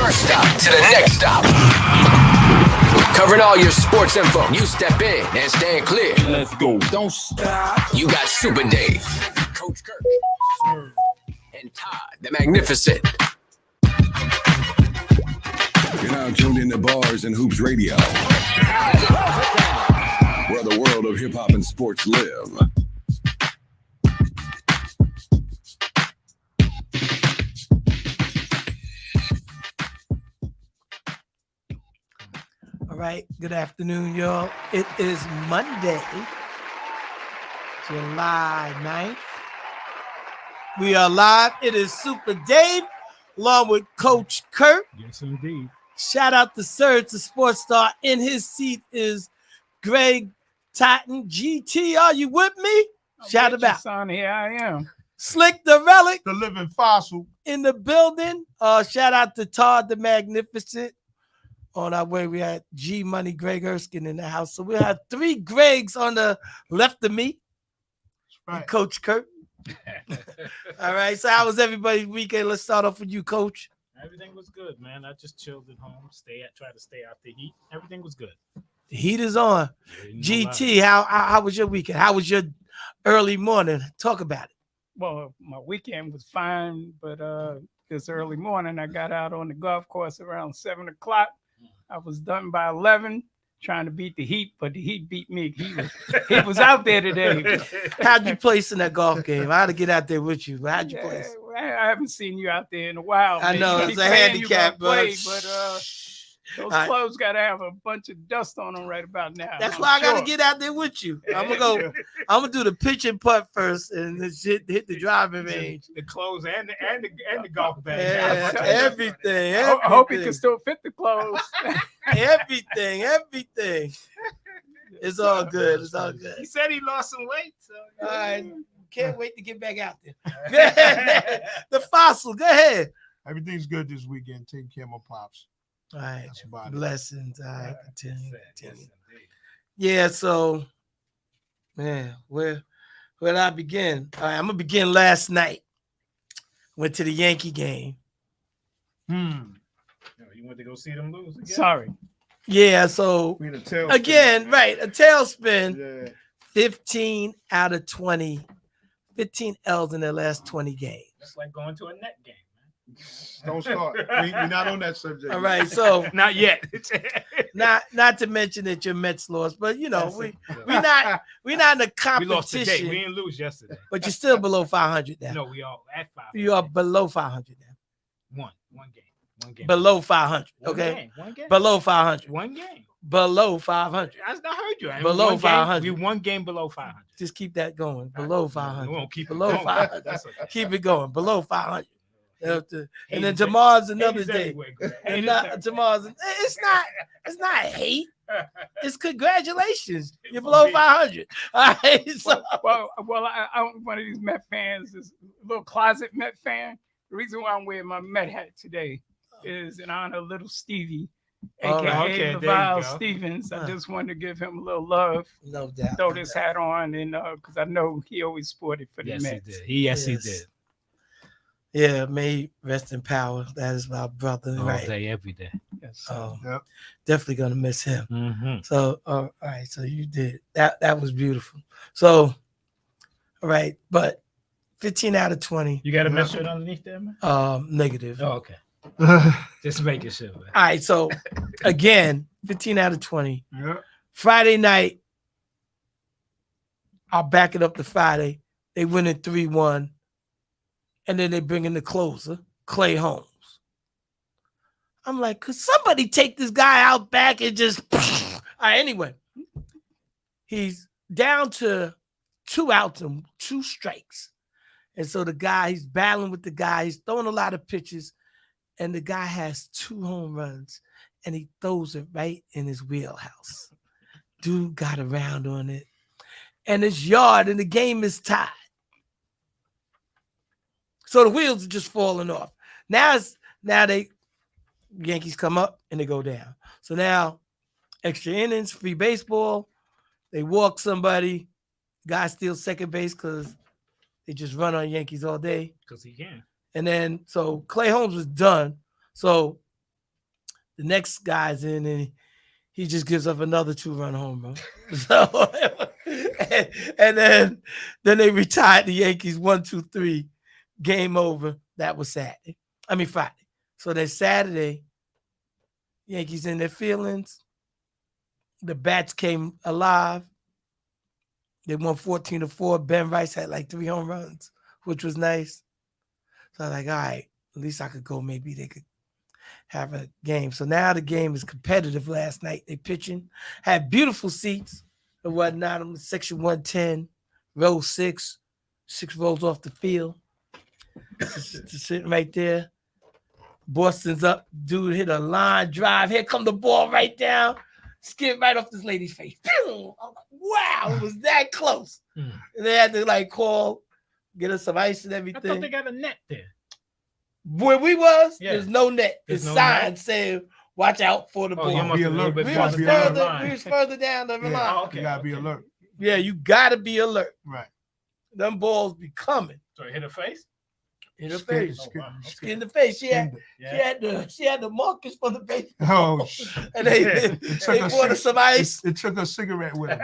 first stop to the next stop. Covering all your sports info. You step in and stand clear. Let's go. Don't stop. You got Super Dave, Coach Kirk, and Todd the Magnificent. You're now tuned into Bars and Hoops Radio, where the world of hip-hop and sports live. All right. Good afternoon, y'all. It is Monday, July 9th. We are live. It is Super Dave, along with Coach Kirk. Yes, indeed. Shout out to Serge, the sports star. In his seat is Greg Totten. GT, are you with me? Shout him out. Son, here I am. Slick the Relic The living fossil. in the building. Shout out to Todd the Magnificent. On our way, we had G Money, Greg Erskine in the house. So we have three Gregs on the left of me. Right. And Coach Kirk. All right. So how was everybody's weekend? Let's start off with you, Coach. Everything was good, man. I just chilled at home, try to stay out the heat. Everything was good. The heat is on. Yeah, GT, how was your weekend? How was your early morning? Talk about it. Well, my weekend was fine, but this early morning I got out on the golf course around 7 o'clock. I was done by 11, trying to beat the heat, but the heat beat me. He was out there today. How'd you place in that golf game? I had to get out there with you. But how'd you place? I haven't seen you out there in a while. I man. know, You it's keep a saying you handicap, gonna play, but those I- clothes got to have a bunch of dust on them right about now. That's I'm why I gotta sure. get out there with you. I'm gonna do the pitch and putt first, and then hit the driving range. The clothes and the golf bag. Yeah, everything. I hope he can still fit the clothes. everything. It's all good. It's all good. He said he lost some weight. So All right. Can't wait to get back out there. The fossil. Go ahead. Everything's good this weekend. Taking care of my pops. All right. That's about it. Blessings. All right. Continue. Yes, indeed. Yeah. So, man, where did I begin? All right. I'm gonna begin last night. Went to the Yankee game. You went to go see them lose again? Sorry. Yeah. So We in a tailspin. again, right, a tailspin. Yeah. 15 out of 20. 15 L's in their last 20 games. That's like going to a net game, Don't start. We're not on that subject. All right. So man. Not yet. not to mention that your Mets lost, but you know, That's we're it. not in the We lost today. We competition, didn't lose yesterday. but you're still below 500 now. No, we all at 5. You are below 500 now. One game. Below 500. One Okay. game. One game. Below 500. One game. Below 500. I heard you. I mean, Below one game- 500. We one game below 500. Just keep that going. Below We 500. won't keep it Below going. 500. That's okay. Keep it going. Below 500. And then Haters- tomorrow's another haters day. everywhere, Greg. And Haters not, everywhere. tomorrow's it's not hate. It's congratulations. You're For below me. 500. All right. So Well, I'm one of these Met fans, this little closet Met fan. The reason why I'm wearing my Met hat today is in honor of little Stevie, All aka right. Okay, there you Neville go. Stevens. I just wanted to give him a little love, no doubt. throw this hat on, and because I know he always sported for the Yes, he Mets. did. Yes, he Yes. did. Yeah, may he rest in power. That is my brother. All Right. day, every day. Yes. Yep. Definitely gonna miss him. Mm-hmm. So all right, so you did that was beautiful. So all right, but 15 out of 20, You got a message underneath there, man? negative. Oh, okay. Just making sure, man. All right, so again, 15 out of 20. Yeah. Friday night, I'll back it up to Friday. They win it 3-1. And then they bring in the closer, Clay Holmes. I'm like, could somebody take this guy out back and just all right, anyway. He's down to 2 outs and 2 strikes. And so the guy, he's battling with the guy, he's throwing a lot of pitches, and the guy has 2 home runs, and he throws it right in his wheelhouse. Dude got around on it, and it's yard, and the game is tied. So the wheels are just falling off. Now they Yankees come up and they go down. So now extra innings, free baseball. They walk somebody. Guy steals second base because they just run on Yankees all day. Because he can. And then so Clay Holmes was done. So The next guy's in, and he just gives up another 2-run home run. So, and then they retired the Yankees 1-2-3. Game over. That was Friday. So then Saturday, Yankees in their feelings. The bats came alive. They won 14-4. Ben Rice had like 3 home runs, which was nice. So I was like, all right, at least I could go. Maybe they could have a game. So now the game is competitive. Last night they pitching, had beautiful seats and whatnot. I'm in section 110, row 6 rows off the field. Just sitting right there. Boston's up. Dude hit a line drive. Here come the ball right down. Skip right off this lady's face. I'm like, wow, it was that close. And they had to like call, get us some ice and I everything. thought they got a net there. Where we was, Yeah. there's no net. There's It's no signs net? saying, watch out for the ball. You must Be have a little alert. bit We Yeah, was be farther down alert. the further, line. we was further down the line. Oh, okay. You gotta be alert. Yeah, you gotta be alert. Right. Them balls be coming. So it hit her face? In the Skin- face. skin- wow. Skin in the face. She had, skin- she had the markers from the baseball. Oh, shit. And they It took they a bought us cig- some ice. It took a cigarette with him.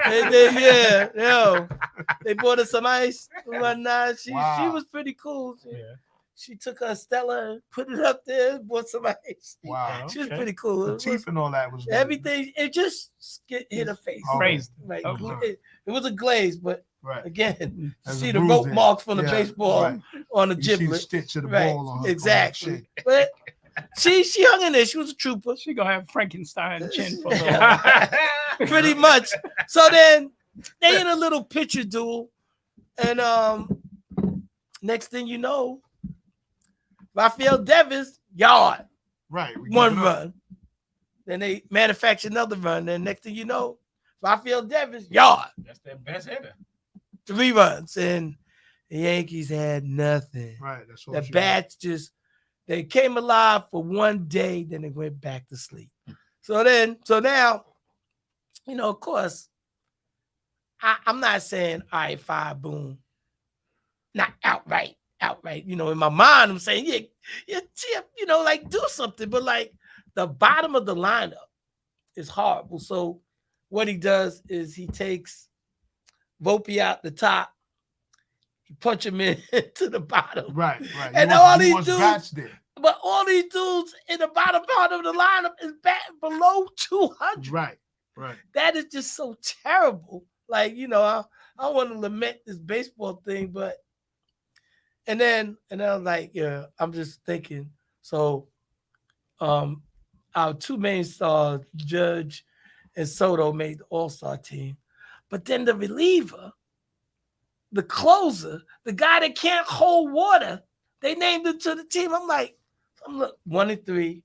They bought us some ice and whatnot. She Wow. was pretty cool. Yeah. She took her Stella and put it up there, bought some ice. Wow. She was Okay. pretty cool. The It was- teeth and all that was good. everything, it just hit her face. Oh, Crazy. Like, Okay. it was a glaze, but Right. again, you There's see a the bruise rope there. marks from the Yeah, baseball right. on the You see the giblet. stitch of the Right, ball on her. exactly. But she hung in there. She was a trooper. She gonna have Frankenstein chin for her. Pretty much. So then they in a little pitcher duel. And next thing you know, Rafael Devers, yard, Right. we 1 give it up. run. Then they manufacture another run. Then next thing you know, Rafael Devers, yard, That's their best hitter. 3 runs. And the Yankees had nothing. Right. That's all The she bats just, they came alive for 1 day, then they went back to sleep. So now, of course, I'm not saying, all right, fire, boom. Not outright. In my mind, I'm saying, yeah, Chip, like do something. But like the bottom of the lineup is horrible. So what he does is he takes Volpe out the top, he punch him into the bottom. Right. And He all wants- he these wants dudes- bats there. But all these dudes in the bottom part of the lineup is batting below 200. Right. That is just so terrible. Like, I want to lament this baseball thing, but and then I was like, yeah, I'm just thinking. So our 2 main stars, Judge and Soto, made the all-star team. But then the reliever, the closer, the guy that can't hold water, they named him to the team. I'm like, 1-3,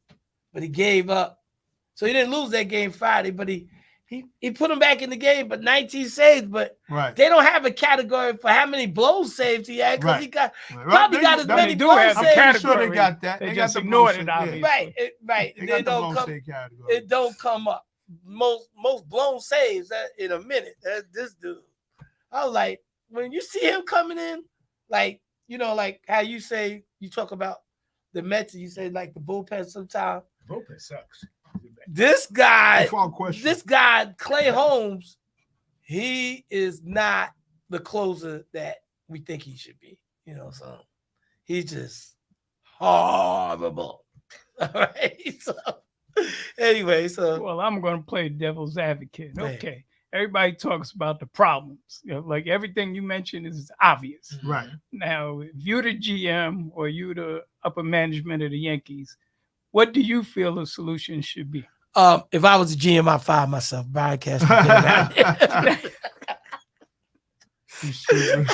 but he gave up. So he didn't lose that game Friday, but he put him back in the game, but 19 saves. But Right. they don't have a category for how many blow saves he had because Right. he got Right. probably They- got as they- many do blow have a I'm saves. pretty sure they category. got that. They got just the ignored blow it, save, yeah. obviously. Right. They They got the don't blow come. save category. It don't come up. Most blown saves in a minute. That's this dude. I was like, when you see him coming in, like like how you say you talk about the Mets, and you say like the bullpen sometimes. Bullpen sucks. This guy, Default question. this guy, Clay Holmes, he is not the closer that we think he should be. So he's just horrible. All right. So anyway, Well, I'm going to play devil's advocate. Man. Okay. Everybody talks about the problems. Like everything you mentioned is obvious. Right. Now, if you're the GM or you're the upper management of the Yankees, what do you feel the solution should be? if I was a GM, I'd fire myself. Broadcast. You stupid.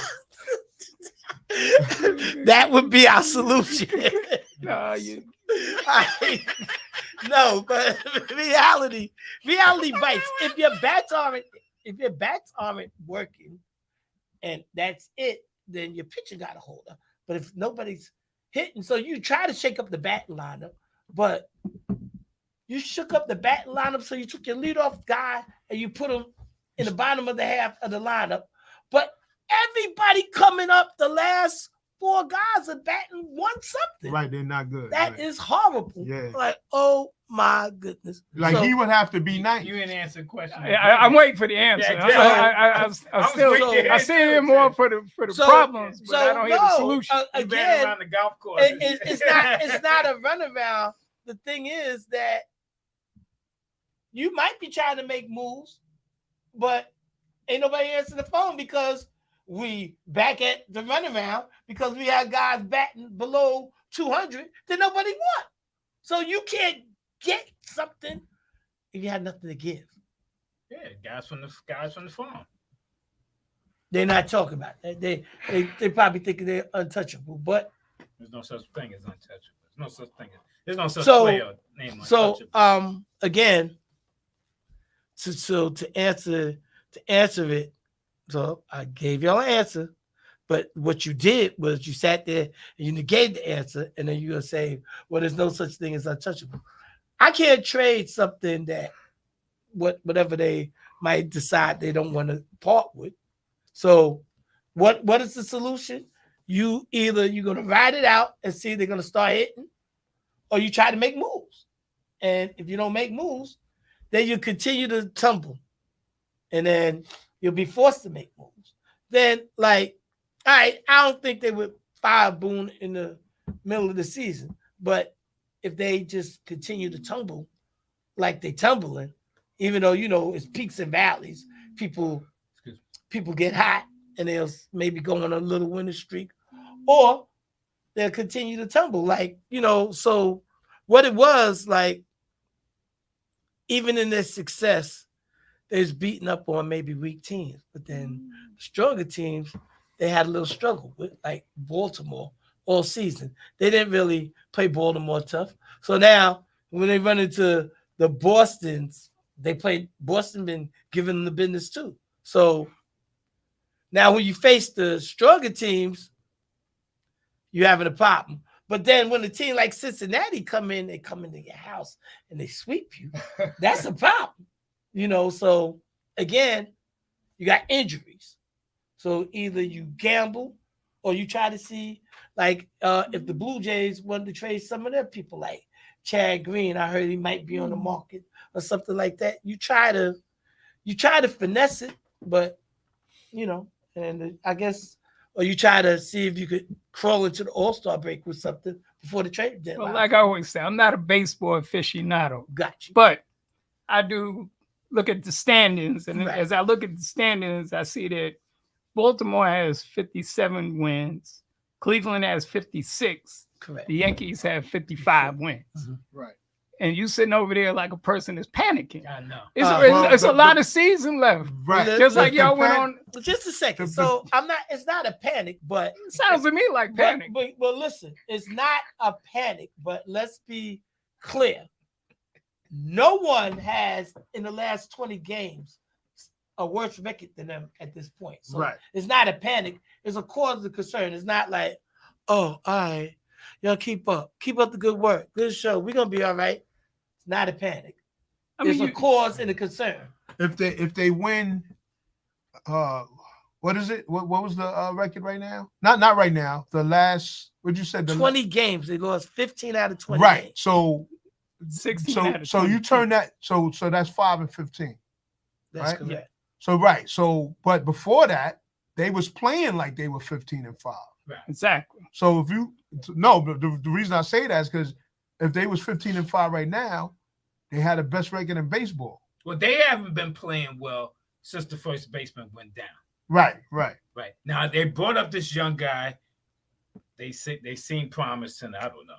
That would be our solution. No, but reality bites. If your bats aren't working, and that's it, then your pitcher got to hold up. But if nobody's hitting, so you try to shake up the batting lineup, but you shook up the batting lineup. So you took your leadoff guy and you put him in the bottom of the half of the lineup. But everybody coming up the last 4 guys are batting 1 something. Right, they're not good. That is horrible. Yeah. Like, oh my goodness. Like So- he would have to be nice. You didn't answer the question. I'm waiting for the answer. Yeah, I still waiting. I see it more for the So- problems, but so I don't hear the no, solution. You ran again, around the golf course. it's not a runaround. The thing is that you might be trying to make moves, but ain't nobody answering the phone because we back at the runaround because we have guys batting below 200 that nobody want. So you can't get something if you have nothing to give. Yeah, guys from the farm. They're not talking about that. They probably thinking they're untouchable, but There's no such thing as untouchable. There's no such So- player named so untouchable. again, to answer it, so I gave y'all an answer, but what you did was you sat there and you negated the answer, and then you're gonna say, well, there's no such thing as untouchable. I can't trade something that whatever they might decide they don't want to part with. So what is the solution? You're gonna ride it out and see if they're gonna start hitting, or you try to make moves. And if you don't make moves, then you continue to tumble. And then you'll be forced to make moves. Then, like, all right, I don't think they would fire Boone in the middle of the season. But if they just continue to tumble like they tumbling, even though, it's peaks and valleys, people get hot and they'll maybe go on a little winning streak, or they'll continue to tumble. Like, so what it was, like, even in their success, they was beating up on maybe weak teams, but then stronger teams, they had a little struggle with, like Baltimore all season. They didn't really play Baltimore tough. So now when they run into the Bostons, Boston been giving them the business too. So now when you face the stronger teams, you're having a problem. But then when a team like Cincinnati they come into your house and they sweep you, that's a problem. So again, you got injuries. So either you gamble or you try to see, like, if the Blue Jays wanted to trade some of their people, like Chad Green, I heard he might be on the market or something like that. You try to finesse it, but and I guess, or you try to see if you could crawl into the All-Star break with something before the trade deadline. Well, like I always say, I'm not a baseball aficionado, Got you. but I do look at the standings, and Right. as I look at the standings, I see that Baltimore has 57 wins, Cleveland has 56, Correct. the Yankees have 55 wins, Right. and you sitting over there like a person that's panicking. I know. It's a lot of season left. Right. Just like y'all went on. Just a second. The- So it's not a panic, but It sounds to me like panic. But listen, it's not a panic, but let's be clear. No one has in the last 20 games a worse record than them at this point. So Right. it's not a panic, it's a cause of concern. It's not like, oh, all right, y'all keep up the good work, good show. We're gonna be all right. It's not a panic. It's a cause and a concern. If they win, what is it? What was the record right now? Not right now. The last, what you said? 20 games. They lost 15 out of 20 Right. games. So 16 out of so you 22. turn that so that's 5-15. That's Right? correct. So right. So but before that, they was playing like they were 15-5. Exactly. So if you the reason I say that is because if they was 15-5 right now, they had the best record in baseball. Well, they haven't been playing well since the first baseman went down. Right. Right now, they brought up this young guy. They seen promise, and I don't know,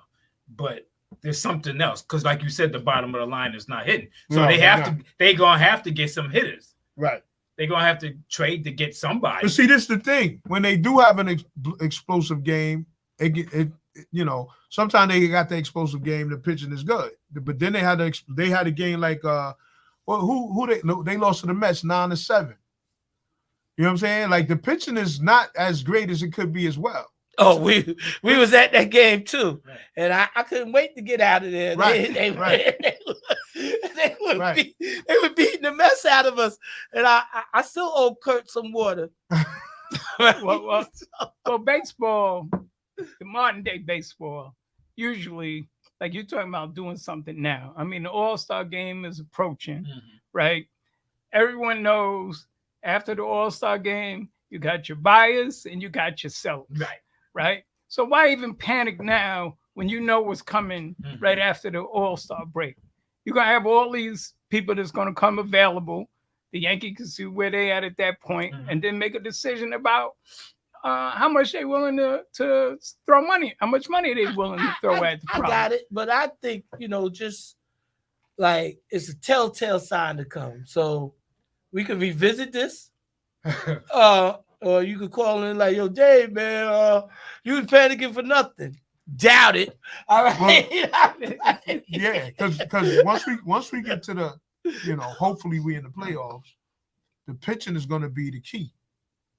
but there's something else because, like you said, the bottom of the line is not hitting. So No, they're gonna have to get some hitters. Right. They're gonna have to trade to get somebody. But see, this is the thing. When they do have an explosive game, sometimes they got the explosive game. The pitching is good, but then they had a game like who they lost to the Mets 9-7. You know what I'm saying? Like the pitching is not as great as it could be as well. Oh, we was at that game too, Right. and I couldn't wait to get out of there. Right, They were Right. they were beating the mess out of us, and I still owe Kurt some water. Well, baseball the modern day baseball, usually, like you're talking about doing something now. I mean, the All-Star game is approaching, right? Everyone knows after the All-Star game, you got your buyers and you got your sellers, right? So why even panic now when you know what's coming right after the All-Star break? You're going to have all these people that's going to come available. The Yankees can see where they at that point, and then make a decision about how much they willing to throw money, how much money they willing to throw at the problem. I got it, but I think, just like it's a telltale sign to come. So we can revisit this. Or you could call in like, yo, Dave, man, you was panicking for nothing. Doubt it. All right. Yeah, because once we get to the, hopefully we in the playoffs, the pitching is going to be the key.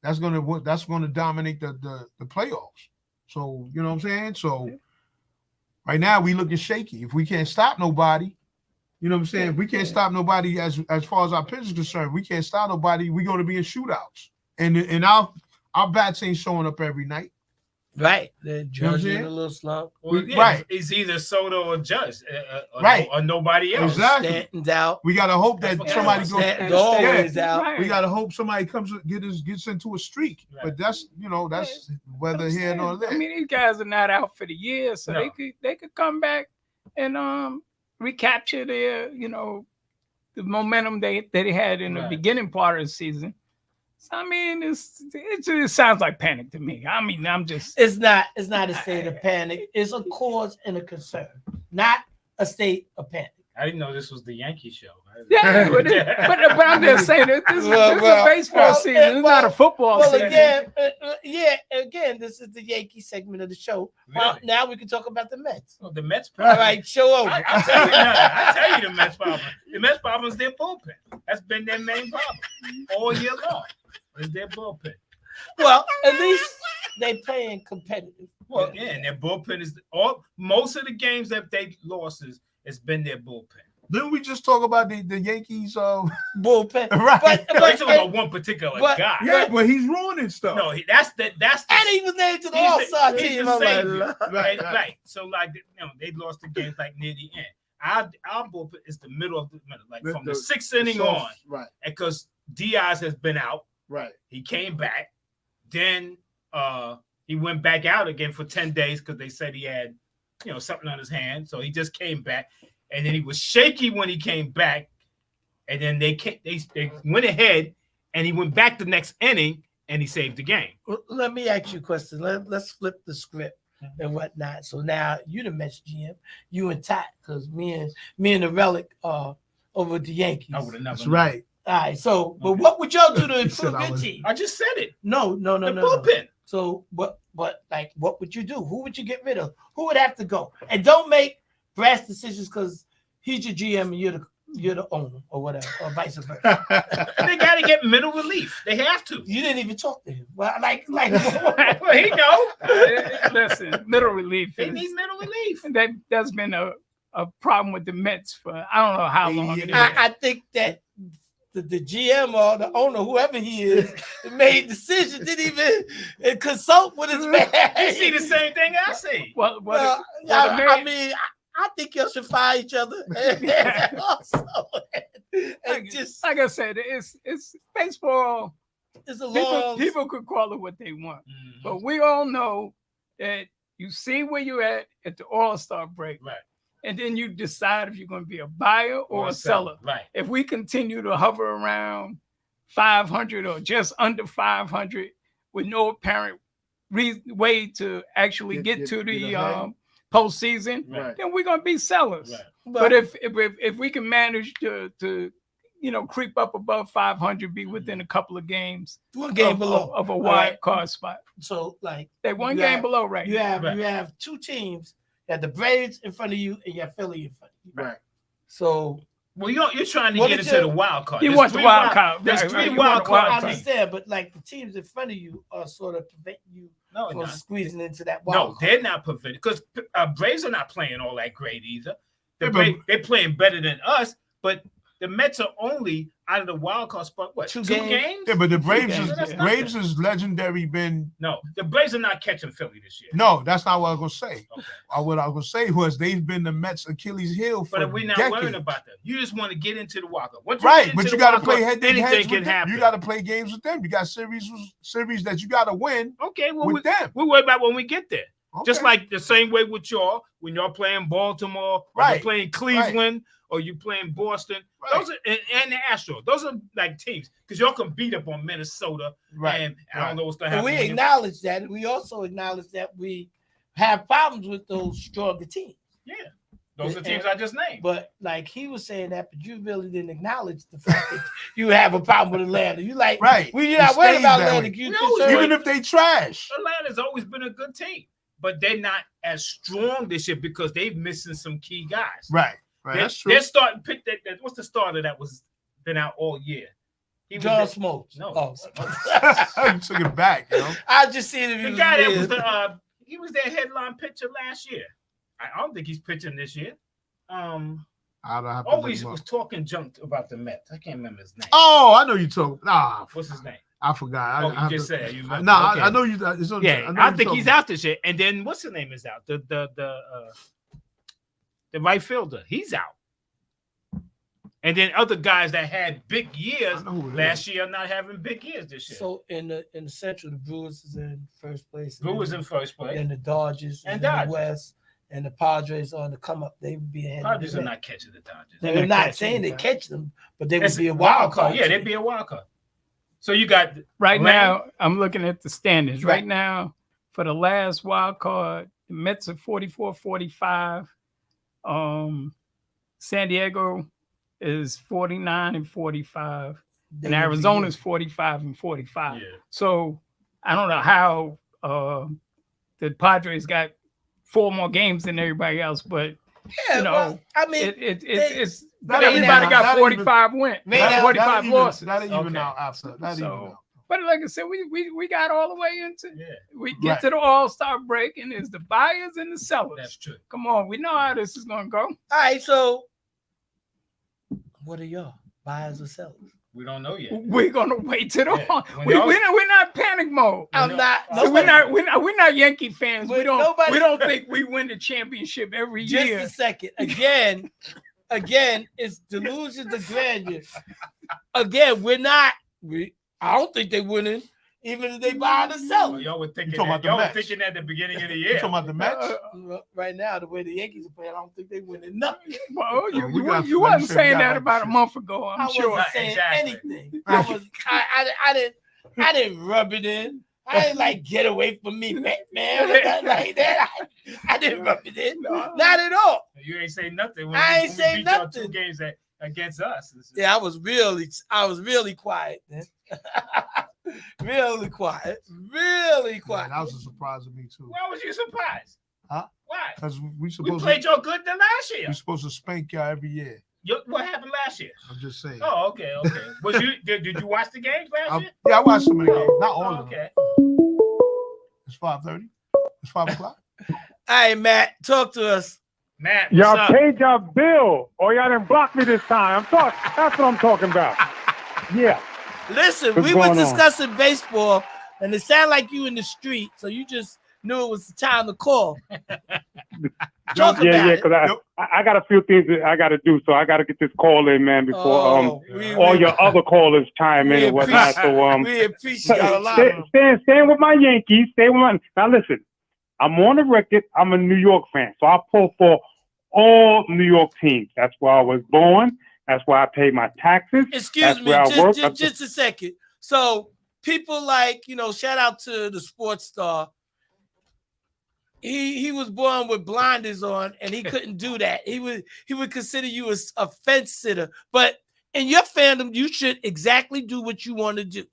That's going to dominate the playoffs. So you know what I'm saying. So right now we looking shaky. If we can't stop nobody, you know what I'm saying. If we can't stop nobody as far as our pitch is concerned, we can't stop nobody. We're going to be in shootouts, and our bats ain't showing up every night. Right. They're judging a little slump. Well, yeah, right. It's either Soto or Judge, right, or nobody else. Exactly. Stanton's out. We gotta hope that somebody goes. Stanton's always out. Right. We gotta hope somebody gets into a streak. Right. But that's whether here nor there. I mean, these guys are not out for the year, so No. they could come back and recapture their the momentum they had in the beginning part of the season. So, I mean, it sounds like panic to me. I mean, It's not a state of panic. It's a cause and a concern, not a state of panic. I didn't know this was the Yankee show. Yeah, but I'm just saying that this is a baseball season. It's not a football season. Again, this is the Yankee segment of the show. Really? Now we can talk about the Mets. Oh, the Mets All problem. right, show over. I tell you the Mets problem. The Mets problem is their bullpen. That's been their main problem all year long. Is their bullpen. Well, at least they playing competitive. Well, yeah, and their bullpen is most of the games that they lost it's been their bullpen. Didn't we just talk about the Yankees? Bullpen. Right. No, you're talking about one particular guy. Yeah, but he's ruining stuff. No, that's the And he was named to the All-Star team. the I'm like, savior. Right. Right. So like they lost the games like near the end. Our bullpen is the middle of the middle, like from the sixth inning on. Right. Because Diaz has been out. Right. He came back. Then he went back out again for 10 days because they said he had, something on his hand. So he just came back. And then he was shaky when he came back. And then they went ahead and he went back the next inning and he saved the game. Well, let me ask you a question. Let's flip the script and whatnot. So now you the Mets GM, you and Tot, because me and the Relic over at the Yankees. I would have never. That's known. right. All right. So, but what would y'all do to said improve I your was- team? I just said it. No. The bullpen. So, what would you do? Who would you get rid of? Who would have to go? And don't make brash decisions because he's your GM and you're the owner or whatever, or vice versa. They got to get middle relief. They have to. You didn't even talk to him. Well, like Well, he know. Listen, middle relief. They need middle relief. That's been a problem with the Mets for I don't know how long it is. I think that the GM or the owner, whoever he is, made decisions, didn't even consult with his man. You see the same thing I see. Well, I mean, I think y'all should fire each other. Also, and just like I said, it's baseball. it's a long. People could call it what they want, Mhm. but we all know that you see where you're at the All-Star break, Right. and then you decide if you're going to be a buyer or a seller. Right. If we continue to hover around 500 or just under 500 with no apparent way to actually get to the postseason, Right. then we're going to be sellers. Right. But if we can manage to creep up above 500, be within a couple of games one game below of a All wild right. card spot. So like They one You game have- below right you now. have you have two teams. You have the Braves in front of you and you have Philly in front of you. Right. So Well, you're trying to What get did into you- the wild card. You There's want the three wild card. There's Right, three right. You wild want the card wild I card. teams. understand, but like the teams in front of you are sort of prevent you No, from no. squeezing into that No, wild card. they're not prevented because Braves are not playing all that great either. Yeah, but- They're playing better than us, but the Mets are only out of the wild card spot. What? Two Two games? games? Yeah, but the Braves games, is yeah. Braves is legendary. Been No, the Braves are not catching Philly this year. no, that's not what I was gonna say. Okay. What I was gonna say was they've been the Mets' Achilles heel for But we're not decades. worrying about that. You just want to get into the wild card. Once Right, get but into you the got to wild play card, head to anything head can with them. happen. You got to play games with them. You got series that you got to win Okay, well, with them. we'll worry about when we get there. Just Okay. like the same way with y'all when y'all playing Baltimore, or Right, you're playing Cleveland, or you playing Boston. Right. Those are and the Astros. Those are like teams because y'all can beat up on Minnesota. Right, And I right. don't know what's gonna And happen. we when you- acknowledge that. We also acknowledge that we have problems with those stronger teams. Yeah, those are teams I just named. But like he was saying that, but you really didn't acknowledge the fact that you have a problem with Atlanta. You like, Right. Well, you're It not worried stays about that Atlanta. way. You We always concerned- Even if they trash. Atlanta's always been a good team, but they're not as strong this year because they're missing some key guys. Right. Right. They're, That's true. they're starting pick that. What's the starter that was been out all year? He was John the- Smokes. No. Oh. You took it back, you know. I just seen if he The was guy that there. was the he was their headline pitcher last year. I don't think he's pitching this year. I don't have to Always look him was up. talking junk about the Mets. I can't remember his name. Oh, I know you talk. Nah, What's his name? I forgot. Oh, I you have just to- said you remember. Nah, Okay. I know you. It's on, Yeah, know I you think talking he's about. out this year. And then what's his name is out? The right fielder. He's out. And then other guys that had big years I know who it last is. year are not having big years this year. So in the Central, the Brewers is in first place. Who was in first place? And the Dodgers And and Dodgers. the West, and the Padres on the come up. They would be ahead. Dodgers of are the not catching the Dodgers. They're They're not catching saying they them. catch them, but they would It's be a wild card. Yeah, they'd team. be a wild card. So you got Right Atlanta? now, I'm looking at the standings. Right. Right now, for the last wild card, the Mets are 44-45. San Diego is 49-45. They And would be Arizona's good. 45-45. Yeah. So I don't know how the Padres got 4 more games than everybody else, but Yeah, you know, well, I mean, it's Not even everybody now, got not 45 wins, That- 45 losses. That even Okay. out after. That even So, out. but like I said, we got all the way into Yeah, we get Right. to the All-Star break, and it's the buyers and the sellers. that's true. Come on, we know how this is gonna go. all right. So, what are y'all buyers or sellers? We don't know yet. We're gonna wait till the Yeah. When y'all- we're not panic mode. I'm not. So We're nobody- not we're not Yankee fans. We don't Nobody- we don't think we win the championship every Just year. a second. Again, it's delusions of grandeur. Again, we're not. I don't think they're winning, even if they buy or Oh, sell. y'all were thinking talking that. about the Y'all were Mets. thinking at the beginning of the You year. talking about the Mets? Right now, the way the Yankees are playing, I don't think they're winning nothing. Well, you, Well, you, we got- you like you wasn't said, saying we got that like about a shit. month ago. I I'm sure. wasn't saying Exactly. anything. I didn't rub it in. I didn't like get away from me, man. Like that. I didn't rub it in. No. Not at all. You ain't say nothing. When I we- ain't when we say beat y'all nothing. 2 games against us. Yeah, I was really quiet, man. Really quiet. Really Yeah, quiet. that was a surprise to me too. Why was you surprised? Huh? Why? Because we We supposed played to y'all good the last year. we supposed to spank y'all every year. What happened last year? I'm just saying. Oh, okay. Was you did you watch the games last year? Yeah, I watched some of the games. Not all Oh, of them. okay. It's 5:30. It's 5 o'clock. All right, Matt, talk to us. Matt, what's Y'all up? paid your bill, or y'all didn't block me this time. That's what I'm talking about. Yeah. Listen, What's we were going on? discussing baseball, and it sounded like you in the street, so you just knew it was the time to call. Talk Yeah, about it. because I got a few things that I got to do, so I got to get this call in, man, before Oh, all your other callers chime in we and whatnot. So we appreciate got a lot you. of them. staying with my Yankees. Stay with my. Now listen, I'm on the record. I'm a New York fan, so I pull for all New York teams. That's where I was born. That's where I pay my taxes. Excuse That's me, where I work. just a second. So people like, shout out to the sports star. He was born with blinders on, and he couldn't do that. He would consider you a fence sitter. But in your fandom, you should exactly do what you want to do.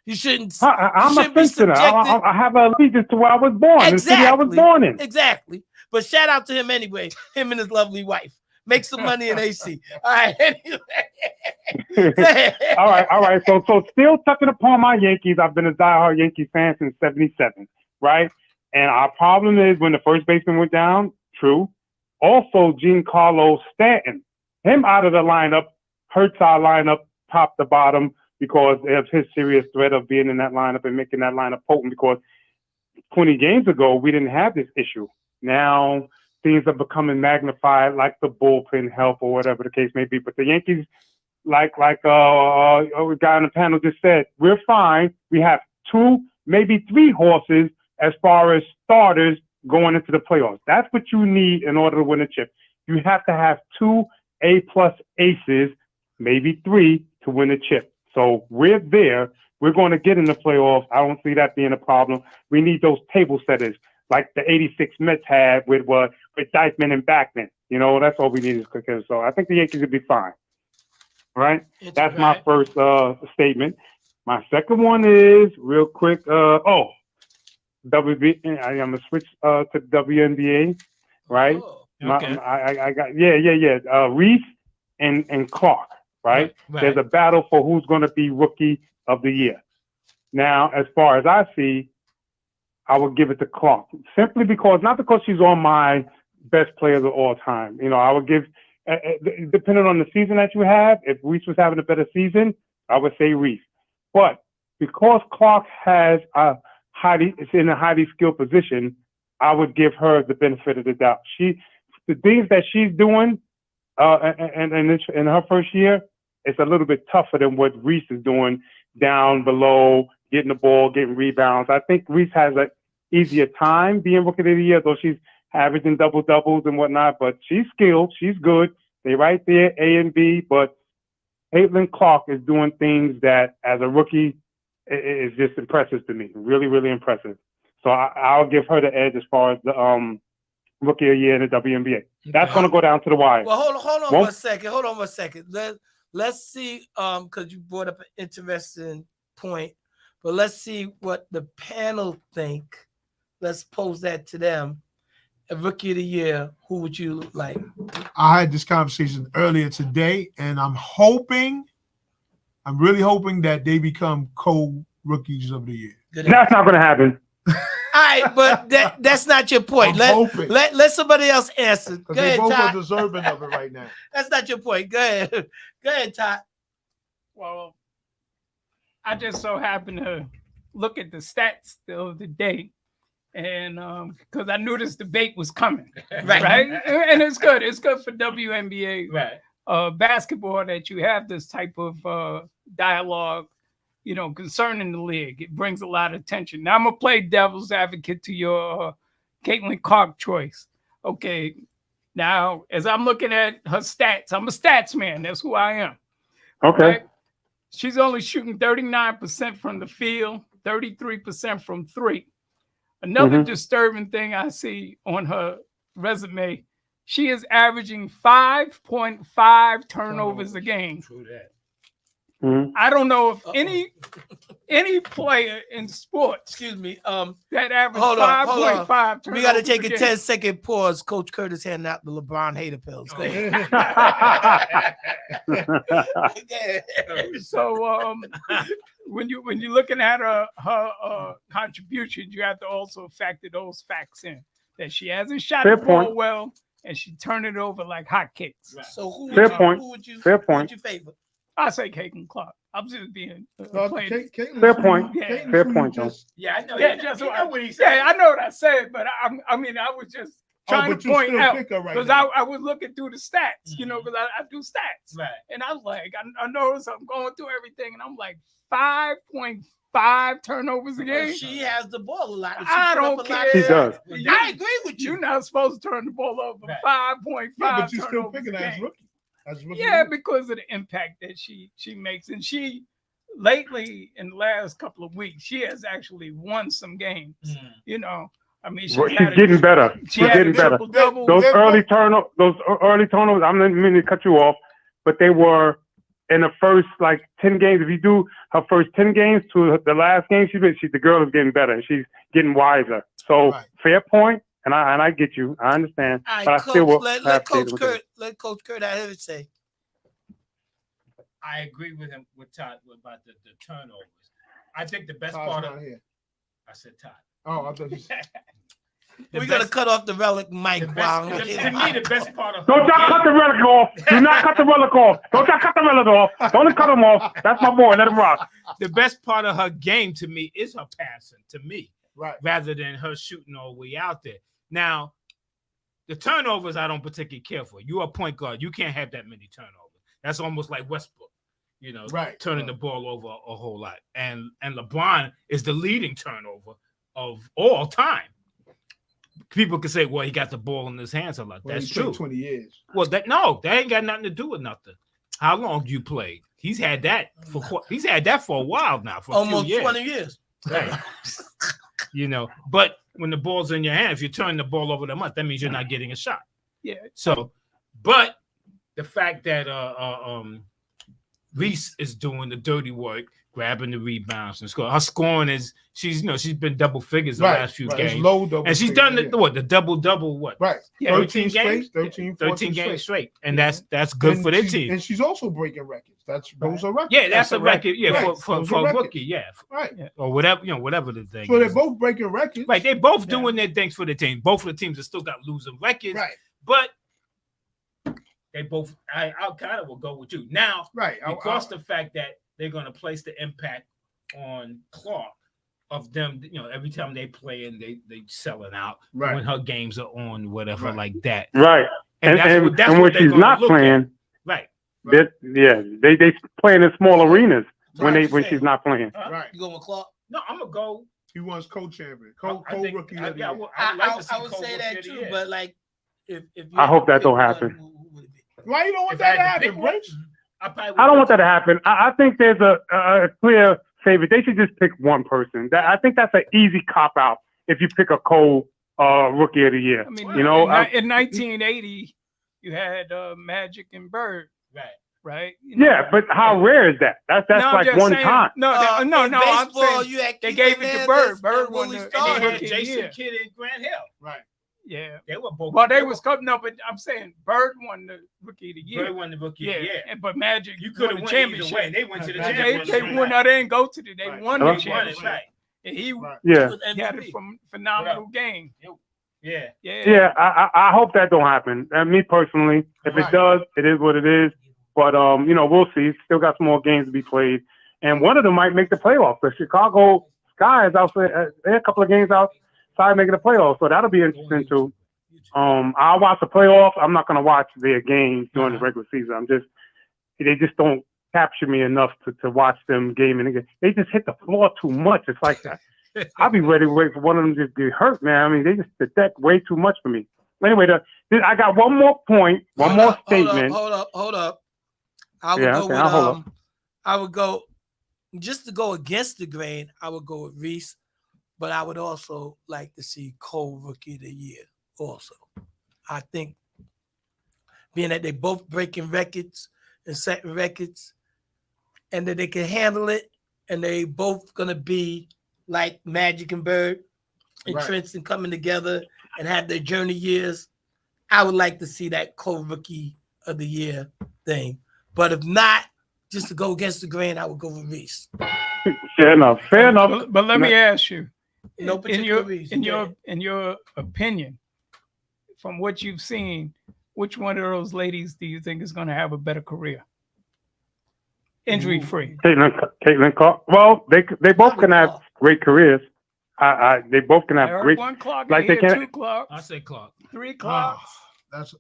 You shouldn't. I'm you a should be fence sitter. subjected- I have an allegiance to where I was born, the city I was born in. Exactly. But shout out to him anyway. Him and his lovely wife. Make some money in AC. All right. Anyway. All right. So still touching upon my Yankees, I've been a diehard Yankee fan since '77, right? And our problem is when the first baseman went down, true. Also, Giancarlo Stanton, him out of the lineup hurts our lineup top to bottom because of his serious threat of being in that lineup and making that lineup potent. Because 20 games ago, we didn't have this issue. Now things are becoming magnified, like the bullpen help or whatever the case may be. But the Yankees, like a guy on the panel just said, we're fine. We have 2, maybe 3 horses as far as starters going into the playoffs. That's what you need in order to win a chip. You have to have 2 A+ aces, maybe 3 to win a chip. So we're there. We're going to get in the playoffs. I don't see that being a problem. We need those table setters like the 86 Mets had with Dykeman and Backman. You know, that's all we need is Clickers. So I think the Yankees will be fine. Right? That's my first statement. My second one is real quick. WB. I'm gonna switch to WNBA. Right? Oh, Okay. I got Reese and Clark. Right? Right. There's a battle for who's going to be Rookie of the Year. Now, as far as I see, I would give it to Clark simply because, not because she's on my best players of all time. You know, I would give, depending on the season that you have, if Reese was having a better season, I would say Reese. But because Clark is in a highly skilled position, I would give her the benefit of the doubt. The things that she's doing, and in her first year, it's a little bit tougher than what Reese is doing down below, getting the ball, getting rebounds. I think Reese has an easier time being Rookie of the Year, though she's averaging double-doubles and whatnot, but she's skilled. She's good. They right there, A and B, but Caitlin Clark is doing things that, as a rookie, is just impressive to me. Really, really impressive. So I'll give her the edge as far as the Rookie of the Year in the WNBA. That's going to go down to the wire. Well, hold on one second. Hold on one second. Let's see, because you brought up an interesting point, but let's see what the panel think. Let's pose that to them. A Rookie of the Year, who would you like? I had this conversation earlier today, and I'm really hoping that they become co-rookies of the year. That's not going to happen. All right, but that's not your point. I'm hoping. Let somebody else answer. Go Because they ahead, both Todd. are deserving of it right now. That's not your point. Go ahead. Go ahead, Todd. Well, I just so happen to look at the stats the other day, and because I knew this debate was coming, right? And it's good. It's good for WNBA basketball that you have this type of dialogue, you know, concerning the league. It brings a lot of attention. Now I'm gonna play devil's advocate to your Caitlin Clark choice. Okay. Now, as I'm looking at her stats, I'm a stats man. That's who I am. Okay. Right? She's only shooting 39% from the field, 33% from 3. Another disturbing thing I see on her resume, she is averaging 5.5 turnovers a game. True that. I don't know if any player in sports Excuse me. that average Hold on. 5.5 turnovers. We got to take a game. 10-second pause. Coach Curtis handing out the LeBron hater pills. Go ahead. So when you're looking at her contributions, you have to also factor those facts in. That she hasn't shot the ball well, and she turned it over like hotcakes. Right. So who Fair would point. you Fair point. favor? I say Caitlin Clark. I'm just being playing. Fair point. Yeah. Fair point, John. Yeah, I know. Yeah, Yeah, just you know what he said. Yeah, I know what I said, but I mean, I was just trying to point out because I was looking through the stats, you know, because I do stats, Right. and I was like, I noticed I'm going through everything, and I'm like 5.5 turnovers a game. She has the ball a lot. She I put don't up a lot care. of She does. shots. I agree with you. You're not supposed to turn the ball over Right. 5.5 Yeah, but you're still turnovers picking a her as game. rookie. As rookie. Yeah, because of the impact that she makes, and she lately in the last couple of weeks, she has actually won some games. You know, I mean, She's getting better. She's getting better. Triple-double. Those early turnovers, I'm not meaning to cut you off, but they were in the first like 10 games. If you do her first 10 games to the last game, the girl is getting better and she's getting wiser. So fair point, and I get you. I understand. All right, but I Coach, still will let Coach Kurt have his say. I agree with him with Todd about the turnovers. I think the best Todd's part not of here. I said Todd. Oh, I thought you said. We're gonna cut off the relic mic to while me, the best part of Don't y'all cut the relic off. Do not cut the relic off. Don't y'all cut the relic off. Don't cut him off. That's my boy. Let him rock. the best part of her game to me is her passing. To me, Right. rather than her shooting all the way out there. Now, the turnovers I don't particularly care for. You are a point guard. You can't have that many turnovers. That's almost like Westbrook, Right. turning the ball over a whole lot. And LeBron is the leading turnover of all time. People could say, well, he got the ball in his hands a lot. Well, That's he played true. 20 years. Well, that ain't got nothing to do with nothing. How long you played? He's had that for a while now. For almost a few years. 20 years. Right. But when the ball's in your hand, if you turn the ball over the month, that means you're not getting a shot. Yeah. So, but the fact that Reese is doing the dirty work, grabbing the rebounds and scoring. Her scoring is she's been double figures the last few It's games. low double And she's figures, done the double what? Right. Yeah, 13 games? straight, 13 games straight. And that's good And for their she's- team. And she's also breaking records. Those are records. Yeah, that's a record. Yeah, Right. for Those are a records. rookie, yeah. Right. Or whatever, whatever the thing So is. they're both breaking records. Right, they both doing their things for the team. Both of the teams have still got losing records. Right. But they both I kind of will go with you. Now, Right. because the fact that they're gonna place the impact on Clark of them, every time they play and they selling out Right. when her games are on, whatever, Right. like that. Right. And that's when what they're she's gonna not look at. playing, Right. they playing in small arenas when Right. she's not playing. Right. You going with Clark? No, I'm gonna go. He wants co-champion, I think- co-rookie of the year. I would like to see I would Cole say Rookie that of the too, year. but like if you I had hope to that pick don't one, happen. who would it be? Why you don't want If that to I had to happen, pick one, Rich? I I don't want that to happen. I think there's a clear favorite. They should just pick one person. I think that's an easy cop out if you pick a Cole rookie of the year. I mean, in 1980, you had Magic and Bird, Right. right? But how rare is that? That's No, I'm like just one saying- time. No, In I'm baseball, saying you had they Keith gave it to Hernandez Bird. Bird and won Willie the- And Starr. they had Rookie of the Jason year. Kidd and Grant Hill. Right. yeah. They were both. Well, they was coming up, but I'm saying Bird won the Rookie of the Year. Bird won the rookie. Yeah. But Magic You could have won won the either way. championship. They went to the They- championship. They won. They didn't go to the. They Right. won Huh? the They won it, championship. right? And he Yeah. With had a MVP. phenomenal game. Yeah. Yeah. I hope that don't happen. Me personally, if Right. it does, it is what it is. But we'll see. Still got some more games to be played, and one of them might make the playoffs. The Chicago Sky is out there. They're a couple of games outside making the playoffs, so that'll be interesting too. I'll watch the playoffs. I'm not gonna watch their games during the regular season. They just don't capture me enough to watch them game and again. They just hit the floor too much. It's like that. I'll be ready to wait for one of them to get hurt, man. I mean, they just did that way too much for me. Anyway, I got one more point, one more statement. Hold up. I would Yeah, go okay, with I'll hold I would go just to go against the grain. I would go with Reese, but I would also like to see Cole Rookie of the Year. Also, I think being that they both breaking records and setting records, and that they can handle it, and they both gonna be like Magic and Bird and Right. Trenton coming together and have their journey years. I would like to see that co-rookie of the year thing. But if not, just to go against the grain, I would go with Reese. Fair enough. Fair enough. But let me ask you, No in particular reason. in your opinion, from what you've seen, which one of those ladies do you think is going to have a better career? Injury free. Caitlin Clark. Well, they both can have great careers. They both can have great. One clock, like here, they can- 2 clocks, I say Clark. 3 clocks. That's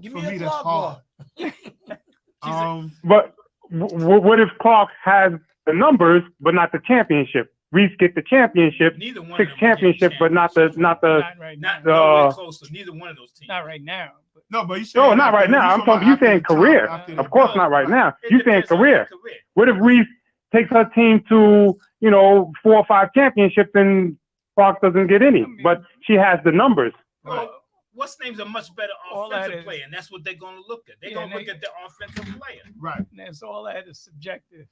Give for me a me. That's Clark hard. But what if Clark has the numbers but not the championship? Reese get the championship, Neither one. 6 of them will get championship, but not the. Not right now. Not nowhere close to neither one of those teams. Not right now. But No, but you No, not right now. I'm talking. You saying career? Of course not right now. It You saying depends on their career? What if Reese takes her team to 4 or 5 championships and Clark doesn't get any, but she has the numbers? Well, what's name's a much better All that offensive is- player, and that's what they're going to look at. They're Yeah, going to and look at the offensive player. Right. that's all that is subjective.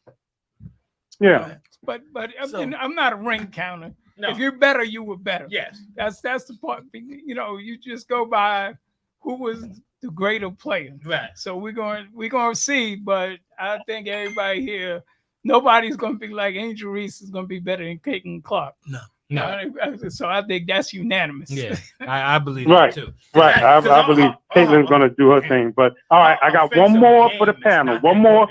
Yeah. But So- I'm not a ring counter. No. If you're better, you were better. Yes. That's the part. You just go by who was the greater player. Right. So we're going to see, but I think everybody here, nobody's going to be like Angel Reese is going to be better than Caitlin Clark. No. No. So I think that's unanimous. Yeah, I believe Right. that too. Right. I believe Caitlin's going to do her thing. But all right, I got one more for the panel. One more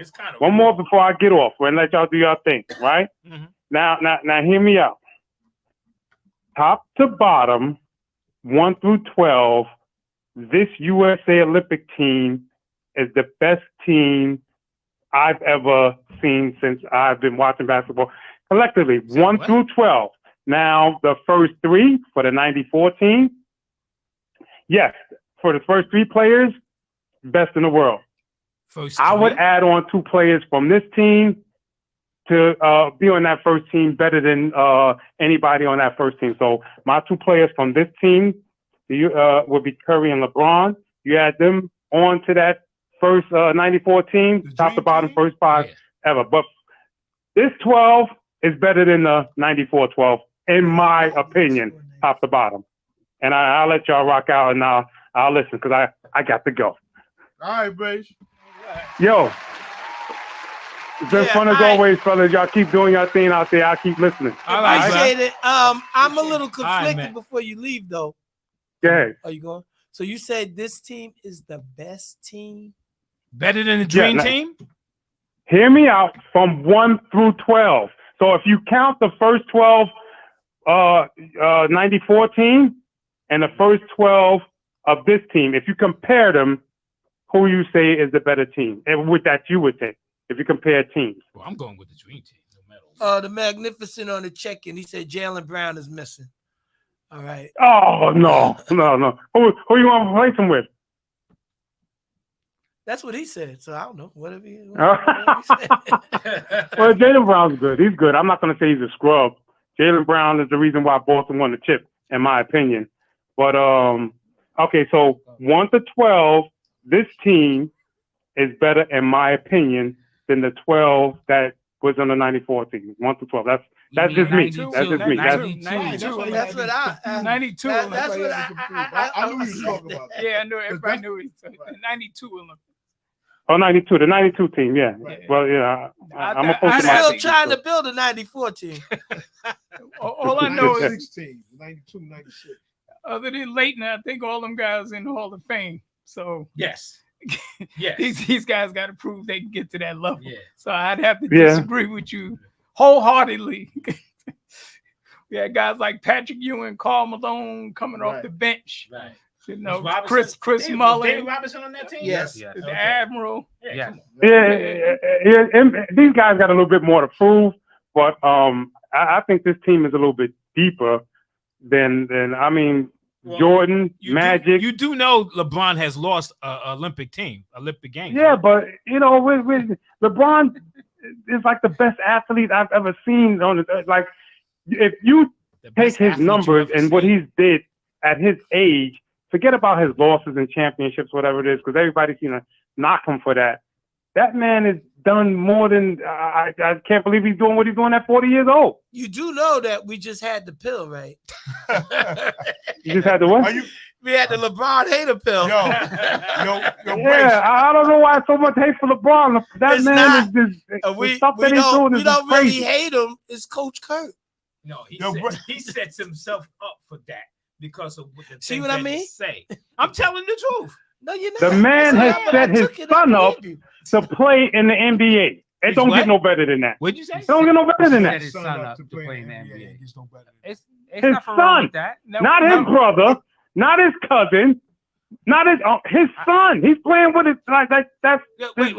before I get off. We'll let y'all do your thing. Right. Mhm. Now, hear me out. Top to bottom, 1 through 12, this USA Olympic team is the best team I've ever seen since I've been watching basketball. Collectively, 1 through 12. Now, the first 3 for the 94 team, yes, for the first 3 players, best in the world. I would add on 2 players from this team to be on that first team better than anybody on that first team. So my 2 players from this team would be Curry and LeBron. You add them on to that first 94 team, top to bottom, first 5 ever. But this 12 is better than the 94-12, in my opinion, top to bottom. And I'll let y'all rock out, and I'll listen because I got to go. All right, Brace. Yo, it's been fun as always, fellas. Y'all keep doing your thing out there. I'll keep listening. I appreciate it. I'm a little conflicted before you leave, though. Go ahead. Are you going? So you said this team is the best team? Better than the Dream Team? Hear me out from 1 through 12. So if you count the first 12 94 team and the first 12 of this team, if you compare them, who you say is the better team? And with that, you would take if you compare teams. Well, I'm going with the Dream Team. No matter what. The Magnificent on the check-in. He said Jaylen Brown is missing. All right. Oh no. Who you want to replace him with? That's what he said. So I don't know. Whatever he said. Well, Jaylen Brown's good. He's good. I'm not going to say he's a scrub. Jaylen Brown is the reason why Boston won the chip, in my opinion. But okay, so 1 to 12, this team is better, in my opinion, than the 12 that was on the 94 team. 1 to 12. That's just me. That's just me. 92. That's what I 92. That's what I knew you was talking about that. Yeah, I knew everybody knew he said 92 Olympics. Oh, 92. The 92 team, yeah. Right. Well, yeah. I'm a I'm post still trying to build a 94 team. All I know is 16, 92, 96. other than Leighton, I think all them guys in the Hall of Fame. So Yes. these guys got to prove they can get to that level. Yeah. So I'd have to disagree with you wholeheartedly. We had guys like Patrick Ewing, Karl Malone coming off the bench. Right. You know, Was Chris Mullin, David Robinson on that team? Yes. the Admiral. Yeah. Yeah, and these guys got a little bit more to prove, but I think this team is a little bit deeper than I mean, Well, Jordan, Magic. You do know LeBron has lost Olympic games. Yeah, but you know, with LeBron is like the best athlete I've ever seen on the like. If you take his numbers and what he's did at his age, forget about his losses and championships, whatever it is, because everybody's gonna knock him for that. That man has done more than I can't believe he's doing what he's doing at 40 years old. You do know that we just had the pill, right? You just had the what? We had the LeBron hater pill. Yo, Yeah, I don't know why so much hate for LeBron. That It's man not. is just We the stuff that he's don't doing is really crazy. hate him. It's Coach Kurt. No, Yo, he sets himself up for that because of what the See things what I that mean? he say. I'm telling the truth. No, you're not. The man has But I set his took it son I up believe to play in the NBA. It don't what? get no better than that. What'd you say? It don't get no better than that. His son up to play in the NBA. It's no better. It's His nothing wrong son, with that. not his brother, not his cousin, not his son. He's playing with it like that. That's Wait.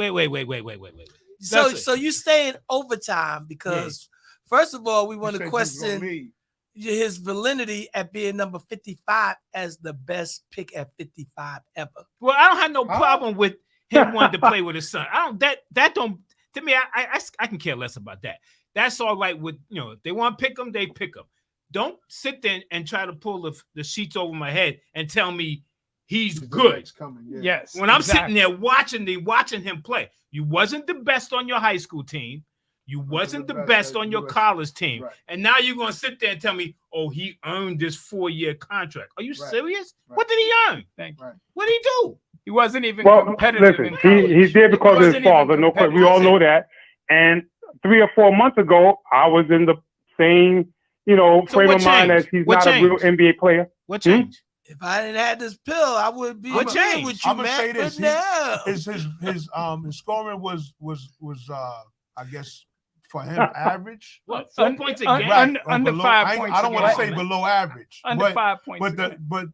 So you stay in overtime because first of all, we want to question his validity at being number 55 as the best pick at 55 ever. Well, I don't have no problem with him wanting to play with his son. I don't that don't to me. I can care less about that. That's all right with if they want to pick him, they pick him. Don't sit there and try to pull the sheets over my head and tell me he's good. Yes. When I'm sitting there watching him play, you wasn't the best on your high school team. You wasn't the best on your college team. Right. And now you're going to sit there and tell me, oh, he earned this 4-year contract. Are you serious? Right. What did he earn? Thank you. What did he do? He wasn't even well. competitive. Listen, in college. he did because of his wasn't even father. No question. We all know that. And 3 or 4 months ago, I was in the same frame of mind as he's What not a real changed? NBA player. What changed? If I didn't have this pill, I would be What agreeing changed? with you, I'm gonna man. say this. But no. His scoring was I guess for him average. What? 4 points a un- game? un- Or under below- 5 I ain't- points I don't a want to game. say below average. Under 5 points. But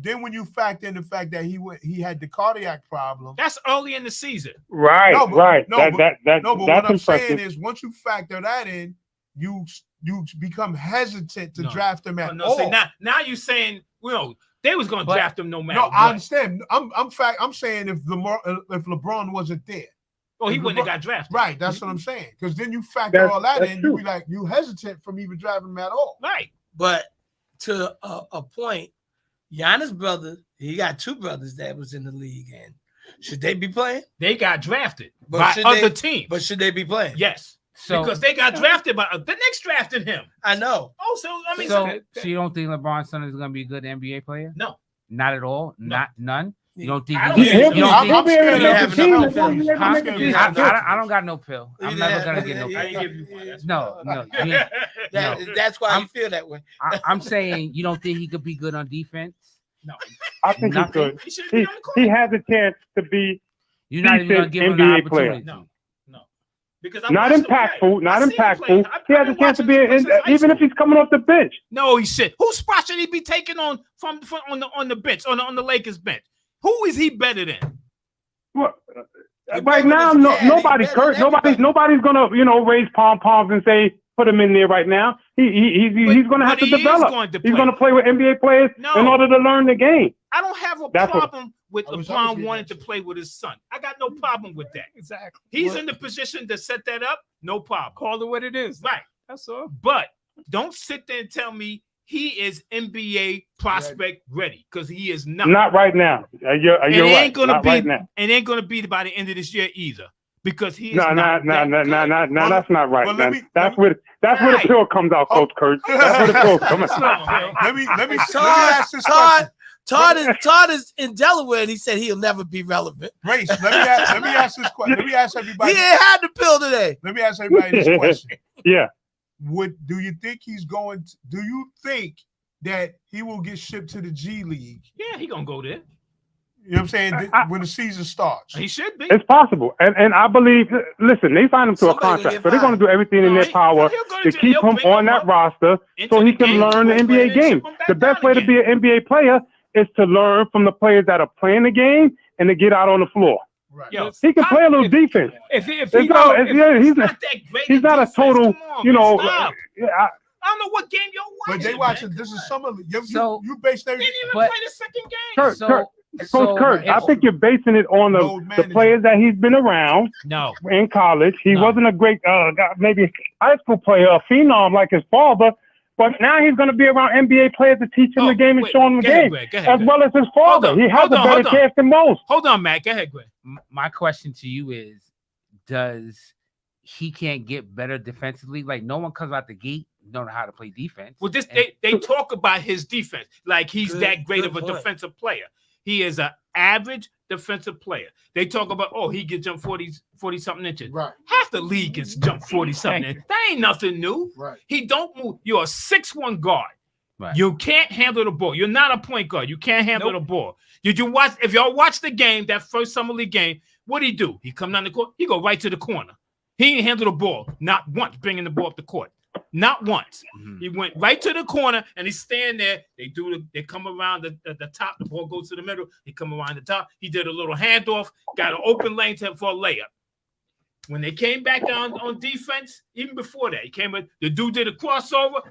then when you factor in the fact that he had the cardiac problem. That's early in the season. Right, No, but- right. no, That, but- that, that, No, but that's what I'm saying impressive. is once you factor that in, you become hesitant to No. draft him at Oh, no, all. see, now you're saying, they was going to But- draft him no matter No, what. I understand. I'm saying if LeBron wasn't there, Oh, he if wouldn't have LeBron- got drafted. right? That's what I'm saying. Because then you factor That's- all that that's in, true. you be like you hesitant from even drafting him at all. Right. But to a point, Giannis' brother, he got two brothers that was in the league, and should they be playing? They got drafted But by should other they- teams. But should they be playing? Yes. So, Because they got drafted by the Knicks drafted him. I know. Oh, so I mean, so you don't think LeBron's son is going to be a good NBA player? no. Not at all. No. Not none. You don't think I don't he- think you so. don't I'm think- scared of of have the no team. confidence. I'm scared I'm of scared the of team. I don't got no pill. I'm You never didn't gonna have- get no you- I pill. didn't give you one. That's No, fine. no. That's why I'm- you feel that way. I'm saying you don't think he could be good on defense. No. I think he Nothing. could. He should be on the court. He has a chance to be You're not even going to Decent give him the NBA player. opportunity. No. Because I not watched him play. impactful, not I seen him play. impactful. I've He has been a chance to watching be, him since high even if school. he's coming off the bench. No, he should. Whose spot should he be taking on from on the bench on the Lakers bench? Who is he better than? Well, He right now, better than- nobody's he better Kurt. than everybody. Nobody's gonna raise pom poms and say put him in there right now. He's gonna have But to he is develop. going to He's play. gonna play with NBA players No. in order to learn the game. I don't have a That's what- problem with I wish I was LeBron getting wanting that to play with his son. I got no problem with that. Exactly. He's in the position to set that up. No problem. Call it what it is. Right. That's all. But don't sit there and tell me he is NBA prospect ready because he is not. Not right now. You're and it right. ain't gonna Not be. right now. And ain't gonna be by the end of this year either because he is No, not. that good. that's not right, Well, man. let me- That's where the Right. pill comes out, Coach Kurt. That's where the pill comes Come out. on, man. Let me Todd, ask this question. Todd is in Delaware, and he said he'll never be relevant. Race. Let me ask this question. Let me ask He everybody. ain't had the pill today. Let me ask everybody this question. Yeah. Do you think do you think that he will get shipped to the G League? Yeah, he gonna go there. You know what I'm saying? When the season starts. He should be. It's possible. And I believe, listen, they signed him to a Somebody will contract. get So they're going to do everything in No, their power he'll go to keep he'll him pick on that up roster into so the he can game, learn the and NBA ship game. him back The best down way to be again. an NBA player is to learn from the players that are playing the game and to get out on the floor. Right. Yo, He can play a little defense. If he It's go, not, if, he's not that great. he's not a defense. total, Come on, you man, know. stop. I I don't know what game you're watching. But they watching. man. This Come is on. summer league. So- You based They everything. didn't even But- play the second game. Kurt, Coach Kurt, I if- think you're basing it on Load the management. players that he's been around No. in college. He No. wasn't a great, maybe high school player, a phenom like his father, but now he's going to be around NBA players to teach him the game and wait, show him the go ahead, game, Greg, go ahead, as Greg. well as his father. on, He has hold a on, better hold on. chance than most. Hold on, Matt. Go ahead, Greg. My question to you is, does he can't get better defensively? Like, no one comes out the gate don't know how to play defense. Well, this And- they talk about his defense like he's Good- that great good of a point. defensive player. He is an average defensive player. They talk about, oh, he can jump 40 something inches. Right. Half the league can jump 40 something Thank inches. That ain't nothing new. Right. He don't move. You're a 6'1" guard. Right. You can't handle the ball. You're not a point guard. You can't handle the ball. Did you watch? If y'all watch the game, that first summer league game, what'd he do? He come down the court. He go right to the corner. He didn't handle the ball. Not once bringing the ball up the court. Not once. Mhm. He went right to the corner and he's standing there. They come around the top. The ball goes to the middle. He come around the top. He did a little handoff. Got an open lane for a layup. When they came back down on defense, even before that, he came in. The dude did a crossover.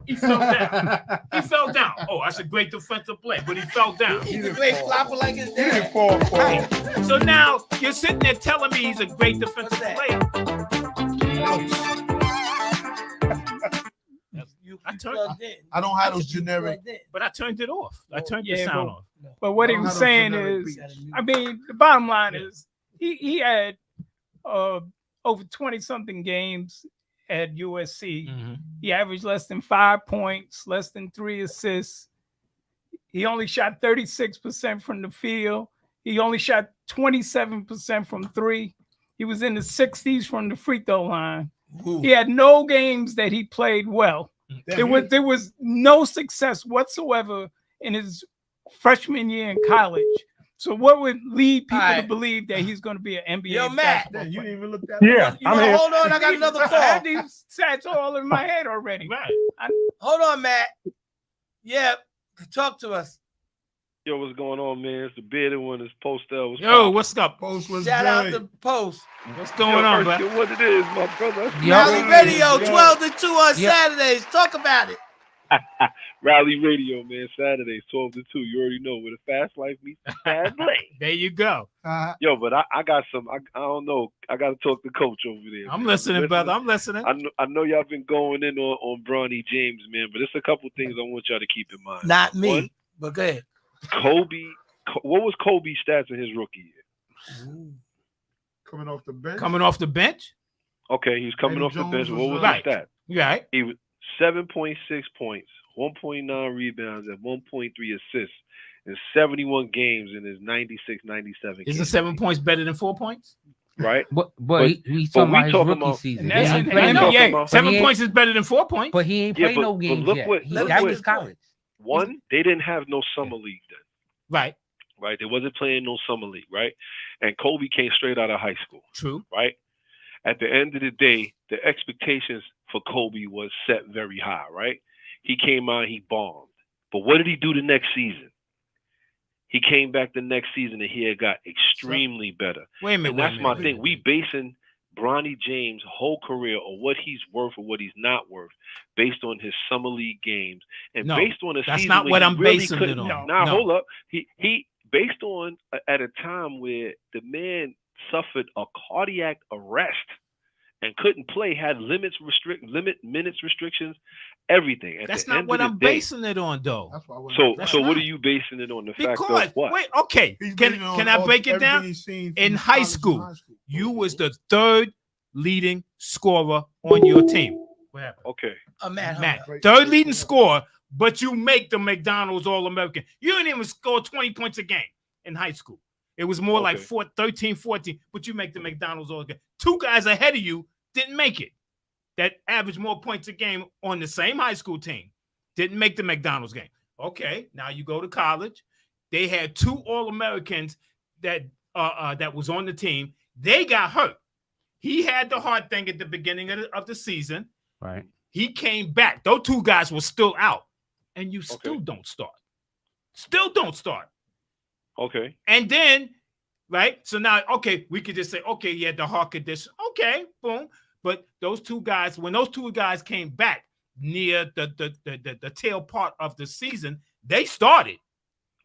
He fell down. He fell down. Oh, that's a great defensive play, but he fell down. He's a great flopper like his He dad. didn't fall for Right. it. So now you're sitting there telling me he's a great defensive What's that? player. You I turned- plugged in. I don't have those You generic. plugged in. But I turned it off. I turned the Yeah, sound off. But what he I don't was have saying those generic is, beats. I mean, the bottom line is he had over 20 something games at USC. Mm-hmm. He averaged less than 5 points, less than 3 assists. He only shot 36% from the field. He only shot 27% from three. He was in the 60s from the free throw line. Ooh. He had no games that he played well. There was no success whatsoever in his freshman year in college. So what would lead people to believe that he's going to be an NBA? Yo, Matt, Yeah, you didn't even look that Yeah, up. You know, hold on, I got another I had call. these stats all in my head already. Right. Hold on, Matt. Yeah, talk to us. Yo, what's going on, man? It's the bearded one. It's Postel. What's Yo, poppin'? what's up? Post was Shout out good. to Post. What's going on, bro? What it is, my brother? Rally Radio, yeah. 12 to 2 on Yep. Saturdays. Talk about it. Rally Radio, man. Saturdays, 12 to 2. You already know where the fast life meets the fast lane. There you go. Yo, but I got some. I don't know. I got to talk to Coach over there. I'm man. listening, brother. I'm listening. I know y'all been going in on Bronny James, man, but there's a couple things I want y'all to keep in mind. Not me, One, but go ahead. what was Kobe's stats in his rookie year? Coming off the bench. Coming off the bench. Okay, he's coming Eddie off the Jones bench. was, What was right. his stat? Right. He was 7.6 points, 1.9 rebounds, and 1.3 assists in 71 games in his 96-97 Isn't games. 7 points better than 4 points? Right? But he's talking we about his talking rookie about- season. And that's He in ain't the played talking no, NBA. about- 7 he ain't- points is better than 4 points. but he ain't Yeah, played but- no but games look yet. what- look That what- was college. One, they didn't have no summer league then. Right. Right? They wasn't playing no summer league, right? And Kobe came straight out of high school, True. right? At the end of the day, the expectations for Kobe was set very high, right? He came out, he bombed. But what did he do the next season? He came back the next season and he had got extremely better. Wait a minute. And wait a that's minute, my wait a thing. minute. We basing Bronny James' whole career on what he's worth or what he's not worth based on his summer league games and No, based on a that's season not where what he I'm really basing it couldn't- on. Now, No. hold up. He based on at a time where the man suffered a cardiac arrest and couldn't play, had limit minutes restrictions, everything. At That's the not end what of the I'm day- basing it on, though. That's why I went So That's so what not. are you basing it on? The fact Because of what? wait, okay. He's Can basing it on can I all- break it everything down? he's seen In from high college and school, high school. you was the third leading scorer on your team. What happened? Okay. Matt, Matt, hold on. third leading scorer, but you make the McDonald's All-American. You didn't even score 20 points a game in high school. It was more like Okay. 13, 14, but you make the McDonald's All-American. Two guys ahead of you didn't make it. That averaged more points a game on the same high school team. Didn't make the McDonald's game. Okay, now you go to college. They had two All-Americans that was on the team. They got hurt. He had the heart thing at the beginning of the season. Right. He came back. Those two guys were still out, and you still don't start. Still don't start. Okay. And then, right? So now, okay, we could just say, okay, he had the heart condition. Okay, boom. But those two guys, when those two guys came back near the tail part of the season, they started,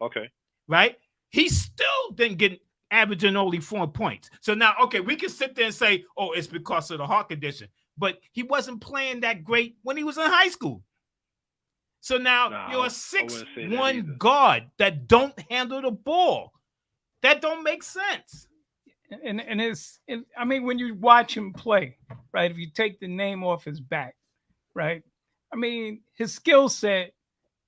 Okay. right? He still didn't get averaging only 4 points. So now, okay, we can sit there and say, oh, it's because of the heart condition. But he wasn't playing that great when he was in high school. So now Nah, you're I a wouldn't say that 6'1" either. guard that don't handle the ball. That don't make sense. And I mean, when you watch him play, right? If you take the name off his back, right? I mean, his skill set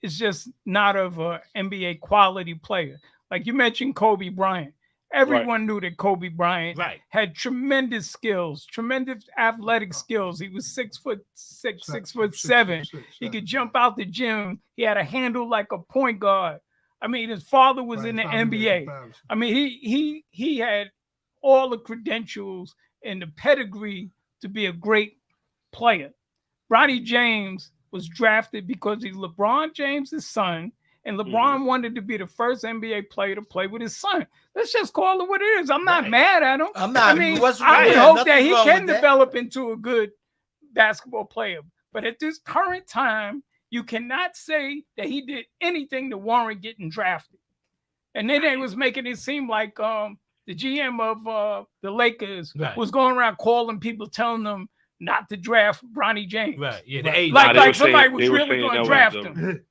is just not of an NBA quality player. Like you mentioned Kobe Bryant. Everyone knew that Kobe Bryant Right. had tremendous skills, tremendous athletic skills. He was 6'6", 6'7". He could jump out the gym. He had a handle like a point guard. I mean, his father was in the NBA. I mean, he had all the credentials and the pedigree to be a great player. Bronny James was drafted because he's LeBron James' son, and LeBron wanted to be the first NBA player to play with his son. Let's just call it what it is. I'm not mad at him. I'm not. I mean, what's I would yeah, hope nothing that he wrong can with that. develop into a good basketball player. But at this current time, you cannot say that he did anything to warrant getting drafted. And then they was making it seem like the GM of the Lakers was going around calling people, telling them not to draft Bronny James. Right. Yeah. Like somebody was really going to draft him.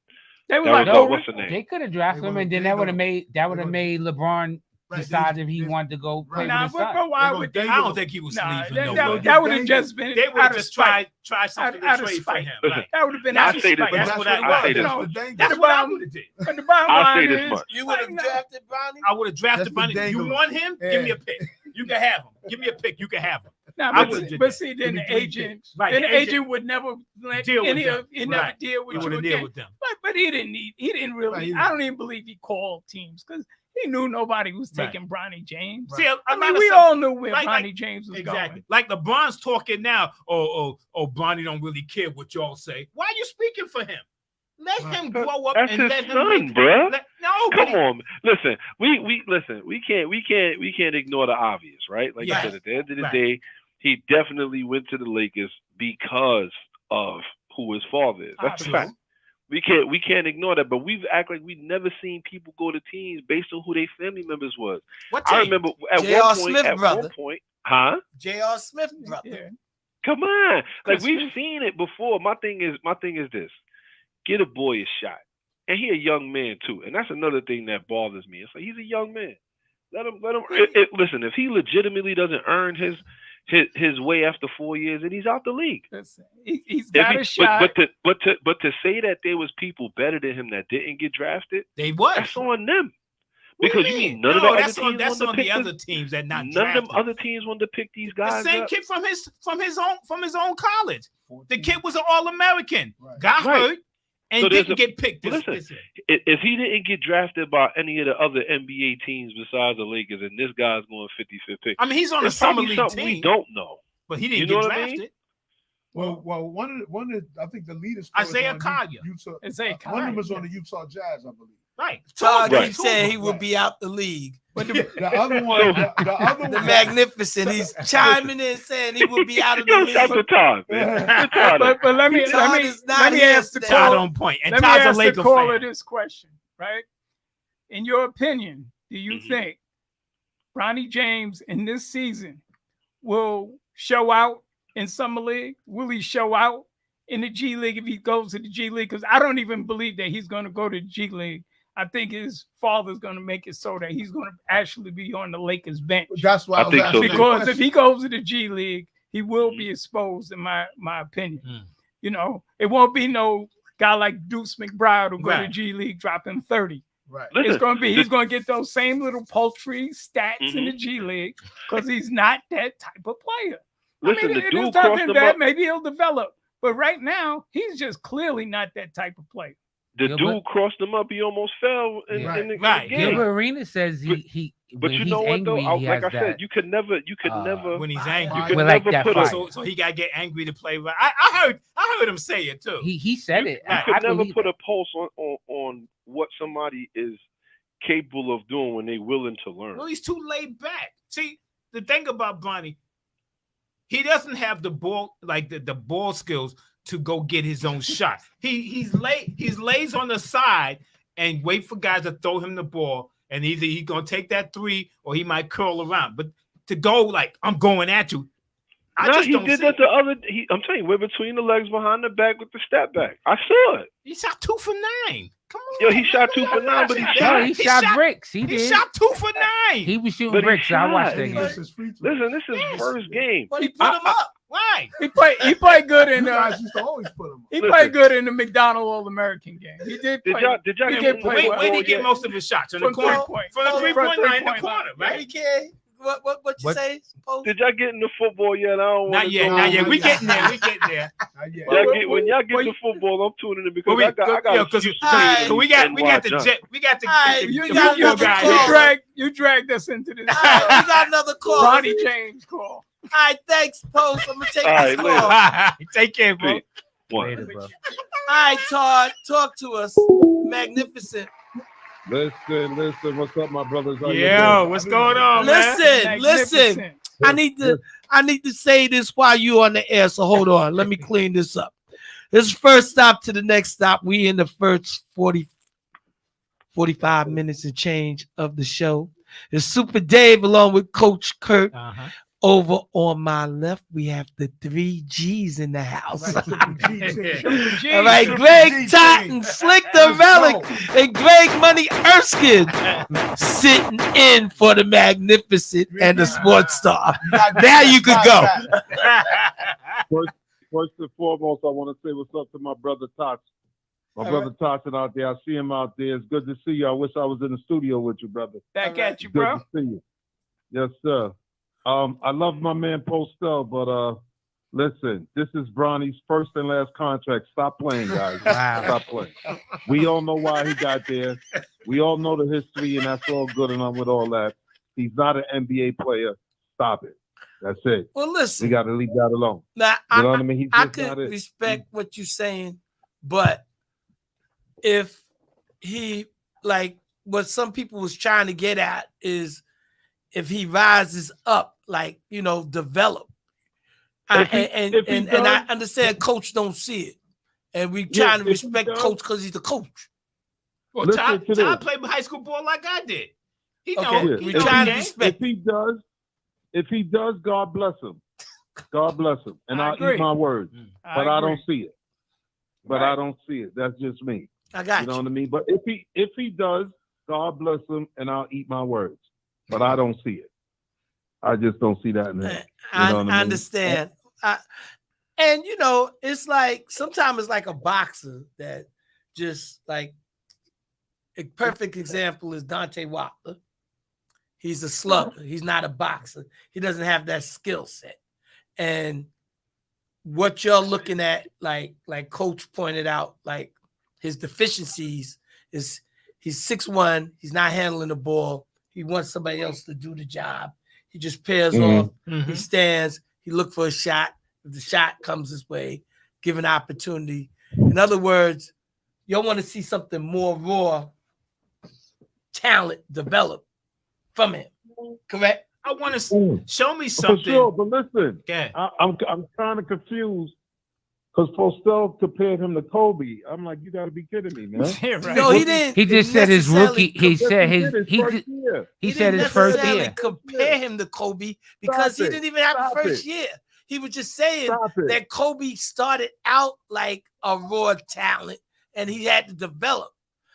They were like, no, what's the name? They could have drafted him, and then that would have made LeBron decide if he wanted to go play with his son. but why would they? I don't think he was leaving. That would have just been They would out have of just spite. try something Out to of trade for spite. him. Listen, Right. That would have been I out of say this spite. much. That's what I I say this know. much. That's what I would have did. But the bottom I'll line say this is, much. You would have drafted Bronny. I would have drafted That's the Bronny. You dangle. want him? Yeah. Give me a pick. You can have him. Give me a pick. You can have him. Nah, I but, would've did but that. see, then Give me the 3 agent, picks. Right, then the the agent agent would never let deal with any them. of he Right. never deal with He you would've again. deal with them. But he didn't really. Right, he I don't even believe he called teams because he knew nobody was Right. taking Bronny James. See, a I lot mean, of we stuff- all knew where like- Bronny James was Exactly. going. Like LeBron's talking now. Oh, Bronny don't really care what y'all say. Why are you speaking for him? Let him grow up That's and his let him son, make. bruh. No, Come on, listen. We listen. We can't ignore the obvious, right? Like Right. you said, at the end of the Right. day, he definitely went to the Lakers because of who his father is. That's a Absolutely. fact. We can't ignore that. But we've act like we never seen people go to teams based on who their family members was. What I team? remember at J.R. one point. Smith At brother. one point, huh? J.R. Smith, brother. Yeah. Come on, like Chris we've Smith. seen it before. My thing is this: get a boy a shot, and he a young man too, and that's another thing that bothers me. It's like he's a young man. Let him. Listen, if he legitimately doesn't earn his way after 4 years, then he's out the league. Listen, he's got a If shot. but to say that there was people better than him that didn't get drafted, They was. that's on them. What do Because you mean none No, of the other that's teams on that's wanted to on the pick other this- teams that not None drafted. of them other teams wanted to pick these The guys same up. kid from his own college. The kid was an All-American. Right. Got Right. hurt and So there's didn't get picked. Listen, this year. If he didn't get drafted by any of the other NBA teams besides the Lakers, and this guy's going 55th pick, I mean, he's on a it's summer probably league something we team, don't know. but he didn't You know get what I mean? drafted. Well, one of I think the leaders Isaiah Collier. Utah. Isaiah One of Collier, them was on yeah. the Utah Jazz, I believe. Right. Todd Right. keeps saying he will be out the league. But the, The other one, the other The one, Magnificent. He's chiming in saying he will be out of the Yo, shout to league. Todd, man. Good Todd. but let me Todd is not let me here ask the today. Todd caller. on point. And Let me Todd's a ask the Laker caller fan. this question, right? In your opinion, do you Mhm. think Bronny James in this season will show out in Summer League? Will he show out in the G League if he goes to the G League? Because I don't even believe that he's going to go to the G League. I think his father's going to make it so that he's going to actually be on the Lakers bench. that's why I I was think so, asking too. that Because if question. he goes to the G League, he will Mm-hmm. be exposed, in my opinion. Mm. You know, it won't be no guy like Deuce McBride who go to Right. G League dropping 30. Right. Listen, It's going to be, he's the- going to get those same little paltry stats in Mm-hmm. the G League because he's not that type of player. Listen, I mean, the it dude is crossed nothing him bad. up. Maybe he'll develop. But right now, he's just clearly not that type of player. The Yeah, dude crossed him up. He almost fell in, Yeah. in the Right. game. Gilbert Arenas says he But when you he's know what angry, though? he Like has I said, that. you could never. When he's angry. You could Well, like never that put fight. a. So he got to get angry to play. Right. I heard him say it too. He said You- it. right. You I could never believe put it. a pulse on what somebody is capable of doing when they're willing to learn. Well, he's too laid back. See, the thing about Bronny, he doesn't have the ball like the ball skills to go get his own shot. He's lays on the side and wait for guys to throw him the ball, and either he's gonna take that three or he might curl around. But to go like I'm going at you, I No, just he don't did see that it. the other. I'm telling you, we're between the legs, behind the back with the step back. I saw it. He shot 2 for 9. Come on, Yo, he shot 2 for 9, but he Yeah, shot. No, he shot bricks. He He did. shot 2 for 9. He was shooting But he bricks. I watched shot. that He game. missed his free throw. Listen, this is Yes. first game. But he put him up. Why? He played good in You guys used to always put him. he Listen. played good in the McDonald All-American game. He did Did play. y'all get He him did in the play Wait, well. where did he football get yet? most of his shots? On the From corner? three-point. From the From 3-point line in the three-point corner, line. right? He can't. What you What? say? Post? Did y'all get in the football yet? I don't want Not yet, not yet. We getting there. We getting there. Not yet. Y'all Well, get, when y'all get well, to football, I'm tuning in because Well, I got yo, a because few Alright. stories we got and the why John. jet. We got the Alright, the you football got another guy. call. You dragged us into this. All right, we got another call. All Bronny James call. right, thanks, Post. I'm gonna take All this right, call. later. Take care, bro. Peace. One. Later, bro. All right, Todd, talk to us. Magnificent. Listen, what's up, my brothers? How you Yo, doing? what's going on, man? Listen. Magnificent. I need to say this while you on the air. So hold on. Let me clean this up. This is first stop to the next stop. We in the first 45 minutes and change of the show. It's Super Dave along with Coach Kurt. Uh-huh. Over on my left, we have the 3 G's in the house. Right, Triple G team. G. All right, Triple Greg G Totten, team. Slick the Let's Relic, go. and Greg Money Erskine sitting in for the Magnificent and the Sports Star. Now you could go. First and foremost, I want to say what's up to my brother Tots. My All brother Tots out there. I see him out there. It's good to see you. I wish I was in the studio with you, brother. Back at you, Good bro. to see you. Yes, sir. I love my man Postel, but listen, this is Bronny's first and last contract. Stop playing, guys. Wow. Stop playing. We all know why he got there. We all know the history, and that's all good enough with all that. He's not an NBA player. Stop it. That's it. Well, listen. We got to leave that alone. Now, You know what I mean? He's I just could not it. respect what you're saying, but if he, like what some people was trying to get at is if he rises up, like, you know, develop. And I understand coach don't see it. And we trying to respect coach because he's the coach. Well, Listen Todd to this. played high school ball like I did. He Okay, know. we He know trying the to game. respect. If he does, God bless him. God bless him. And I I'll agree. eat my words. But I don't see it. But Right. I don't see it. That's just me. I got You know what I mean? But if he does, God bless him, and I'll eat my words. But I don't see it. I just don't see that in there. I, You know what I mean? I understand. And you know, it's like sometimes it's like a boxer that just like a perfect example is Dante Wilder. He's a slugger. He's not a boxer. He doesn't have that skill set. And what you're looking at, like Coach pointed out, like his deficiencies is he's 6'1", he's not handling the ball. He wants somebody else to do the job. He just pairs off. He stands. He look for a shot. If the shot comes his way, give an opportunity. In other words, you'll want to see something more raw talent develop from him. Correct? I want to show me For something. sure, but listen, Okay. I'm kind of confused because Postel compared him to Kobe. I'm like, you got to be kidding me, man. Yeah, right. No, he didn't. He just said his rookie. He Yes, said he his. did He first did, year. he said his first necessarily year. compare him to Kobe because he Stop it. didn't even have a Stop first it. year. He was just saying Stop it. that Kobe started out like a raw talent and he had to develop.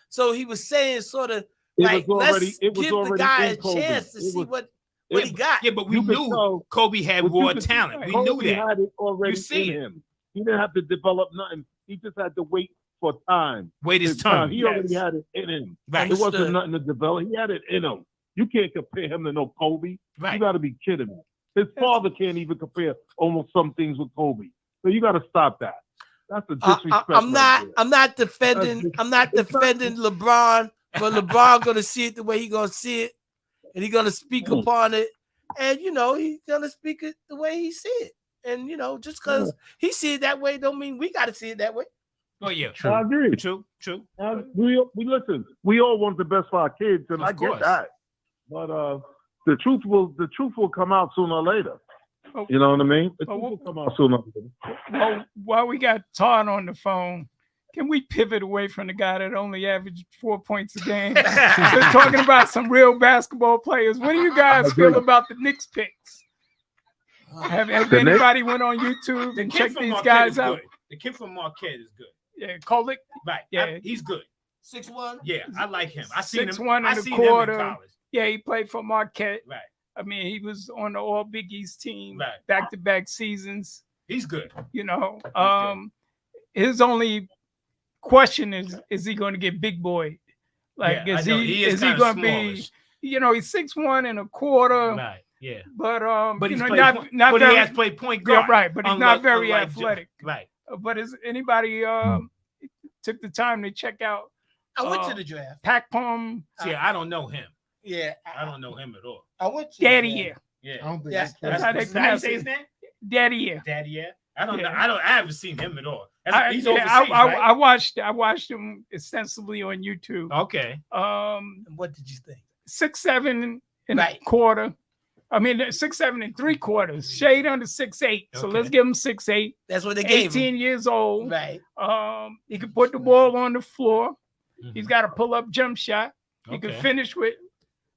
So he was saying sort of like, let's give the guy a chance to see what he got. Yeah, but we You could knew tell- Kobe had But you raw could- talent. We Kobe knew that. had it already You see in it. him. He didn't have to develop nothing. He just had to wait for time. Wait his turn. He already had it in him. Right. It wasn't Understood. nothing to develop. He had it in him. You can't compare him to no Kobe. Right. You got to be kidding me. His father can't even compare almost some things with Kobe. So you got to stop that. That's a disrespect. I'm right there. not defending LeBron, but LeBron gonna see it the way he gonna see it, and he gonna speak upon it, and you know he's gonna speak it the way he see it, and you know just because he see it that way don't mean we gotta see it that way. Oh yeah, I agree. true. We listen. We all want the best for our kids, and Of I get course. that. But the truth will come out sooner or later. Oh. You know what I mean? The Oh, truth will come out sooner or later. Well, while we got Todd on the phone, can we pivot away from the guy that only averaged 4 points a game? So talking about some real basketball players. What do you guys feel about the Knicks picks? Have The Knicks? anybody went on YouTube The and kid checked from these Marquette guys is out? good. The kid from Marquette is good. Yeah, Kolick. Right. Yeah. He's good. 6'1". Yeah, I like him. I seen him. 6'1" I and a seen him in quarter. college. Yeah, he played for Marquette. Right. I mean, he was on the All Big East team, Right. back-to-back seasons. He's good. You know, his only question is he going to get big boy? Like, Yeah, I is know. he He is going kinda to be? smallish. You know, he's 6'1" and a quarter, Right. Yeah. but But you he's know, played not point, not but very he has played point yeah, guard. right, but he's not very unlike athletic. Right. But is anybody took the time to check out I went to the draft. Pac Palm? See, I don't know him. Yeah, I don't know him at all. I went to Daddy the Year. draft. Yeah. I don't think Yeah, That's how they How you pronounce say his it. name? Daddy Year. Daddy, yeah. I don't know. Yeah. I haven't seen him at all. He's I overseas, right? I watched him extensively on YouTube. Okay. And what did you think? 6'7" and Right. a quarter. I mean, 6'7" and 3/4. Shade under 6'8". So let's Okay. give him 6'8". That's what they gave 18 him. years old. Right. He can put the ball on the floor. Mhm. He's got a pull-up jump shot. He can Okay. finish with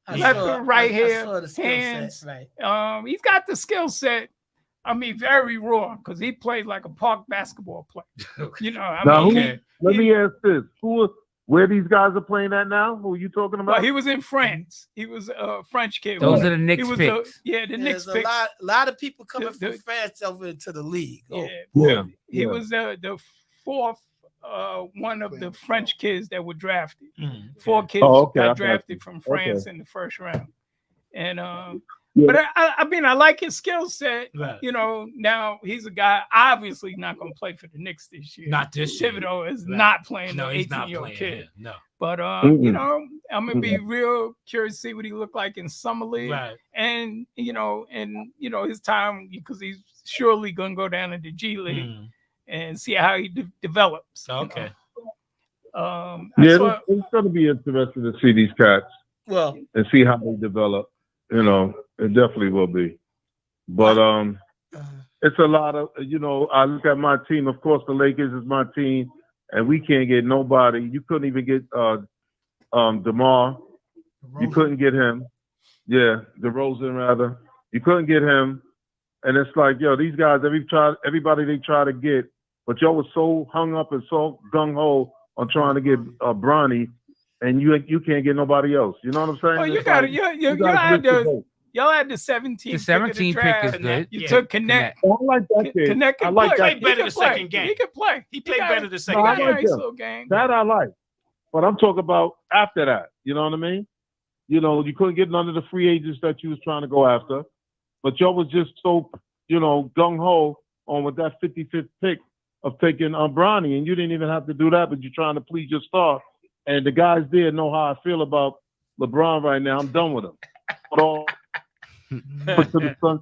I left saw- and right I here, saw the skill hands. set, right. He's got the skill set. I mean, very raw because he played like a park basketball player. You know, I Now, mean, let me ask this: where these guys are playing at now? Who are you talking about? well, he was in France. He was a French kid. Those Well, are the Knicks he was picks. the Knicks There's a picks. lot of people coming The- from France over into the league. Oh, Yeah, he Yeah. was the fourth one of the French kids that were drafted. Mhm. 4 kids Oh, okay, I got got drafted you. from France in the first round. And But I mean, I like his skill set. Right. You know, now he's a guy obviously not going to play for the Knicks this year. Not this year. Thibodeau is Right. not playing No, no he's not 18-year-old playing kid. him. No. But you know, I'm gonna be real curious to see what he looked like in summer league, Right. and his time, because he's surely gonna go down to the G League Mm. and see how he develops. you know. Okay. I Yeah, saw- it's going to be interesting to see these cats Well, and see how they develop. You know, it definitely will be. But it's a lot of, I look at my team. Of course, the Lakers is my team, and we can't get nobody. You couldn't even get DeMar. You couldn't get him. Yeah, DeRozan rather. You couldn't get him. And it's like, yo, these guys, everybody they try to get, but y'all was so hung up and so gung ho on trying to get Bronny, and you can't get nobody else. You know what I'm saying? Oh, you It's got like, it. you guys missed the boat. Y'all had the 17th. The 17th pick is good. You Yeah. took Connect. I like that kid. Connect I can like play. that He played better can the play. second game. He can play. He played got- better the he second got game. a nice him. little game. That I like. But I'm talking about after that. You know what I mean? You couldn't get none of the free agents that you was trying to go after. But y'all was just so, gung-ho on with that 55th pick of taking Bronny, and you didn't even have to do that, but you're trying to please your star. And the guys there know how I feel about LeBron right now. I'm done with him. Put to the sun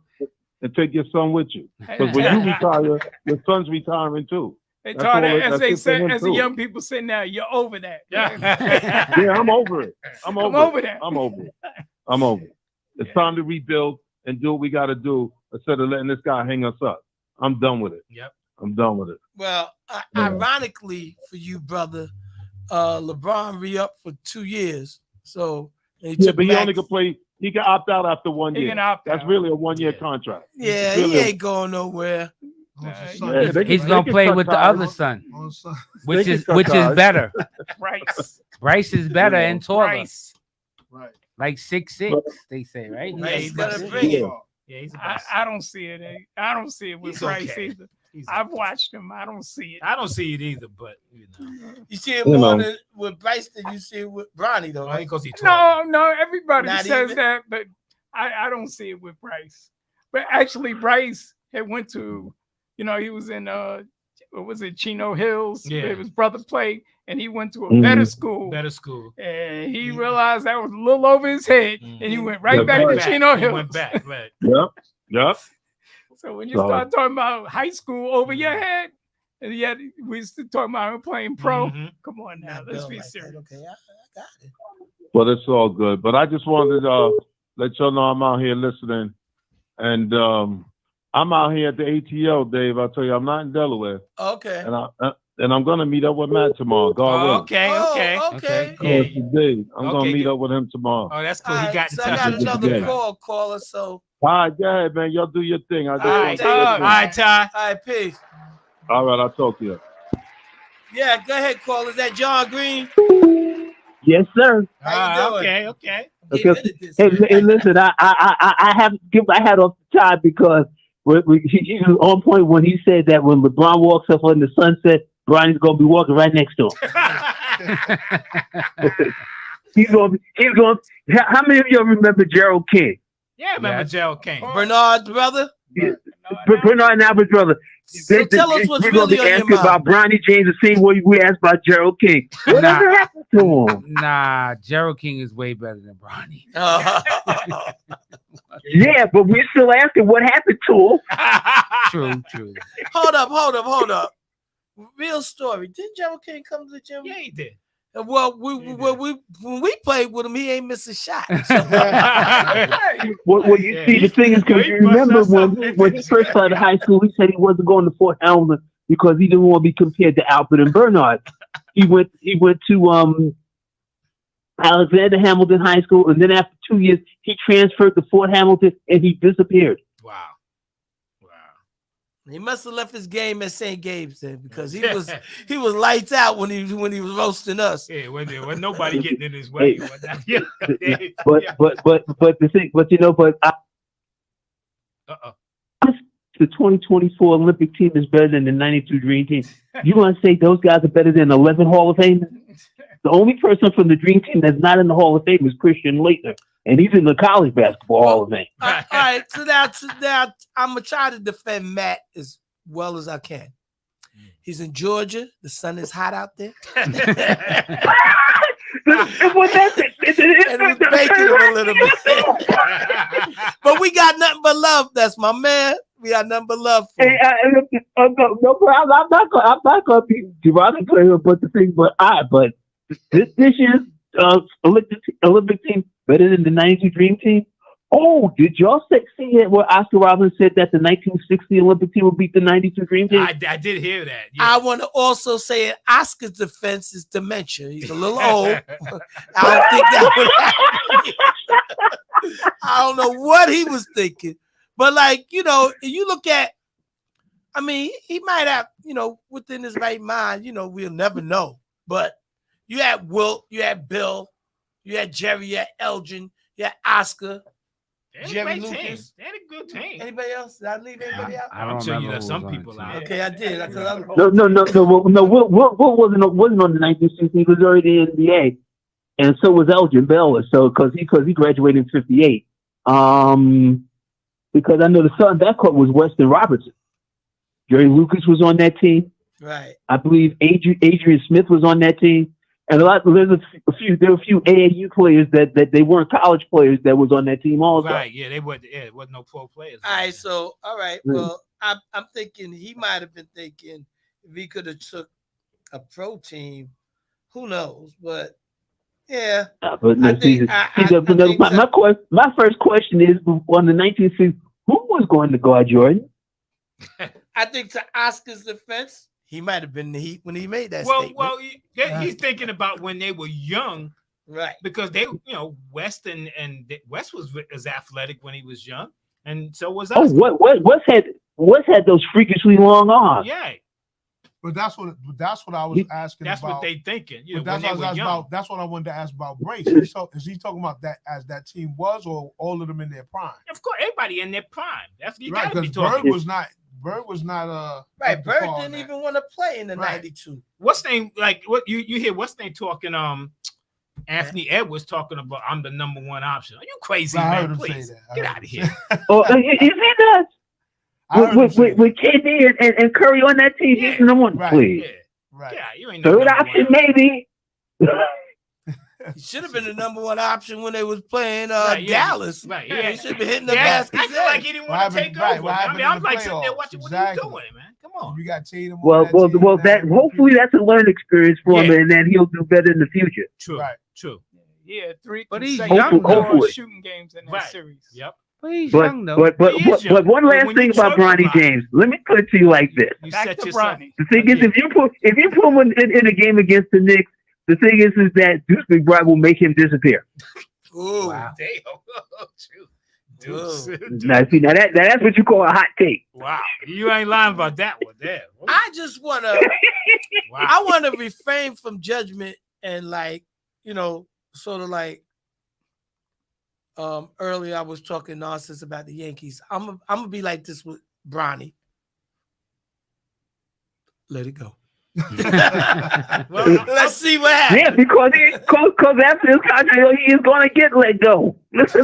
and take your son with you. Because when you retire, your son's retiring too. They That's taught all it, it- as that's they it for said, him, as the too. young people say now, you're over that. Yeah, I'm over it. I'm over over it. that. I'm over it. I'm over it. It's time to rebuild and do what we got to do instead of letting this guy hang us up. I'm done with it. Yep. I'm done with it. well, Yeah. ironically for you, brother, LeBron re-upped for 2 years. So and he Yeah, took but he max- only can play. He can opt out after 1 He year. can opt That's out. really a 1-year Yeah. contract. Yeah, Really he a- ain't going nowhere. Yeah, they He's can- gonna they can play cut with the ties. other son, On Sun- which They is can cut which is ties. better. Bryce. Bryce is better and taller, Bryce. Right. like 6'6", they say, right? Yeah, he's but- gonna bring it. Yeah, he's a I, bust. I don't see it. I don't see it with He's Bryce okay. either. He's a I've bust. watched him. I don't see it. I don't see it either, but You see it You more know. than with Bryce than you see it with Bronny, though, only right? because he's tall. No, everybody Not says even? that, but I don't see it with Bryce. But actually, Bryce had went to, he was in what was it, Chino Hills? Yeah. Where his brother played, and he went to a better school. Better school. And he realized that was a little over his head, and he went right Yeah, back right. to Chino He Hills. went back. Right. Yep. Yep. So when you So- start talking about high school over your head, and yet we still talking about him playing pro, Mhm. come on now, Not let's built be like that. serious. Okay, I got it. Well, it's all good. But I just wanted to let y'all know I'm out here listening. And I'm out here at the ATL, Dave. I'll tell you, I'm not in Delaware. Okay. And I'm going to meet up with Matt tomorrow. God willing. Okay. Okay. Oh, okay. Okay. Yes, indeed. I'm going Okay, to meet good. up with him tomorrow. Oh, that's cool. All He right, got in so I touch got with you. another Yeah. caller. So, All right, go ahead, man. Y'all do your thing. I just All wanted right, to Ty. listen. All right, Ty. all right, peace. All right, I'll talk to you. Yeah, go ahead, caller. Is that John Green? Yes, sir. How you doing? Okay. Okay. I'm getting good at this, Hey, man. hey, listen, I have to give my hat off to Todd because he was on point when he said that when LeBron walks up on the sunset, Bronny's gonna be walking right next to him. He's going. How many of y'all remember Gerald King? Yeah, I remember Yes. Gerald King. Bernard's brother. Bernard and Albert's brother. So tell us what's We're gonna really be on your asking about mind. Bronny James the same way we asked about Gerald King. Whatever happened to him? Nah, Gerald King is way better than Bronny. Yeah, but we're still asking what happened to him. True. Hold up. Real story. Didn't Gerald King come to the gym? Yeah, he did. Well, when we played with him, he ain't miss a shot. Well, you see, the thing is, because you remember when he first started high school, he said he wasn't going to Fort Hamilton because he didn't want to be compared to Albert and Bernard. He went to Alexander Hamilton High School, and then after 2 years, he transferred to Fort Hamilton, and he disappeared. Wow. He must have left his game at St. Gabe's then, because he was lights out when he was roasting us. Yeah, when nobody getting in his way. But the thing, but the 2024 Olympic team is better than the '92 Dream Team. You want to say those guys are better than 11 Hall of Famers? The only person from the Dream Team that's not in the Hall of Fame is Christian Laettner, and he's in the college basketball Hall of Fame. All right, so now I'm gonna try to defend Matt as well as I can. He's in Georgia. The sun is hot out there. And it's baking him a little bit. But we got nothing but love. That's my man. We got nothing but love for him. I'm not gonna be derogatory about the thing, but this year's Olympic team better than the '92 Dream Team. Oh, did y'all see it where Oscar Robertson said that the 1960 Olympic team would beat the '92 Dream Team? I did hear that. Yeah. I want to also say Oscar's defense is dementia. He's a little old. I don't think that would happen. I don't know what he was thinking. But, like, you know, you look at, I mean, he might have, you know, within his right mind, you know, we'll never know. But you had Wilt, you had Bill, you had Jerry, you had Elgin, you had Oscar. Jerry Lucas. They had a good team. Anybody else? Did I leave anybody out? I'm sure you left some people out. Okay, I did. No. Wilt wasn't on the 1960s. He was already in the NBA, and so was Elgin Baylor. So because he graduated in '58. Because I know the starting backcourt was Weston Robertson. Jerry Lucas was on that team. Right. I believe Adrian Smith was on that team. And there were a few AAU players that they weren't college players that was on that team also. Right, yeah, it wasn't no pro players. All right, so all right. Well, I'm thinking he might have been thinking if he could have took a pro team, who knows? But yeah. My first question is on the 1960s, who was going to guard Jordan? I think to Oscar's defense, he might have been the Heat when he made that statement. Well, he's thinking about when they were young, right? Because they, you know, West was as athletic when he was young, and so was Oscar. Oh, West had those freakishly long arms. Yeah, but that's what I was asking. That's about. what they thinking. You know, that's when what they were young. about. That's what I wanted to ask about Brace. Is he talking about that as that team was, or all of them in their prime? Of course, everybody in their prime. That's what you right. got to be Because talking. Bird was not right. Bird didn't even want to play in the '92. What's name? Like what you hear? What's name talking? Anthony Edwards talking about I'm the number one option. Are you crazy, man? I heard him Please say that. get out of here. Oh, is he nuts? With KD and Curry on that team, he's the number one. Please. Yeah. Right. Yeah, you ain't third option, maybe. He should have been the number one option when they was playing Dallas. Right. Yeah, he should be hitting the I basket. feel like he didn't want to take over. I mean, I'm like sitting there watching what are you doing, man? Come on. You got Tatum. Hopefully that's a learning experience for him, and then he'll do better in the future. True. Right. True. Yeah, but he's hopefully shooting games in that series. Yep. But he's young though. But one last thing about Bronny James. Let me put it to you like this. Back to Bronny. The thing is, if you put him in a game against the Knicks, the thing is that Deuce McBride will make him disappear. Ooh, wow. Damn. Now that's what you call a hot take. Wow, you ain't lying about that one there. I just wanna, I wanna refrain from judgment and sort of like. Earlier I was talking nonsense about the Yankees. I'm gonna be like this with Bronny. Let it go. Well, let's see what happens. Yeah, because after this contract, he is going to get let go. Let's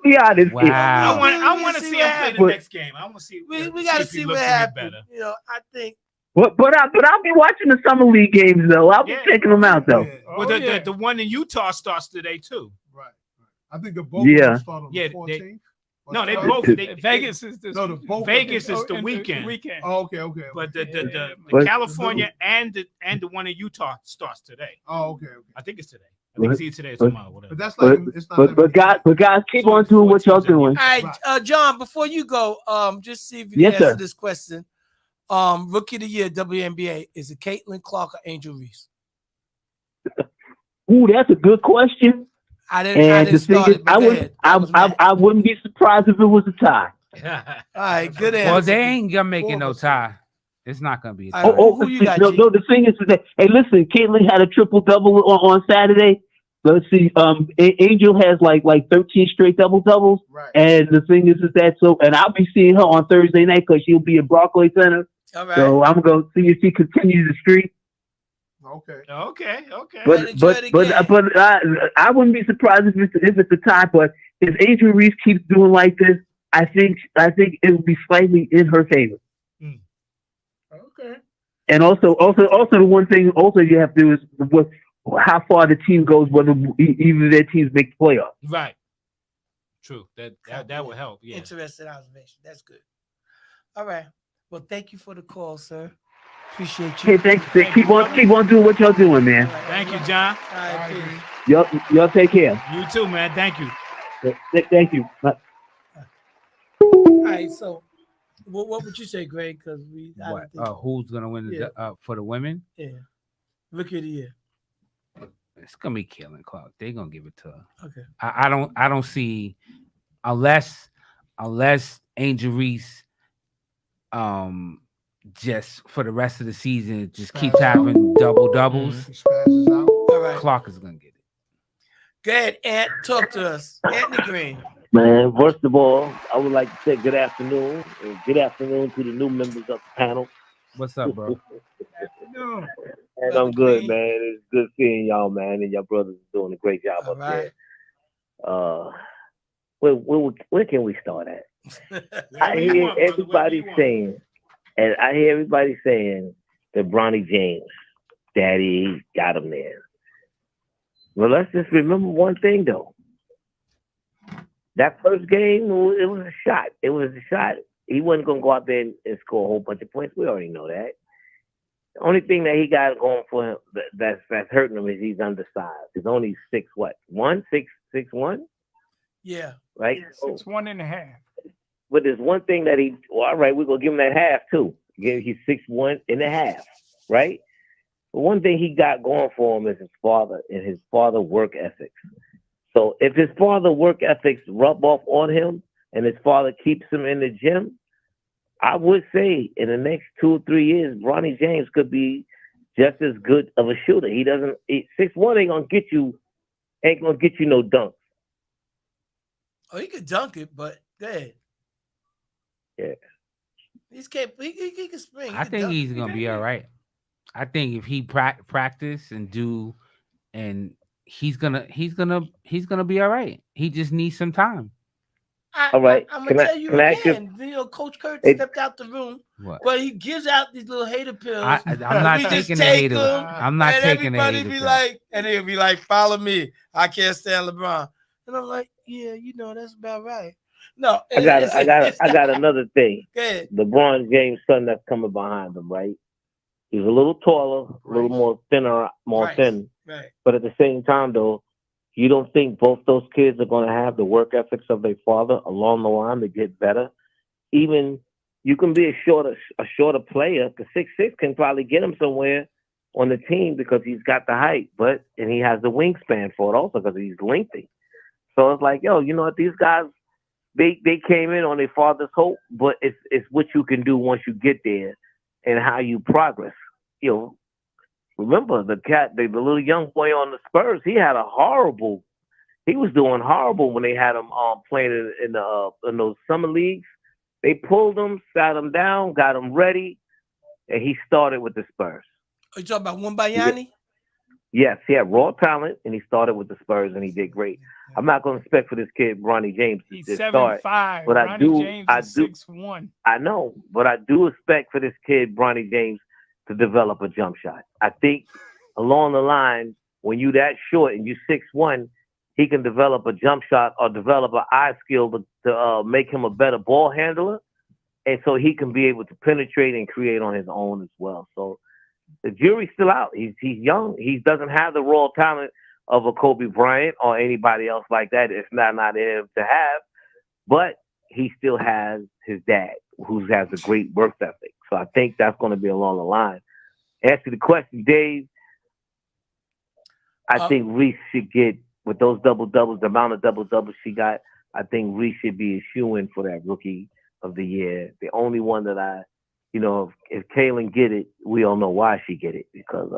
be honest. Wow. I want to see him play the next game. I want to see. We got to see what happens. You know, I think. But I'll be watching the summer league games though. I'll be checking them out though. Yeah. Well, the one in Utah starts today too. Right. I think the both of them start on the 14th. No, they both. Vegas is this. Vegas is the weekend. Oh, okay. But the California and the one in Utah starts today. Oh, okay. I think it's today. I think it's either today or tomorrow. Whatever. But that's like it's not. But guys, keep on doing what y'all doing. All right, John. Before you go, just see if you can answer this question. Rookie of the year WNBA, is it Caitlin Clark or Angel Reese? Ooh, that's a good question. I wouldn't be surprised if it was a tie. All right, good answer. Well, they ain't gonna make it no tie. It's not gonna be a tie. Who you got, no, the thing is that listen, Caitlin had a triple double on Saturday. Let's see, Angel has like 13 straight double doubles. Right. And the thing is that and I'll be seeing her on Thursday night because she'll be at Barclays Center. All right. So I'm gonna see if she continues the streak. Okay. Okay. But I wouldn't be surprised if it's a tie. But if Angel Reese keeps doing like this, I think it will be slightly in her favor. Okay. And also the one thing also you have to do is how far the team goes, whether either their teams make the playoffs. Right. True. That would help. Yeah. Interesting observation. That's good. All right. Well, thank you for the call, sir. Appreciate you. Okay, thanks. Keep on doing what y'all doing, man. Thank you, John. All right, peace. Y'all take care. You too, man. Thank you. Thank you. All right. So, what would you say, Greg? Because who's gonna win for the women? Yeah, Rookie of the Year. It's gonna be Kaylin Clark. They're gonna give it to her. Okay. I don't see unless Angel Reese just for the rest of the season just keeps having double doubles. All right. Clark is gonna get it. Go ahead, Ant. Talk to us. Anthony Green. Man, first of all, I would like to say good afternoon. And good afternoon to the new members of the panel. What's up, bro? And I'm good, man. It's good seeing y'all, man. And your brothers are doing a great job up there. Where can we start at? I hear everybody saying that Bronny James, Daddy got him there. Well, let's just remember one thing, though. That first game, it was a shot. It was a shot. He wasn't going to go out there and score a whole bunch of points. We already know that. The only thing that he got going for him that's hurting him is he's undersized. He's only 6'1"? 6'1"? Yeah. Right? Yeah, 6'1.5". But there's one thing that all right, we're going to give him that half, too. He's 6'1.5", right? But one thing he got going for him is his father and his father work ethics. So if his father work ethics rub off on him and his father keeps him in the gym, I would say in the next 2 or 3 years, Bronny James could be just as good of a shooter. 6'1" ain't gonna get you no dunk. Oh, he could dunk it, but go ahead. Yeah. He can spring. I think he's gonna be all right. I think if he practice and he's gonna be all right. He just needs some time. All right. I'm gonna tell you again. Coach Kurt stepped out the room, but he gives out these little hater pills. I'm not taking the hater. I'm not taking the hater. Everybody be like, and he'll be like, "Follow me. I can't stand LeBron." And I'm like, "Yeah, that's about right." No, I got another thing. Go ahead. LeBron James' son that's coming behind him, right? He's a little taller, a little more thin. Right. But at the same time, though, you don't think both those kids are going to have the work ethics of their father along the line to get better? Even you can be a shorter player, because 6'6" can probably get him somewhere on the team because he's got the height, and he has the wingspan for it also because he's lengthy. So it's like, you know what, these guys, they came in on their father's hope, but it's what you can do once you get there and how you progress. Remember the little young boy on the Spurs, he was doing horrible when they had him playing in those summer leagues. They pulled him, sat him down, got him ready, and he started with the Spurs. Are you talking about Wembayani? Yes, he had raw talent, and he started with the Spurs, and he did great. I'm not going to expect for this kid, Bronny James, to start. 7'5", but James is 6'1". I know, but I do expect for this kid, Bronny James, to develop a jump shot. I think along the line, when you that short and you 6'1", he can develop a jump shot or develop an eye skill to make him a better ball handler, and so he can be able to penetrate and create on his own as well. So the jury's still out. He's young. He doesn't have the raw talent of a Kobe Bryant or anybody else like that. It's not him to have, but he still has his dad, who has a great work ethic. So I think that's going to be along the line. Answer the question, Dave. I think Reese should get, with those double-doubles, the amount of double-doubles she got, I think Reese should be a shoo-in for that Rookie of the Year. The only one that if Kaylin get it, we don't know why she get it, because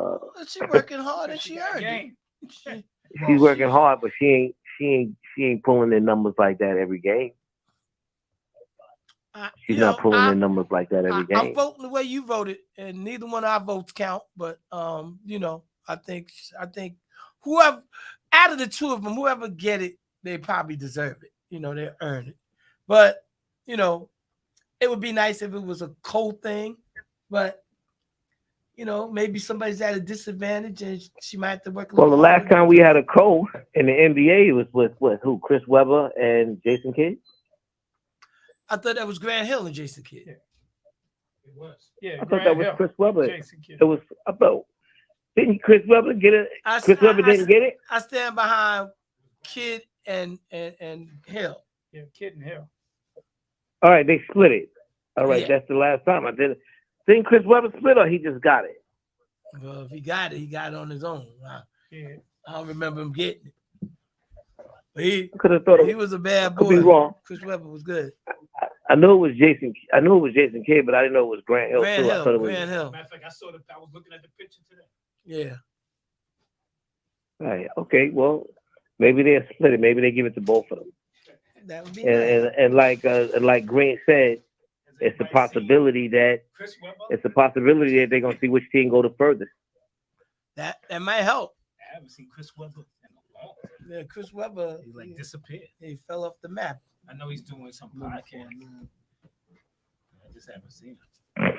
she's working hard and she earned it. She's working hard, but she ain't pulling in numbers like that every game. She's not pulling in numbers like that every game. I'm voting the way you voted, and neither one of our votes count. But I think whoever out of the two of them, whoever get it, they probably deserve it. They earn it. But it would be nice if it was a cold thing. But maybe somebody's at a disadvantage, and she might have to work. Well, the last time we had a co in the NBA was with who? Chris Webber and Jason Kidd. I thought that was Grant Hill and Jason Kidd. Yeah. It was. Yeah, I thought that was Hill, Chris Webber. Jason Kidd. It was about. Didn't Chris Webber get it? Chris Webber didn't get it. I stand behind Kidd and Hill. Yeah, Kidd and Hill. All right, they split it. All right, Yeah. that's the last time I did it. Didn't Chris Webber split or he just got it? Well, if he got it, he got it on his own. Yeah. I don't remember him getting it. But he could have thought he was a bad could boy. be wrong. Chris Webber was good. I knew it was Jason. I knew it was Jason Kidd, but I didn't know it was Grant Hill Grant too. I Hill, thought it was. Grant Hill. Matter of fact, I was looking at the picture today. Yeah. Right. Okay. Well, maybe they split it. Maybe they give it to both of them. That would be And like Grant said, it's a possibility that they're gonna see which team go the furthest. That might help. I haven't seen Chris Webber in a long time. Yeah, Chris Webber, He like disappeared. he fell off the map. I know he's doing some podcast. I just haven't seen him.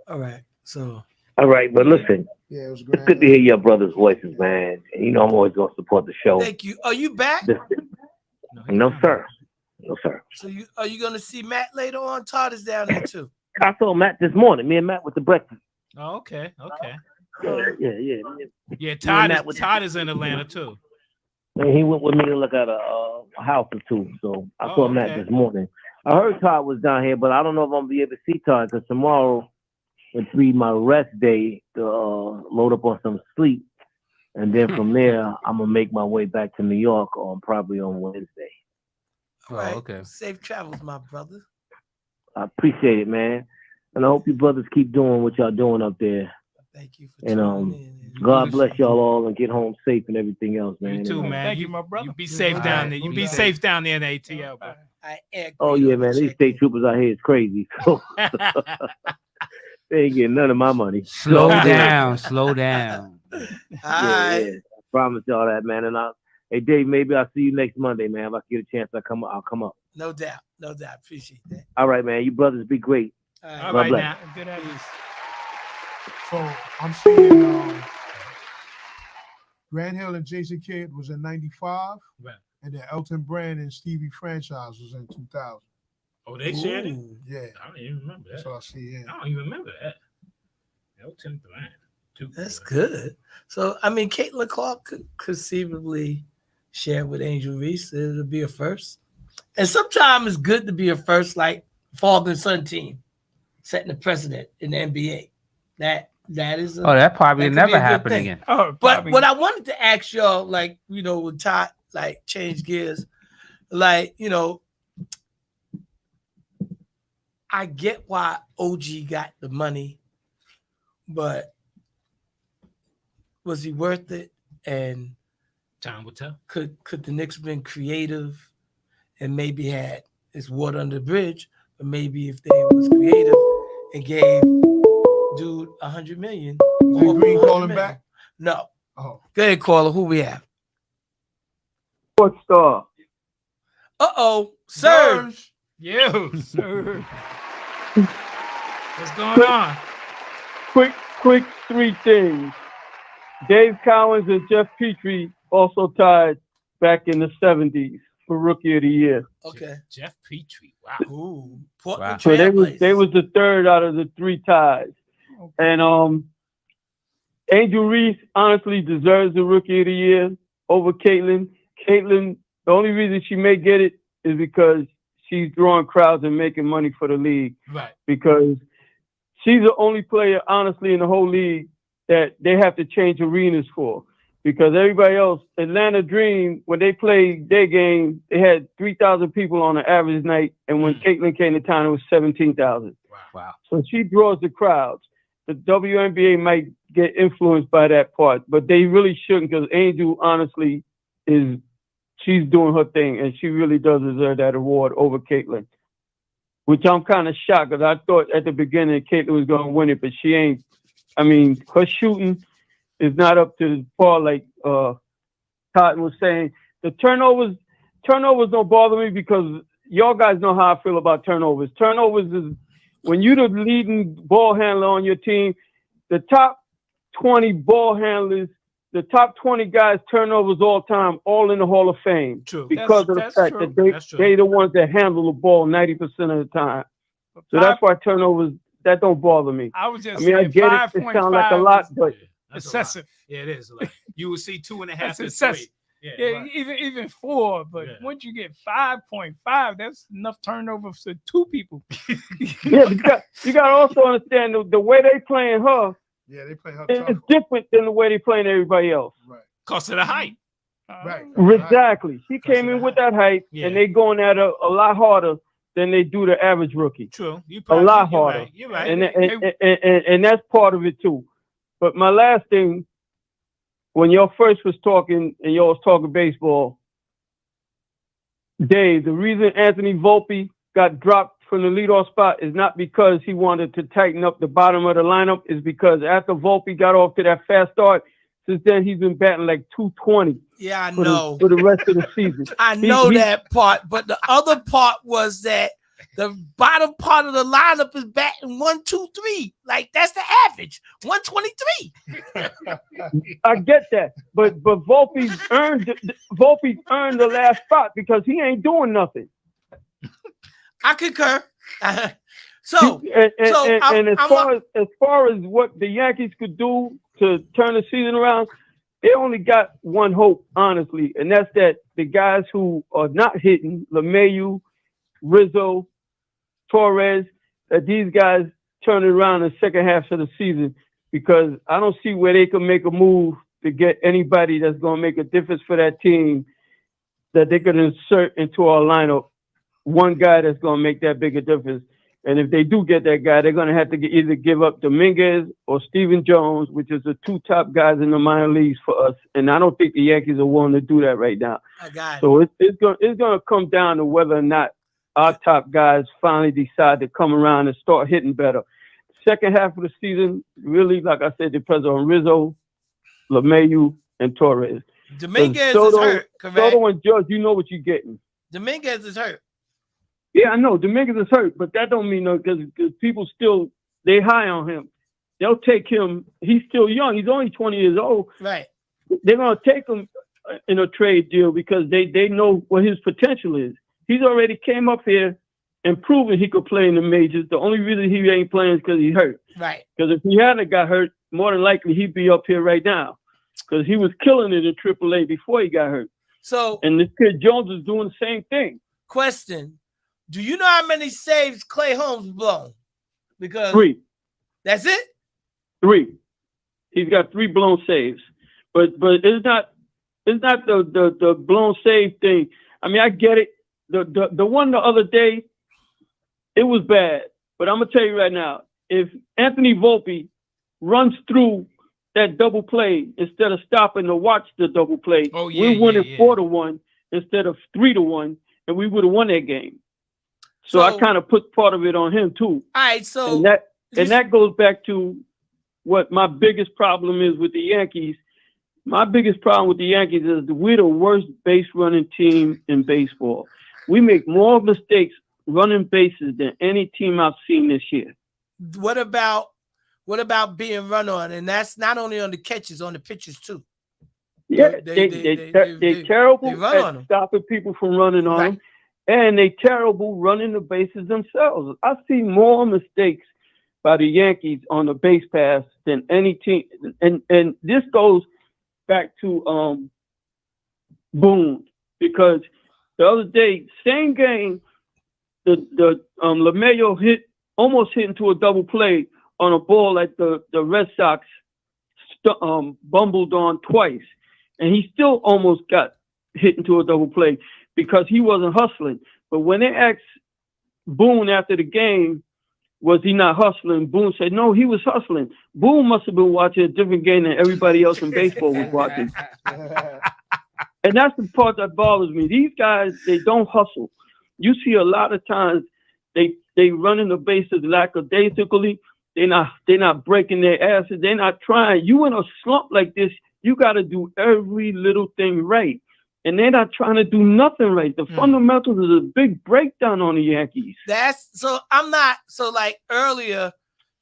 All right. So All right, but listen, Yeah, it was it's good to hear your brother's voices, man. And I'm always gonna support the show. thank you. Are you back? No, sir. No, sir. So are you gonna see Matt later on? Todd is down there too. I saw Matt this morning. Me and Matt with the breakfast. Oh, okay. Yeah. Yeah, Matt Todd is in Atlanta too. And he went with me to look at a house or two. So I saw Matt this morning. I heard Todd was down here, but I don't know if I'm gonna be able to see Todd because tomorrow it's be my rest day to load up on some sleep, and then from there I'm gonna make my way back to New York probably on Wednesday. All right. okay. Safe travels, my brother. I appreciate it, man, and I hope you brothers keep doing what y'all doing up there. Thank you for And tuning in. God bless y'all all and get home safe and everything else, man. You too, And, man. Thank you, my brother. You be safe down there. You be safe down there in the ATL, bro. Oh yeah, man. These state troopers out here is crazy. So they ain't getting none of my money. Slow So, down, slow down. Yeah. I promise y'all that, man. And hey Dave, maybe I'll see you next Monday, man. If I get a chance, I'll come up. No doubt. Appreciate that. All right, man. You brothers be great. All All God right bless. now. Good at you. So I'm seeing Grant Hill and Jason Kidd was in '95, Right. and then Elton Brand and Stevie Franchise was in 2000. Oh, they shared it? Ooh. Yeah, I don't even remember that. that's what I see. Yeah. I don't even remember that. Elton Brand. That's good. So I mean, Caitlin Clark could conceivably share with Angel Reese. It'll be a first. And sometimes it's good to be a first, like father and son team, setting the precedent in the NBA. That is. That probably could be never a good happen thing. again. Oh, But probably. what I wanted to ask y'all, like, with Todd, like, change gears, like, I get why OG got the money, but was he worth it? And Time will tell. could the Knicks been creative and maybe had this water under the bridge, but maybe if they was creative and gave dude $100 million. Is Green $100 calling million. back? No. Oh, Go ahead, caller. Who we have? Sports Star. Serge. You, sir. What's going on? Quick three things. Dave Cowens and Jeff Petrie also tied back in the 70s for Rookie of the Year. Okay. Jeff Petrie. Wow. Ooh. Portland Wow. So they Trailblazers. was the third out of the three ties. And Angel Reese honestly deserves the Rookie of the Year over Caitlin. Caitlin, the only reason she may get it is because she's drawing crowds and making money for the league. Right. Because she's the only player, honestly, in the whole league that they have to change arenas for. Because everybody else, Atlanta Dream, when they played their game, they had 3,000 people on an average night. And when Caitlin came to town, it was 17,000. Wow. So she draws the crowds. The WNBA might get influenced by that part, but they really shouldn't, because Angel, honestly, she's doing her thing, and she really does deserve that award over Caitlin. which I'm kind of shocked because I thought at the beginning Caitlin was going to win it, but she ain't. I mean, her shooting is not up to par like Cotton was saying. The turnovers don't bother me because y'all guys know how I feel about turnovers. Turnovers is when you're the leading ball handler on your team, the top 20 ball handlers, the top 20 guys turnovers all time, all in the Hall of Fame. True. Because of the fact that they the ones that handle the ball 90% of the time. So that's why turnovers, that don't bother me. I was just I mean, I get it. It sounds like a lot, but excessive. Yeah, it is. Like, you will see 2.5 That's to excessive. 3. Yeah, Yeah, right. even 4, but once you get 5.5, that's enough turnovers for 2 people. Yeah, you got to also understand the way they playing her. Yeah, they play her It's tough. different than the way they playing everybody else. Right. Because of the height. Right. Exactly. She came in with that height, and they going at her a lot harder than they do the average rookie. True. You A probably, lot you're harder. Right. You're right. And that's part of it too. But my last thing, when y'all first was talking and y'all was talking baseball, Dave, the reason Anthony Volpe got dropped from the leadoff spot is not because he wanted to tighten up the bottom of the lineup, is because after Volpe got off to that fast start, since then he's been batting like 220. Yeah, I for know. for the rest of the season. I know that part, but the other part was that the bottom part of the lineup is batting 1, 2, 3. Like that's the average, 123. I get that, but Volpe's earned the last spot because he ain't doing nothing. I concur. So as far as what the Yankees could do to turn the season around, they only got one hope, honestly, and that's that the guys who are not hitting, LeMahieu, Rizzo, Torres, that these guys turn it around in the second half of the season, because I don't see where they can make a move to get anybody that's going to make a difference for that team that they could insert into our lineup. One guy that's going to make that big a difference. And if they do get that guy, they're going to have to either give up Dominguez or Steven Jones, which is the 2 top guys in the minor leagues for us. And I don't think the Yankees are willing to do that right now. I got it. So it's going to come down to whether or not our top guys finally decide to come around and start hitting better. Second half of the season, really, like I said, depends on Rizzo, LeMahieu, and Torres. Dominguez Soto, is hurt, correct? Soto and Judge, you know what you're getting. Dominguez is hurt. Yeah, I know Dominguez is hurt, but that don't mean no, because people still they high on him. They'll take him. He's still young. He's only 20 years old. Right. They're gonna take him in a trade deal because they know what his potential is. He's already came up here and proven he could play in the majors. The only reason he ain't playing is because he's hurt. Right. Because if he hadn't got hurt, more than likely he'd be up here right now. Because he was killing it in AAA before he got hurt. So, and this kid Jones is doing the same thing. Question: do you know how many saves Clay Holmes blown? Because 3. That's it. 3. He's got 3 blown saves, but it's not the blown save thing. I mean, I get it. The one the other day, it was bad. But I'm gonna tell you right now, if Anthony Volpe runs through that double play instead of stopping to watch the double play, we're winning 4-1 instead of 3-1, and we would have won that game. So I kind of put part of it on him too. All right, so and that goes back to what my biggest problem is with the Yankees. My biggest problem with the Yankees is that we're the worst base running team in baseball. We make more mistakes running bases than any team I've seen this year. What about being run on? And that's not only on the catches, on the pitches too. Yeah, they're terrible at stopping people from running on them, and they're terrible running the bases themselves. I see more mistakes by the Yankees on the base pass than any team, and this goes back to Boone, because the other day, same game, the LeMahieu almost hit into a double play on a ball that the Red Sox bumbled on twice, and he still almost got hit into a double play because he wasn't hustling. But when they asked Boone after the game, was he not hustling? Boone said, no, he was hustling. Boone must have been watching a different game than everybody else in baseball was watching. And that's the part that bothers me. These guys, they don't hustle. You see a lot of times They running the bases lackadaisically. They're not breaking their asses. They're not trying. You in a slump like this, you got to do every little thing right. And they're not trying to do nothing right. The fundamentals is a big breakdown on the Yankees. Like earlier,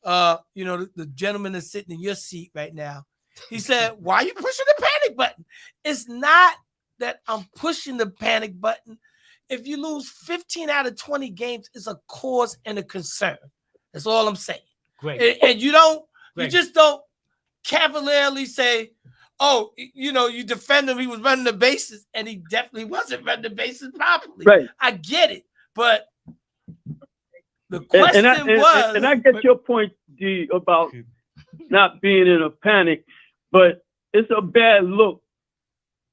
the gentleman that's sitting in your seat right now, he said, why are you pushing the panic button? It's not that I'm pushing the panic button. If you lose 15 out of 20 games, it's a cause and a concern. That's all I'm saying. Great. And you just don't cavalierly say, oh, you defend him. He was running the bases, and he definitely wasn't running the bases properly. Right. I get it, but the question was, and I get your point, D, about not being in a panic, but it's a bad look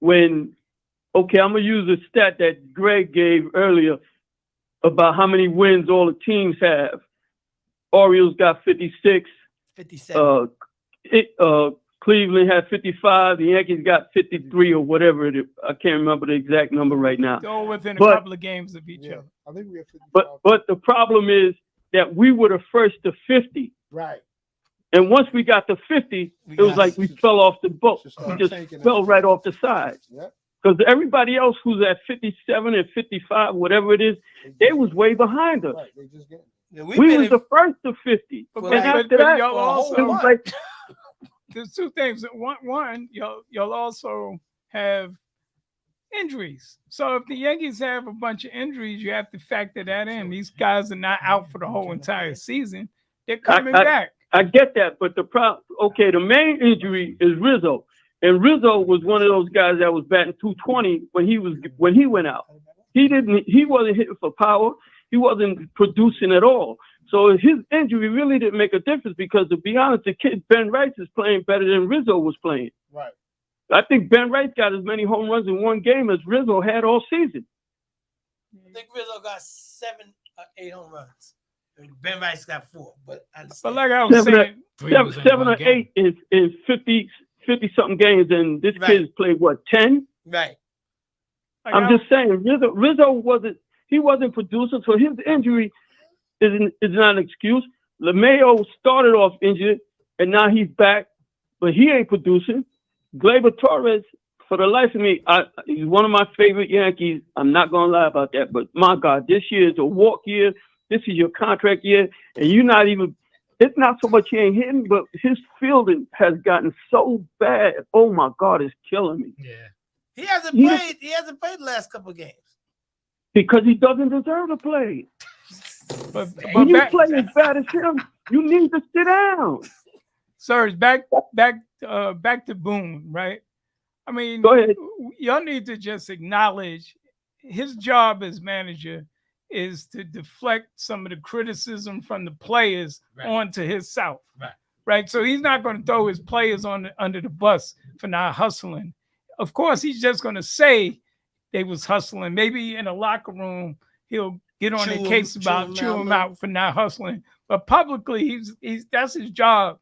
when. Okay, I'm gonna use a stat that Greg gave earlier about how many wins all the teams have. Orioles got 56. 57. Cleveland had 55. The Yankees got 53 or whatever it is. I can't remember the exact number right now. They're all within a couple of games of each other. I think we have 55. But the problem is that we were the first to 50. Right. And once we got to 50, it was like we fell off the boat. We just fell right off the side. Yep. Because everybody else who's at 57 and 55, whatever it is, they was way behind us. Right. They just we was the first to 50. But after that, y'all also, it was like there's two things. One, y'all also have injuries. So if the Yankees have a bunch of injuries, you have to factor that in. These guys are not out for the whole entire season. They're coming back. I get that, but the main injury is Rizzo. And Rizzo was one of those guys that was batting 220 when he went out. He wasn't hitting for power. He wasn't producing at all. So his injury really didn't make a difference because, to be honest, the kid Ben Rice is playing better than Rizzo was playing. Right. I think Ben Rice got as many home runs in one game as Rizzo had all season. I think Rizzo got 7 or 8 home runs. Ben Rice got 4. But like I was saying, 7 or 8 is 50 something games, and this kid's played what, 10? Right. I'm just saying, Rizzo wasn't producing, so his injury is not an excuse. LeMayo started off injured, and now he's back, but he ain't producing. Gleyber Torres, for the life of me, he's one of my favorite Yankees. I'm not gonna lie about that, but my God, this year is a walk year. This is your contract year, and you're not even. It's not so much he ain't hitting, but his fielding has gotten so bad. Oh my God, it's killing me. Yeah, he hasn't played. He hasn't played the last couple of games because he doesn't deserve to play. But when you play as bad as him, you need to sit down. Serge, back to Boone, right? I mean, go ahead. Y'all need to just acknowledge his job as manager is to deflect some of the criticism from the players onto his self. Right. So he's not going to throw his players under the bus for not hustling. Of course, he's just going to say they was hustling. Maybe in a locker room, he'll get on their case about chew him out for not hustling. But publicly, he's that's his job,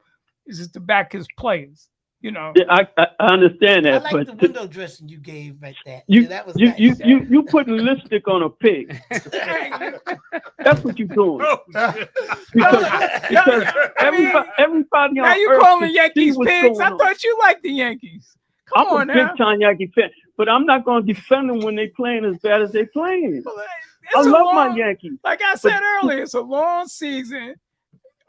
is to back his players. You know. Yeah, I understand that. I like the window dressing you gave right there. That was you putting lipstick on a pig. That's what you're doing. Because everybody now you calling Yankees pigs? I thought you liked the Yankees. Come on I'm a big time Yankee fan, but I'm not going to defend them when they're playing as bad as they're playing. I love my Yankees. Like I said earlier, it's a long season.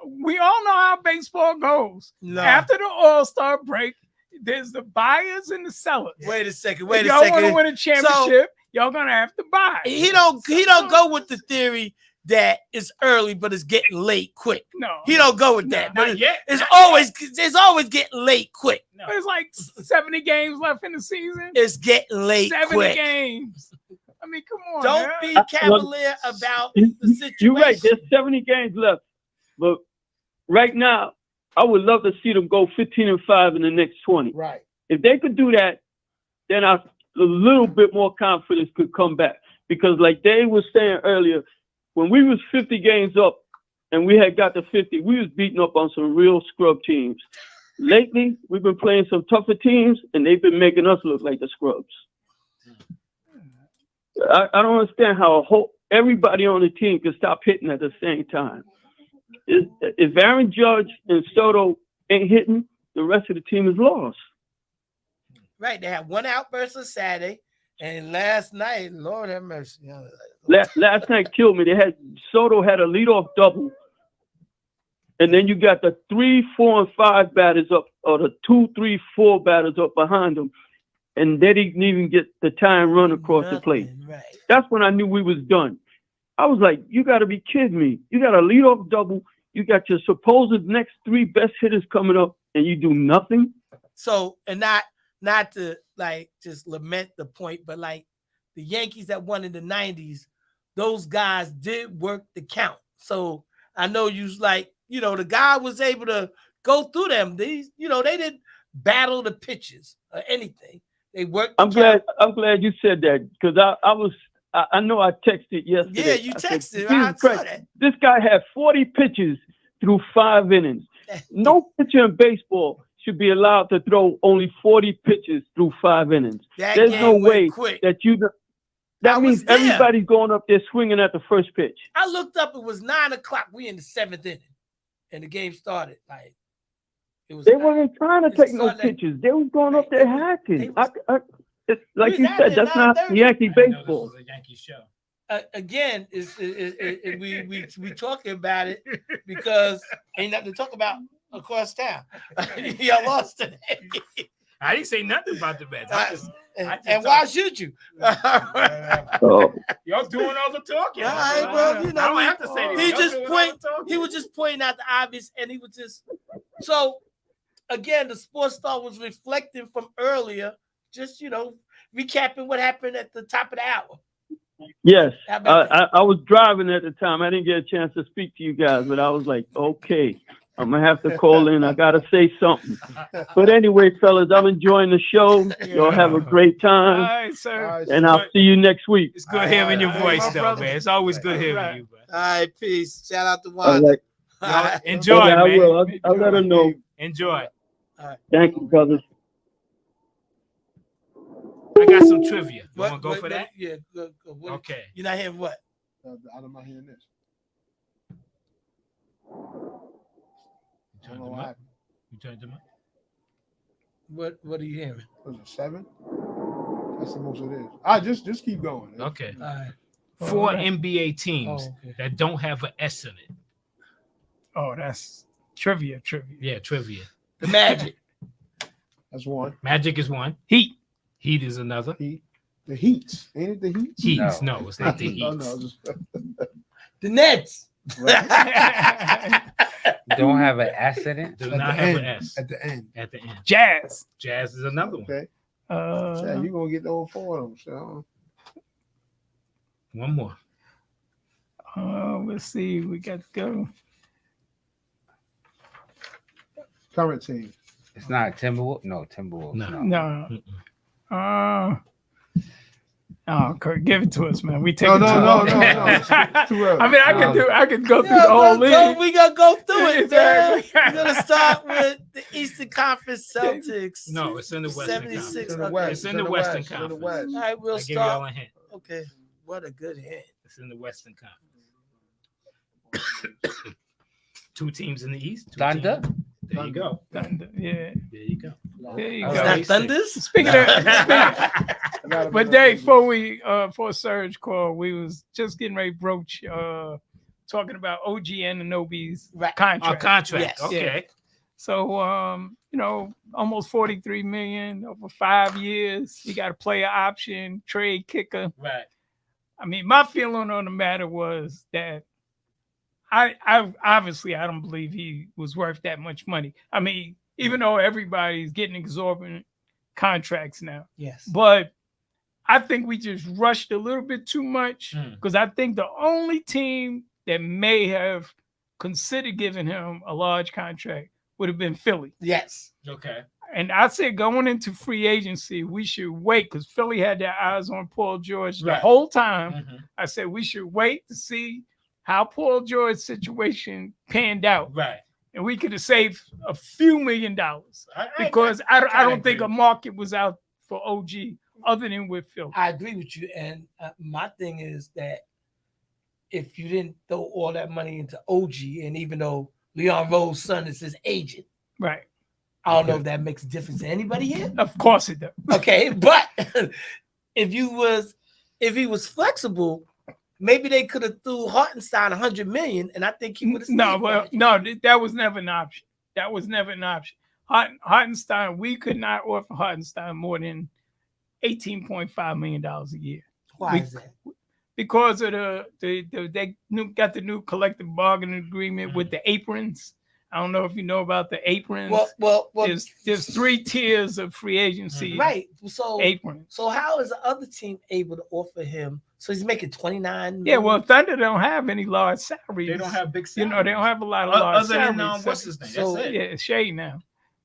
We all know how baseball goes. No. After the All-Star break, there's the buyers and the sellers. Wait a second. If y'all want to win a championship, y'all gonna have to buy. He don't go with the theory that it's early, but it's getting late quick. No, he don't go with that. Not yet. It's always getting late quick. No. It's like 70 games left in the season. It's getting late 70 quick. games. I mean, come on. Don't be cavalier about the situation. You're right. There's 70 games left, but right now, I would love to see them go 15-5 in the next 20. Right. If they could do that, then a little bit more confidence could come back. Because like Dave was saying earlier, when we was 50 games up and we had got to 50, we was beating up on some real scrub teams. Lately, we've been playing some tougher teams, and they've been making us look like the scrubs. I don't understand how everybody on the team can stop hitting at the same time. If Aaron Judge and Soto ain't hitting, the rest of the team is lost. Right. They had one outburst on Saturday, and last night, Lord have mercy. Last night killed me. Soto had a leadoff double. And then you got the 3, 4, and 5 batters up, or the 2, 3, 4 batters up behind them. And they didn't even get the time run across the plate. Right. That's when I knew we was done. I was like, you got to be kidding me. You got a leadoff double. You got your supposed next 3 best hitters coming up, and you do nothing. So, and not to like just lament the point, but like the Yankees that won in the 90s, those guys did work the count. So I know you like, the guy was able to go through them. These, they didn't battle the pitches or anything. They worked. I'm glad you said that, because I know I texted yesterday. Yeah, you texted. I saw that. This guy had 40 pitches through 5 innings. No pitcher in baseball should be allowed to throw only 40 pitches through 5 innings. There's no way that that means everybody's going up there swinging at the first pitch. I looked up, it was 9:00. We in the 7th inning, and the game started. Like they weren't trying to take no pitches. They was going up there hacking. Like you said, that's not Yankee baseball. This is a Yankee show. Again, we talking about it because ain't nothing to talk about across town. Y'all lost today. I didn't say nothing about the Mets. And why should you? Y'all doing all the talking. All right, well, I don't have to say anything. He was just pointing out the obvious, and he was just so. Again, the sports star was reflecting from earlier, just recapping what happened at the top of the hour. Yes, I was driving at the time. I didn't get a chance to speak to you guys, but I was like, okay, I'm gonna have to call in. I gotta say something. But anyway, fellas, I'm enjoying the show. Y'all have a great time. All right, sir. And I'll see you next week. It's good hearing your voice, though, man. It's always good hearing you, bro. All right, peace. Shout out to Juan. Enjoy, okay, man. I will. I'll let him know. Enjoy. All right. Thank you, brothers. I got some trivia. You want to go for that? Yeah. Go. Okay. You're not hearing what? I'm not hearing this. Turn them up. You turned them up. What are you hearing? Was it 7? That's the most it is. All right, just keep going. Okay. All right. 4 NBA teams that don't have an S in it. Oh, that's trivia. Yeah, trivia. The Magic. That's one. Magic is one. Heat is another. The Heats. Ain't it the Heats? Heats. No, it's not the Heats. The Nets. Don't have an S in it. Do not have an S. At the end. At the end. Jazz. Jazz is another one. Okay. You're going to get over 4 of them. So. One more. Let's see. We got to go. Current team. It's not Timberwolves. No, Timberwolves. No. Kurt, give it to us, man. We take no. It's too early. I mean, I can go through the whole league. We gonna go through it. Exactly. We're gonna start with the Eastern Conference Celtics. No, it's in the Western 76. Conference. It's in the Western Conference. All right, we'll I give y'all a hint. Okay, what a good hint. It's in the Western Conference. 2 teams in the East. Thunder. There you go. Thunder. Yeah. There you go. There you It's go. not Thunders. Speaking of, but Dave, before Surge called, we was just getting ready to broach talking about OG Anunoby's contract. Contract. Yes. Okay. Yeah. So almost $43 million over 5 years. You got a player option, trade kicker. Right. I mean, my feeling on the matter was that I obviously I don't believe he was worth that much money. I mean, even though everybody's getting exorbitant contracts now. Yes. But I think we just rushed a little bit too much because I think the only team that may have considered giving him a large contract would have been Philly. Yes. Okay. And I said going into free agency, we should wait because Philly had their eyes on Paul George the whole time. I said we should wait to see how Paul George's situation panned out. Right. And we could have saved a few $1 million because I don't think a market was out for OG other than with Phil. I agree with you. And my thing is that if you didn't throw all that money into OG, and even though Leon Rose's son is his agent, Right. I don't know if that makes a difference to anybody here. Of course it does. Okay, but if he was flexible, maybe they could have threw Hartenstein $100 million, and I think he would have. That was never an option. That was never an option. Hartenstein, we could not offer Hartenstein more than $18.5 million a year. Why is that? Because of they got the new collective bargaining agreement with the aprons. I don't know if you know about the aprons. Well, there's 3 tiers of free agency. Right. So aprons. So how is the other team able to offer him? So he's making $29 million. Yeah, well, Thunder don't have any large salaries. They don't have big salaries. They don't have a lot of large other salaries. than what's his name? That's it. Yeah, it's Shea now.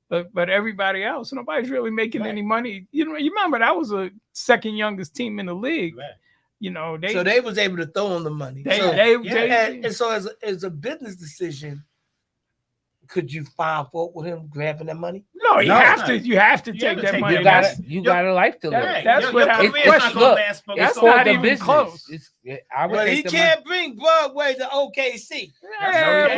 But everybody else, nobody's really making any money. You remember that was a second youngest team in the league. Right. They was able to throw on the money. So as a business decision, could you find fault with him grabbing that money? No, you have to take that money. You got a life to live. That's what it's not the even business. close. But he can't bring Broadway to OKC. He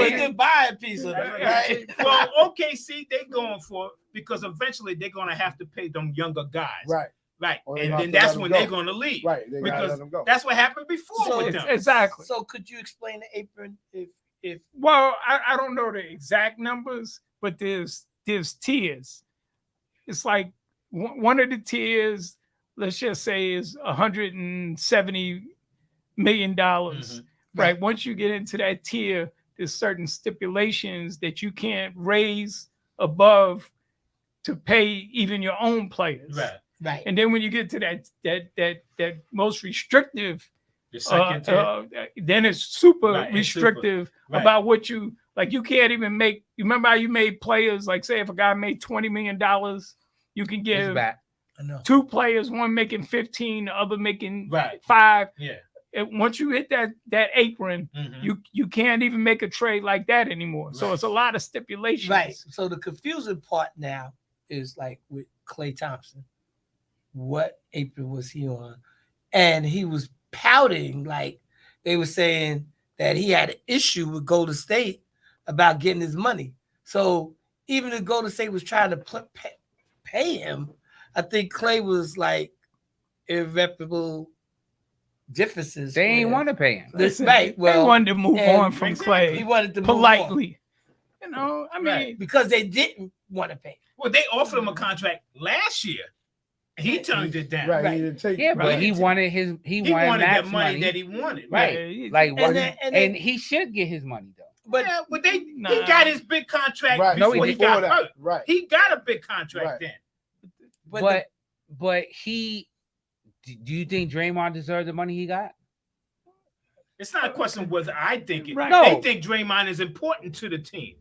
can buy a piece of it. Right? Well, OKC, they're going for it because eventually they're going to have to pay them younger guys. Right. Right. Or And then that's when they're going to leave. Right. They gotta Because let them go. that's what happened before with them. Exactly. So could you explain the apron if Well, I don't know the exact numbers, but there's tiers. It's like one of the tiers, let's just say, is $170 million. Right. Once you get into that tier, there's certain stipulations that you can't raise above to pay even your own players. Right. And then when you get to that most restrictive, The second tier. then it's super Right, it's restrictive super. Right. about what you like. You can't even make. You remember how you made players like, say, if a guy made $20 million, you can give I know. 2 players, one making 15, the other making Right. 5. Yeah. And once you hit that apron, you can't even make a trade like that anymore. So Right. it's a lot of stipulations. Right. So the confusing part now is like with Klay Thompson. What apron was he on? And he was pouting, like they were saying that he had an issue with Golden State about getting his money. So even if Golden State was trying to pay him, I think Klay was like irreparable differences. They ain't want to pay him. Right. Well, they wanted to move on from Klay. He wanted to move politely. on. I mean, because they didn't want to pay. Well, they offered him a contract last year. He turned it down. Right. He didn't take Yeah, but Right. he wanted his he wanted Max that money that he wanted. right. Yeah, Like what? and And he should get his money though. But Yeah, but he got his big contract Right. before No, he before got that. hurt. Right. He got a big contract Right. then. But he. Do you think Draymond deserved the money he got? It's not a question of whether I think it. Right. No. They think Draymond is important to the team.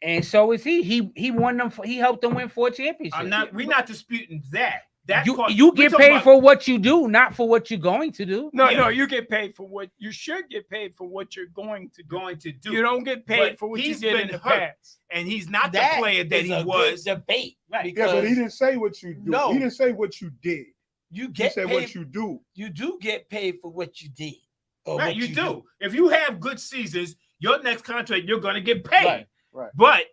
And so is he. He won them. He helped them win 4 championships. We're not disputing that. That You part, you we're get talking paid about- for what you do, not for what you're going to do. no, Yeah. you get paid for what you should get paid for what you're going to do. do. You don't get paid But for what you he's did in been the hurt. past. and he's not that the player that is he a was. good debate. Right. Yeah, but he because didn't say what you do. No. He didn't say what you did. You He get said paid. what you do. You do get paid for what you did. Or Right, what you do. If you have good seasons, your next contract you're going to get paid. Right, right. But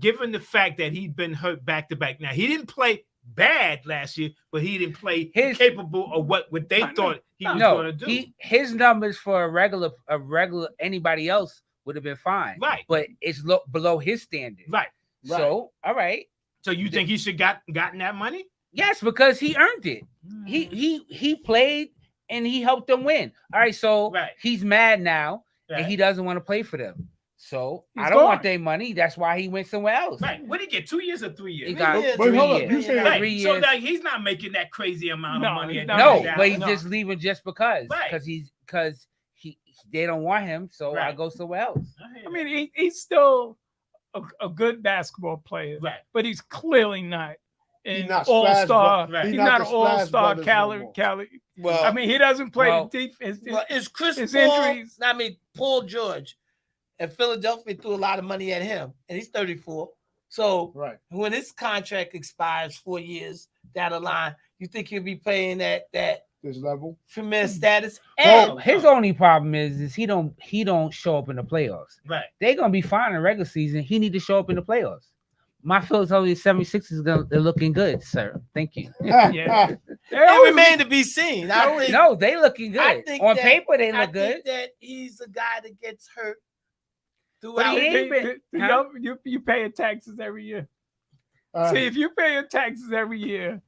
given the fact that he's been hurt back to back, now he didn't play bad last year, but he didn't play capable of what they thought he was going to do. His numbers for a regular anybody else would have been fine. Right. But it's below his standard. Right. So all right. So you think he should gotten that money? Yes, because he earned it. He played and he helped them win. All right, so he's mad now and he doesn't want to play for them. So I don't want their money. That's why he went somewhere else. Right. What did he get? 2 years or 3 years? He got But 3 hold up, years. you said Right. 3 So years. like he's not making that crazy amount of money. No, but he's No. just leaving just because. Right. Because they don't want him, so I go somewhere else. I mean, he's still a good basketball player, right? But he's clearly not an not all-star. Splash Bro- He's he's not not an the Splash all-star Brothers no caliber. more. Well, I mean, he doesn't play well, the defense. Well, is Chris his Paul? injuries. I mean, Paul George and Philadelphia threw a lot of money at him, and he's 34. So when his contract expires 4 years down the line, you think he'll be paying that this level. Premier status. Well, his only problem is he don't show up in the playoffs. Right. They're gonna be fine in regular season. He need to show up in the playoffs. My Philadelphia 76ers they're looking good, sir. Thank you. Yeah. It remains to be seen. No, they looking good. On paper, they look good. I think that he's a guy that gets hurt But throughout. he ain't been. You pay taxes every year. All See, right. if you pay your taxes every year,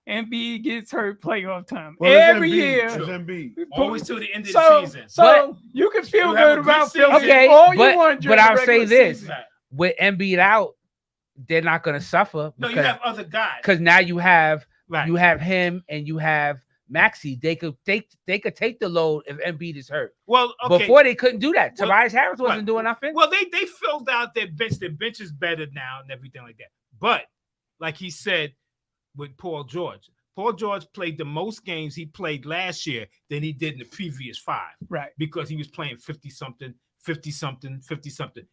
Embiid gets hurt playoff time. Well, it's Every Embiid. year. It's Embiid. Always to the end of So, the season. so you can feel You have good a about season. Philly. Okay, all you want but I'll say this: season. with Embiid out, they're not gonna suffer. No, you have other guys. Because now you have Right. you have him and you have Maxey. They could take the load if Embiid is hurt. Well, okay. Before they couldn't do that. Well, Tobias Harris wasn't right. doing nothing. Well, they filled out their bench. Their bench is better now and everything like that. But like he said with Paul George played the most games he played last year than he did in the previous 5. Right. Because he was playing 50-something.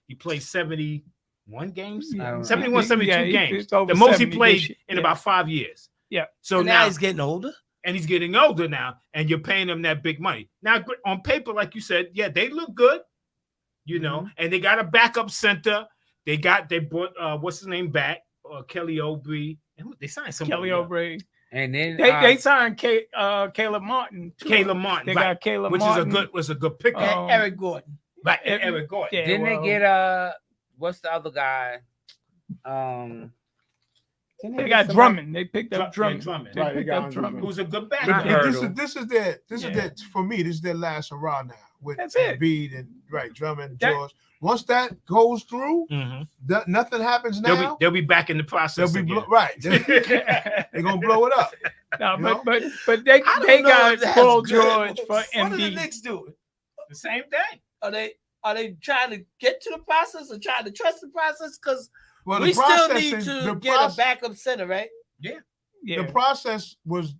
He played 71 games, Yeah. 71, 72 Yeah, games. it's over The most he 70 played this year. in Yeah. about 5 years. Yeah. So now he's getting older. And he's getting older now, and you're paying him that big money. Now, on paper, like you said, yeah, they look good, you know, and they got a backup center. They brought what's his name back, Kelly Oubre. And they signed somebody. Kelly Oubre. And then They signed Caleb Martin. too. Caleb Martin. They right, got Caleb which Martin. was a good pickup. And Eric Gordon. Right, and Eric Gordon. Yeah, Didn't well, they get what's the other guy? They got Drummond. They picked up Drummond. Drummond. They Right, they picked got up Drummond. Who's a good But backup. this is their for me. This is their last hurrah now with That's it. Embiid and Drummond, That- George. Once that goes through, Mhm. nothing happens now. They'll be back in the process. They'll be again. right. They're gonna blow it up. No, You know? but they I don't know got if that's Paul good. George for What are the Embiid. Knicks doing? The same thing. Are they trying to get to the process or trying to trust the process? Because Well, we the still process need is- to the get process- a backup center, right? Yeah. Yeah. The process was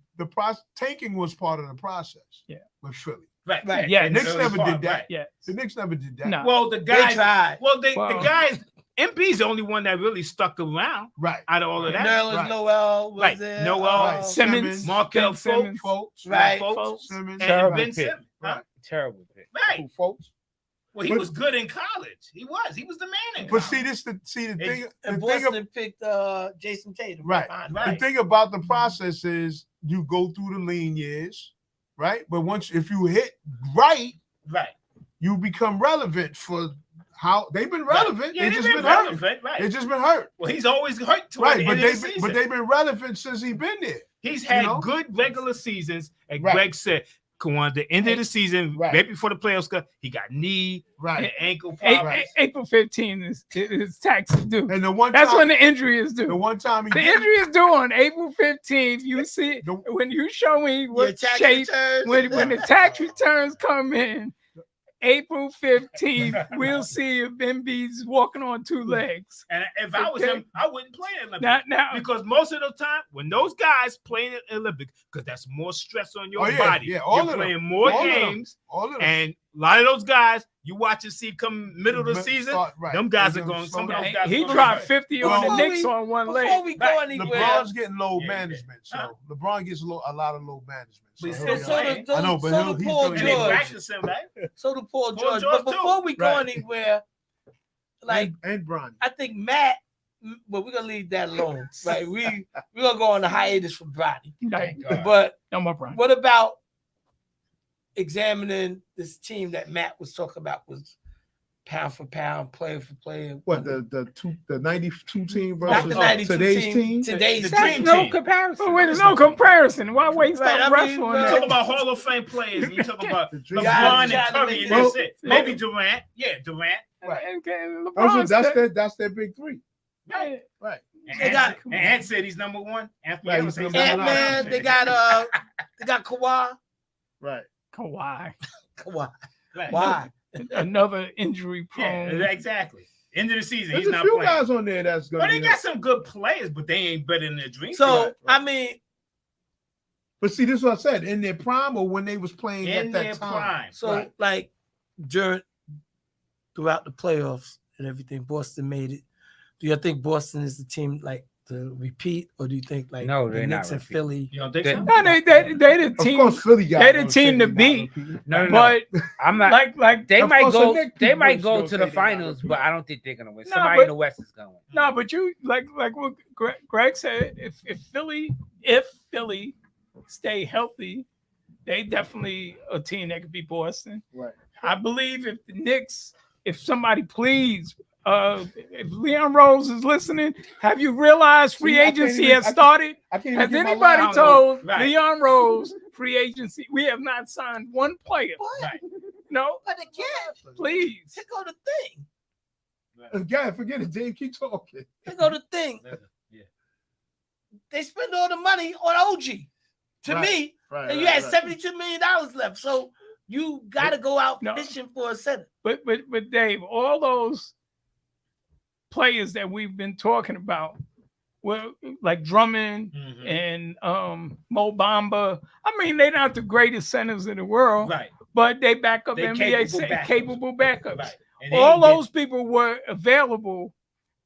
tanking was part of the process. Yeah. With Philly. Right. Right. Yeah, The Knicks so never it's did part, that. right. Yeah. The Knicks never did that. No. Well, the They guys. tried. Well, the Well- guys. MB's the only one that really stuck around Right. out of all of that. Nerlens right. Noel was Right. there. Noel, Right. Simmons. Markel Ben Simmons. Folks. Right. Folks, Simmons. and Terrible Ben pick. Simmons. Huh? Right. Terrible pick. Right. Folks. Well, he But- was good in college. He was the man in But college. see, the thing. And The thing Boston picked Jason Tatum. Right. Fine. The Right. thing about the process is you go through the lean years, right? But if you hit right, Right. you become relevant for how they've been relevant. Yeah, They they've just been relevant, hurt. right. They just been hurt. Well, he's always hurt toward Right. the But end of the season. they've been relevant since he's been there. He's had you know? good regular seasons, and Right. Greg said, "Come on, the end of the season, Right. right before the playoffs, he got knee Right. and ankle A- problems." April 15 is taxes due. And the one That's time, when the injury is the due. one time he The did- injury is due on April 15th. You see, The- when you show me Your what tax shape, returns. when the tax returns come in, April 15th, we'll see if Embiid's walking on two legs. And if I was Okay. him, I wouldn't play in Olympics. Now, Because most of the time, when those guys play in the Olympics, because that's more stress on your Oh, yeah, body. yeah, all You're of them. playing more All of them. games, all of them. and a lot of those guys, you watch and see come middle of the But season, start- right. them guys They're are gonna going. slow Some of down. those guys. he are gonna dropped be- 50 Well, on the before Knicks we- on one Before leg. we go anywhere, LeBron's getting load Yeah. management, so Huh? LeBron gets a lot of load management. So But he'll still be so all right. playing. do I know, but so he's do Paul doing And they it. George. practicing, right? So do Paul Paul George. George But too. before we go Right. anywhere, like and Bronny. I think Matt, but we're gonna leave that alone. Right? We're gonna go on the hiatus for Bronny. Thank God. But No more Brian. what about examining this team that Matt was talking about was pound for pound, player for player? What the 92 team Not versus the 92 today's team. team? Today's The team. dream No team. comparison. But wait, there's no comparison. Why waste Right, our I breath mean, on well, You that? talk about Hall of Fame players. And you talk about The dream LeBron team. and Curry, and Well, that's it. Maybe Durant. Yeah, Durant. Right. And Those are- LeBron's that's their big three. Right. Right. And They got- Ant said he's number one. Anthony Right, Edwards he's says number Ant one. Man, they got Kawhi. Right. Kawhi. Kawhi. Right. Why? Another injury Yeah, prone. exactly. End of the season, There's he's a not few playing. guys on there that's But gonna they be got some good players, but they ain't better than their dream So team. I mean, But see, this is what I said. In their prime or when they was playing In at their that time. prime. so Right. like throughout the playoffs and everything, Boston made it. Do you think Boston is the team like to repeat, or do you think like No, the they're not Knicks and repeat. Philly? You don't think They- so? No, they the Of team. course, Philly got They the no team to shit, beat. No, But I'm not. like They Of might course, the go. Knicks They people might go still to say the they not finals, repeat. but I don't think they're gonna win. No, Somebody but- in the West is gonna win. no, but you like what Greg said. If Philly stay healthy, they definitely a team that could beat Boston. Right. I believe if the Knicks, if somebody please, if Leon Rose is listening, have you realized free See, I can't agency even- has I can't- started? I can't even Has get my anybody line told Right. Leon Rose free agency? We have not signed one player. Right. No, But again, please. here go the thing. Again, forget it, Dave. Keep talking. Here go the thing. Yeah. They spend all the money on OG. To Right, me, right, and you right, had right. $72 million left. So you got to go out No. fishing for a center. But Dave, all those players that we've been talking about, well, like Drummond Mhm. and Mo Bamba. I mean, they're not the greatest centers in the world, Right. but they back up They NBA capable capable backups. Right. And they All ain't get- those people were available,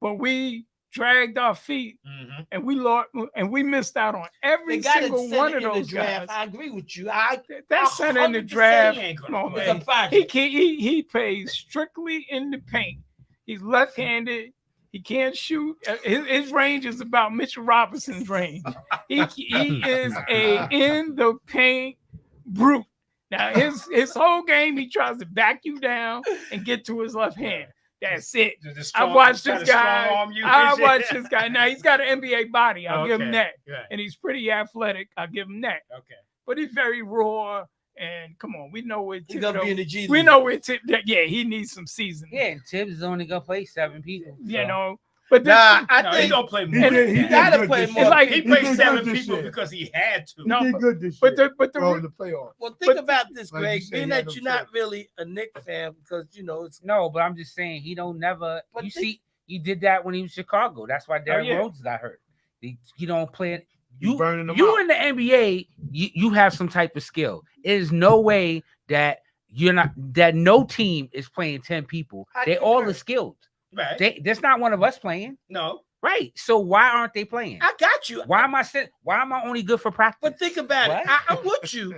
but we dragged our feet Mhm. and we lost and we missed out on every They got a single center one of in the those draft. guys. I agree with you. That center in the 100% draft, he ain't gonna come on, play. man. It's a project. He plays strictly in the paint. He's left-handed. He can't shoot. His range is about Mitchell Robinson's range. He is a in the paint brute. Now his whole game, he tries to back you down and get to his left hand. That's it. I watched this guy. I watched this guy. Now he's got an NBA body. I'll give him that. Right. And he's pretty athletic. I'll give him that. Okay. But he's very raw. And come on, we know where He's gonna be in the Thibodeau. G We League. know where yeah, he needs some seasoning. Yeah, and Tibbs is only gonna play 7 people. You so. know. But Nah, I No, he think don't play more. He than did- he that. you gotta good play this more. It's like He He played did 7 good this people year. because he had to. No, He did good this but year. the Well, in the playoffs. Well, think But- about this, like you Greg. said, Being he that had you're them not really a Knicks fan because you know it's No, but I'm just saying he don't never. But You think- see, you did that when he was Chicago. That's why Derrick yeah. Rose got hurt. He don't play it. You burning them You out. in the NBA, you have some type of skill. It is no way that you're not that no team is playing 10 people. I They all concur. are skilled. Right. There's not one of us playing. No. Right. So why aren't they playing? I got you. Why am I only good for practice? But think about What? it. I'm with you.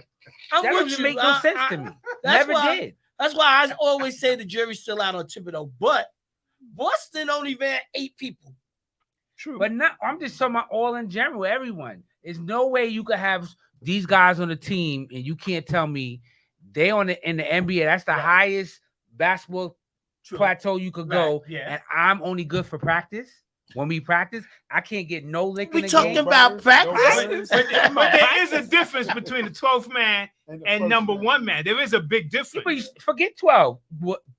I'm that with doesn't you. make no sense to me. That's Never why, did. That's why I always say the jury's still out on Thibodeau. But Boston only ran 8 people. True. But not I'm just talking about all in general, everyone. There's no way you could have these guys on the team and you can't tell me they in the NBA. That's the highest basketball True. plateau you could go. Right, yeah. And I'm only good for practice. When we practice, I can't get no lick in We the talking game. about practice? But there is a difference between the 12th man and number 1 man. There is a big Yeah, difference. but you forget 12.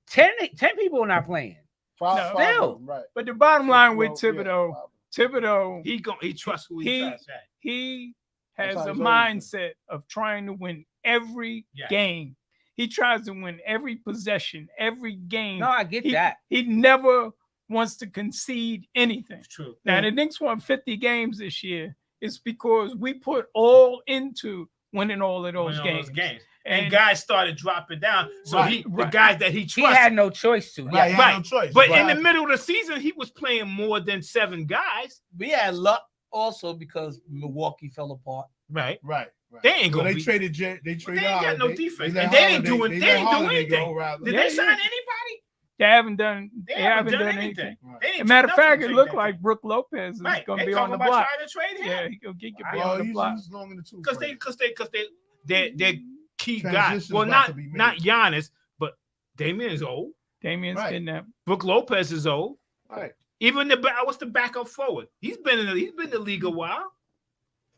10 people are not playing. No. Still. Right. But the bottom line with Well, yeah, Thibodeau, He trusts who he He- trusts. Right. he has That's how a he's always been. mindset of trying to win every Yeah. game. He tries to win every possession, every game. No, I get he, that. He never wants to concede anything. It's true. Now, the Knicks won 50 games this year. It's because we put all into winning all of those Winning all games. those games. And guys started dropping down. So Right, the right. guys that he He trusted. had no choice to. Right, Yeah. he had no choice. But Right. in the middle of the season, he was playing more than 7 guys. We had luck also because Milwaukee fell apart. Right. Right. They ain't So gonna they be. traded. They But traded. they ain't got no Holiday. defense. let And they ain't Holiday- doing- they let ain't doing Holiday go, anything. rather. Did Yeah, they sign yeah. anybody? They haven't done. They haven't done anything. Right. They As ain't a matter of nothing fact, to it take looked that like thing. Brook Lopez is Right. going They to be talking on the about block. trying to trade him. Yeah, he could be Well, on the block. he's long in the tooth. Because their key guys. Transition's Well, about to not be made. not Giannis, but Damian is old. Damian's Right. getting that. Brook Lopez is old. Right. Even what's the backup forward? He's been in the league a while.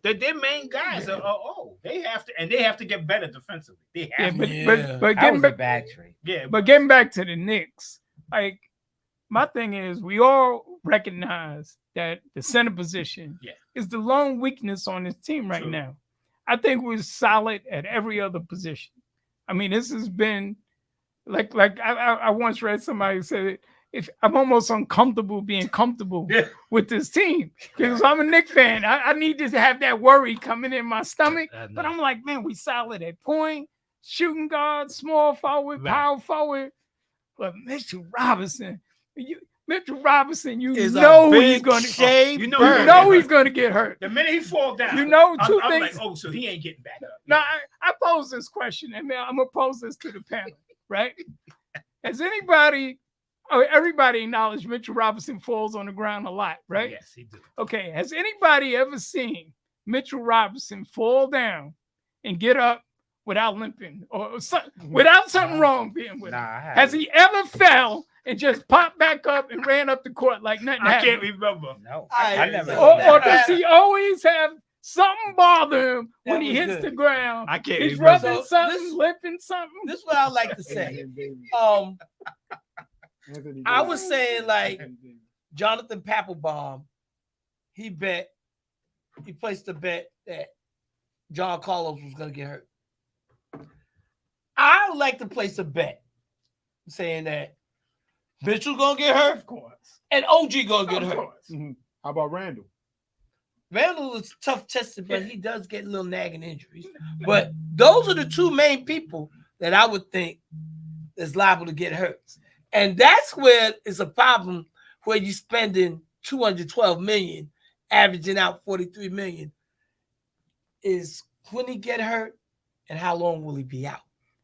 Their main guys are old. They have to get better defensively. They Yeah, have to. but Yeah. but That getting was a back, bad trade. Yeah, but getting back to the Knicks, like my thing is, we all recognize that the center position is the lone weakness on this team right True. now. I think we're solid at every other position. I mean, this has been like I once read somebody say, if I'm almost uncomfortable being comfortable with this team because I'm a Knicks fan. I need to have that worry coming in my stomach. But I'm like, man, we solid at point, shooting guard, small forward, Right. power forward. But Mitchell Robinson, Mitchell Robinson, you Is know a he's big going to shade You know bird. he's going to get hurt. The minute he fall down, You know, two I'm things. like, oh, so he ain't getting back up. Now, I pose this question, and I'm going to pose this to the panel, right? Has anybody, everybody acknowledged Mitchell Robinson falls on the ground a lot, right? Yes, he do. Okay, has anybody ever seen Mitchell Robinson fall down and get up without limping or without something wrong being with him? Has he ever fell and just popped back up and ran up the court like nothing I happened? can't remember. No, I never. Or does he always have something bother him when That he was hits good. the ground? I can't He's remember. rubbing So something, this- limping something. This is what I like to say. I was saying like Jonathan Papelbon, he placed a bet that John Carlos was going to get hurt. I would like to place a bet saying that Mitchell's going to get hurt, Of course. and OG going to get Of hurt. course. How about Randall? Randall is tough tested, but he does get little nagging injuries. But those are the two main people that I would think is liable to get hurt. And that's where it's a problem where you're spending $212 million, averaging out $43 million. Is when he get hurt and how long will he be out?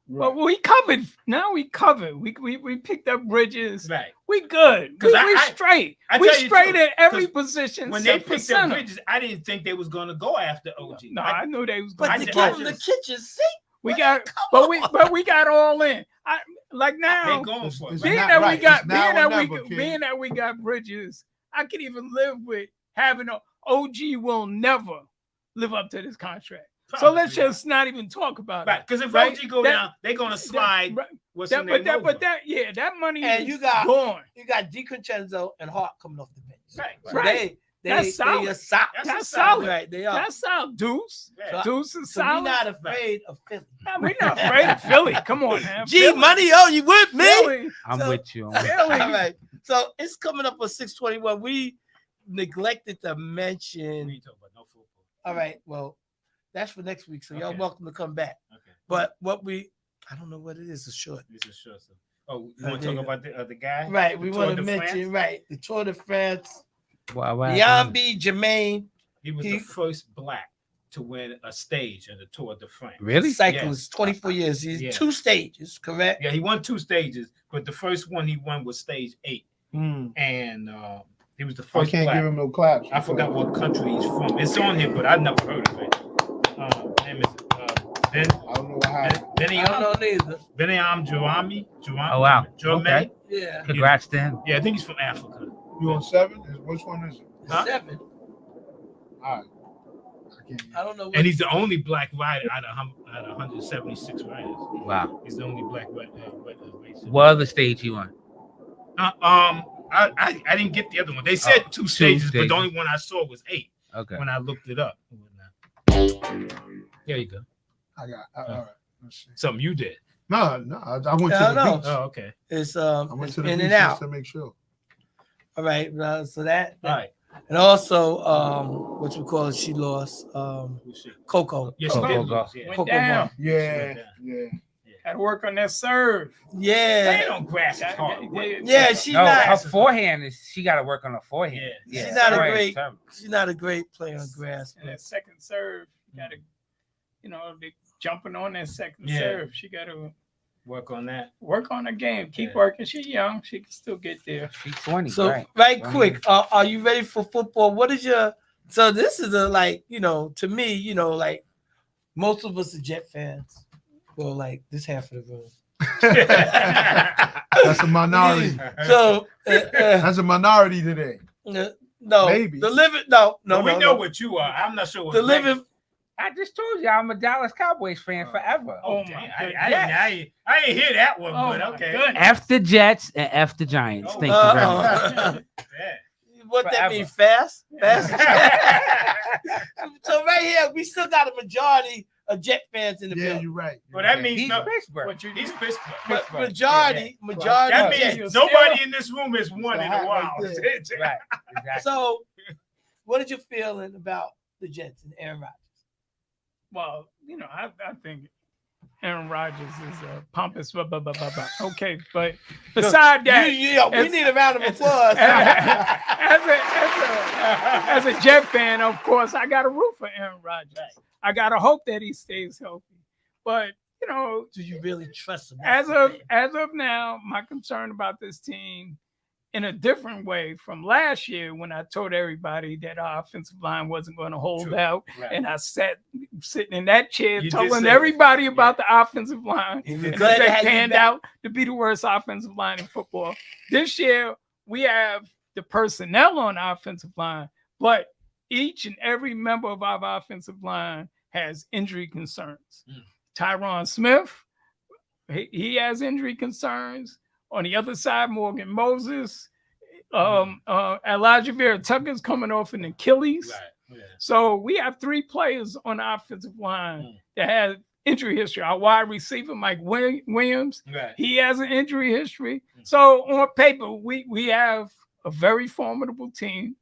Well, we covered. Now we covered. We picked up Bridges. Right. We good. 'Cause We straight. I We tell you straight too, at every 'cause position. When they except for picked up center. Bridges, I didn't think they was going to go after OG. No, I knew they was But going to to give him the kitchen sink, We got, but we got all in. Like now, They going for it. being not that right. we got, It's now being or that we got Bridges, I could even live with having a OG will never live up to this contract. So let's just not even talk about Right, it. because if right? OG go down, they're going to slide. What's That, in but their that, that money and is you got gone. you got DiCincenzo and Hart coming off the bench. Right, So right. That's solid. They are solid. That's solid. Right, they are. That's solid. Deuce. Yeah. Deuce is So solid. we're not afraid of Philly. We're not afraid of Philly. Come on, man. G Philly. Money, oh, you with me? Philly. I'm So- with you. Philly. All right. So it's coming up on 621. We neglected to mention. We ain't talking about no football. All right. Well, that's for next week. So y'all Okay. welcome to come back. Okay. But I don't know what it is. It's short. This is short. Oh, you want to talk about the other guy? Right. We The want Tour to de mention, France? the Tour de France. Wow, Yambi Jermaine. He was the first black to win a stage in the Tour de France. Really? Cyclist, 24 years. He's Yeah. 2 stages, correct? Yeah, he won 2 stages, but the first one he won was stage 8. And he was the I first can't black. give him no claps. I forgot what country he's from. It's on here, but I never heard of it. Name is Ben. I don't know what happened. I don't know neither. Beniam Joami. Oh, wow. Okay. Yeah. Congrats to him. Yeah, I think he's from Africa. You on 7? Which one is it? Huh? 7. All right. I can't. I don't know. And he's the only black rider out of 176 riders. Wow. He's the only black racer. What other stage you on? I didn't get the other one. They said 2 stages, but stages. the only one I saw was 8 Okay. when I looked it up. There you go. I got. All right. Let's see. Something you did. No. I went Yeah, to I the know. beach. Oh, okay. It's I went it's to the in beach and just out. to make sure. All right. So that All right. and also what we call it, she lost Who's she? Coco. Yes, she Oh, did oh, lose. God. Yeah. Went Coco down. Yeah. Yeah. Got to work on that serve. They Yeah. don't grass is hard. Yeah, she's No, her not forehand is she got to work on her forehand. Yeah. She's not a Forehand great- serve. she's not a great player on grass. And that second serve, you got to, they jumping on that second Yeah. serve. She got to Work on that. work on her game. Keep Yeah. working. She young. She can still get there. She's 20. So right. quick, are you ready for football? What is your so this is a to me, like most of us are Jet fans. Well, like this half of the room. That's a minority. So That's a minority today. no, Maybe. the living no, We no, know no. what you are. I'm not sure what The living I just told you I'm a Dallas Cowboys fan forever. Oh, Oh, damn. my I didn't hear that one, Oh, but my okay. goodness. F the Jets and F the Giants. Oh, Thank you very much. uh, Yeah. what that Forever. mean? Fast. So right here, we still got a majority of Jet fans in the Yeah, building. you're right. Well, that means He's no. Pittsburgh. He's Pittsburgh. But majority That of means Jets. nobody in this room has won in a Right while. there. Right. Exactly. So, what are you feeling about the Jets and Aaron Rodgers? Well, I think Aaron Rodgers is pompous. Blah, blah, blah, blah, blah. Okay, but beside that, we need a round of applause. As a Jet fan, of course, I got to root for Aaron Rodgers. I got to hope that he stays healthy. But you know, do you really trust him? As of now, my concern about this team, in a different way from last year when I told everybody that our offensive line wasn't going to hold out, and I sitting in that chair telling everybody about the offensive line, and it panned out to be the worst offensive line in football. This year, we have the personnel on the offensive line, but each and every member of our offensive line has injury concerns. Tyron Smith, he has injury concerns. On the other side, Morgan Moses, Elijah Vera Tucker's coming off an Achilles. Right. Yeah. So we have 3 players on the offensive line that have injury history. Our wide receiver, Mike Williams, he has an injury history. So on paper, we have a very formidable team,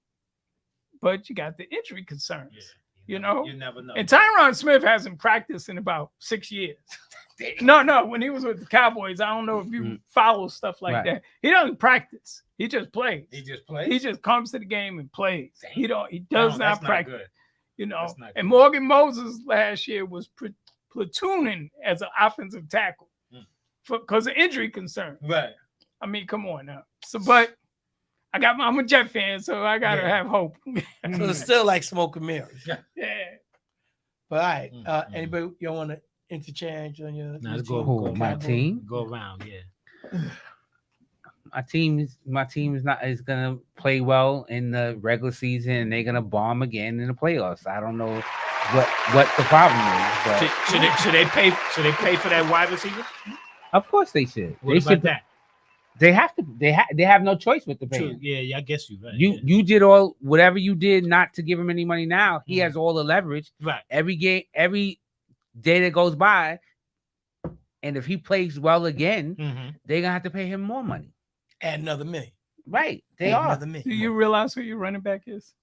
but you got the injury concerns. You know? You never know. And Tyron Smith hasn't practiced in about 6 years. No, when he was with the Cowboys, I don't know if you follow stuff like that. He doesn't practice. He just plays. He just comes to the game and plays. He does not practice. You know, and Morgan Moses last year was platooning as an offensive tackle because of injury concern. Right. I mean, come on now. So, but I'm a Jet fan, so I gotta have hope. So it's still like smoke and mirrors. Yeah. But all right, anybody you want to interchange on your? No, let's go my team. Go around, yeah. My team is gonna play well in the regular season, and they're gonna bomb again in the playoffs. I don't know what the problem is, but should they pay for that wide receiver? Of course they should. What about that? They have to. They have no choice but to pay. True. Yeah, I guess you're right. You did whatever you did not to give him any money. Now he has all the leverage. Right. Every day that goes by, and if he plays well again, they're gonna have to pay him more money. Add another $1 million. Right. They are. $1 million. Do you realize who your running back is?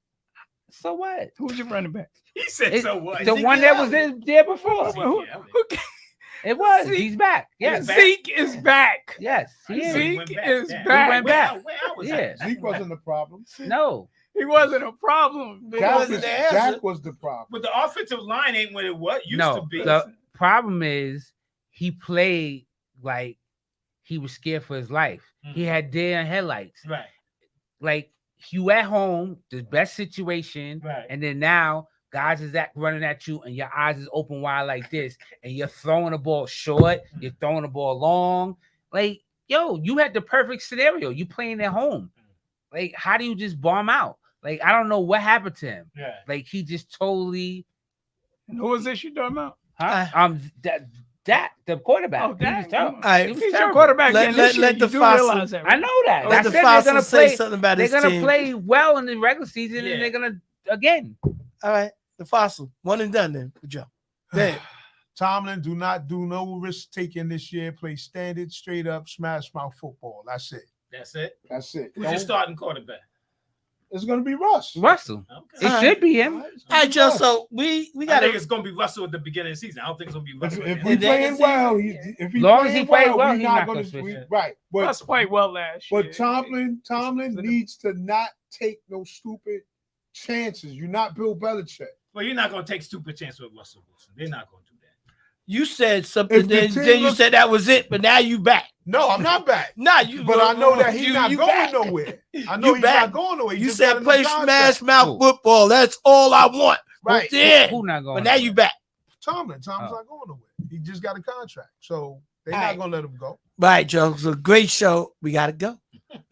So what? Who's your running back? He said so what? The one that was there before. It was. He's back. Yes. Zeke is back. Yes. Zeke is back. He went back. Yeah. Zeke wasn't the problem. No. He wasn't a problem. Jack was the problem. But the offensive line ain't what it used to be. The problem is he played like he was scared for his life. He had deer in headlights. Right. Like you at home, the best situation, and then now guys is running at you, and your eyes is open wide like this, and you're throwing the ball short, you're throwing the ball long. Like, yo, you had the perfect scenario. You playing at home. Like, how do you just bomb out? Like, I don't know what happened to him. Yeah. Like, he just totally. Who was this you talking about? Huh? The quarterback. Oh, that. He's your quarterback. Let the fossil. I know that. Let the fossil say something about his team. They're gonna play well in the regular season, and they're gonna again. All right, the fossil, one and done. Then good job. Then Tomlin, do not do no risk taking this year. Play standard, straight up, smash mouth football. That's it. That's it. That's it. Who's your starting quarterback? It's gonna be Russell. Okay. It should be him. All right, Joe. So we got. I think it's gonna be Russell at the beginning of the season. I don't think it's gonna be Russell. If we playing well, if he long as he plays well, he's not gonna switch. Right. But Russ played well last year. But Tomlin needs to not take no stupid chances. You're not Bill Belichick. Well, you're not gonna take stupid chances with Russell Wilson. They're not gonna do that. You said something, then you said that was it, but now you back. No, I'm not back. Nah, you. But I know that he's not going nowhere. I know he's not going nowhere. You said play smash mouth football. That's all I want. Right. Yeah. Who not going? But now you back. Tomlin's not going nowhere. He just got a contract, so they're not gonna let him go. Right, Joe. So great show. We gotta go.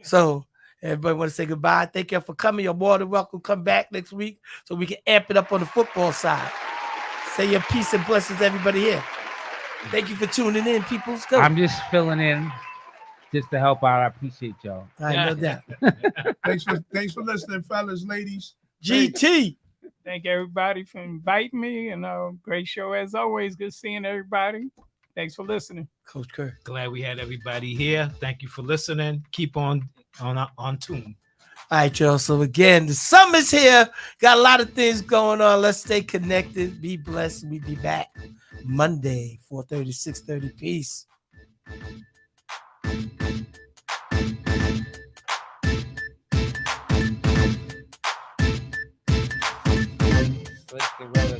So everybody want to say goodbye. Thank you for coming. You're more than welcome. Come back next week so we can amp it up on the football side. Say your peace and blessings, everybody here. Thank you for tuning in, people. Let's go. I'm just filling in just to help out. I appreciate y'all. I know that. Thanks for listening, fellas, ladies. GT. Thank everybody for inviting me, and great show as always. Good seeing everybody. Thanks for listening. Coach Kerr. Glad we had everybody here. Thank you for listening. Keep on tune. All right, y'all. So again, the summer's here. Got a lot of things going on. Let's stay connected. Be blessed. We be back Monday, 4:30, 6:30. Peace. Let's get rid of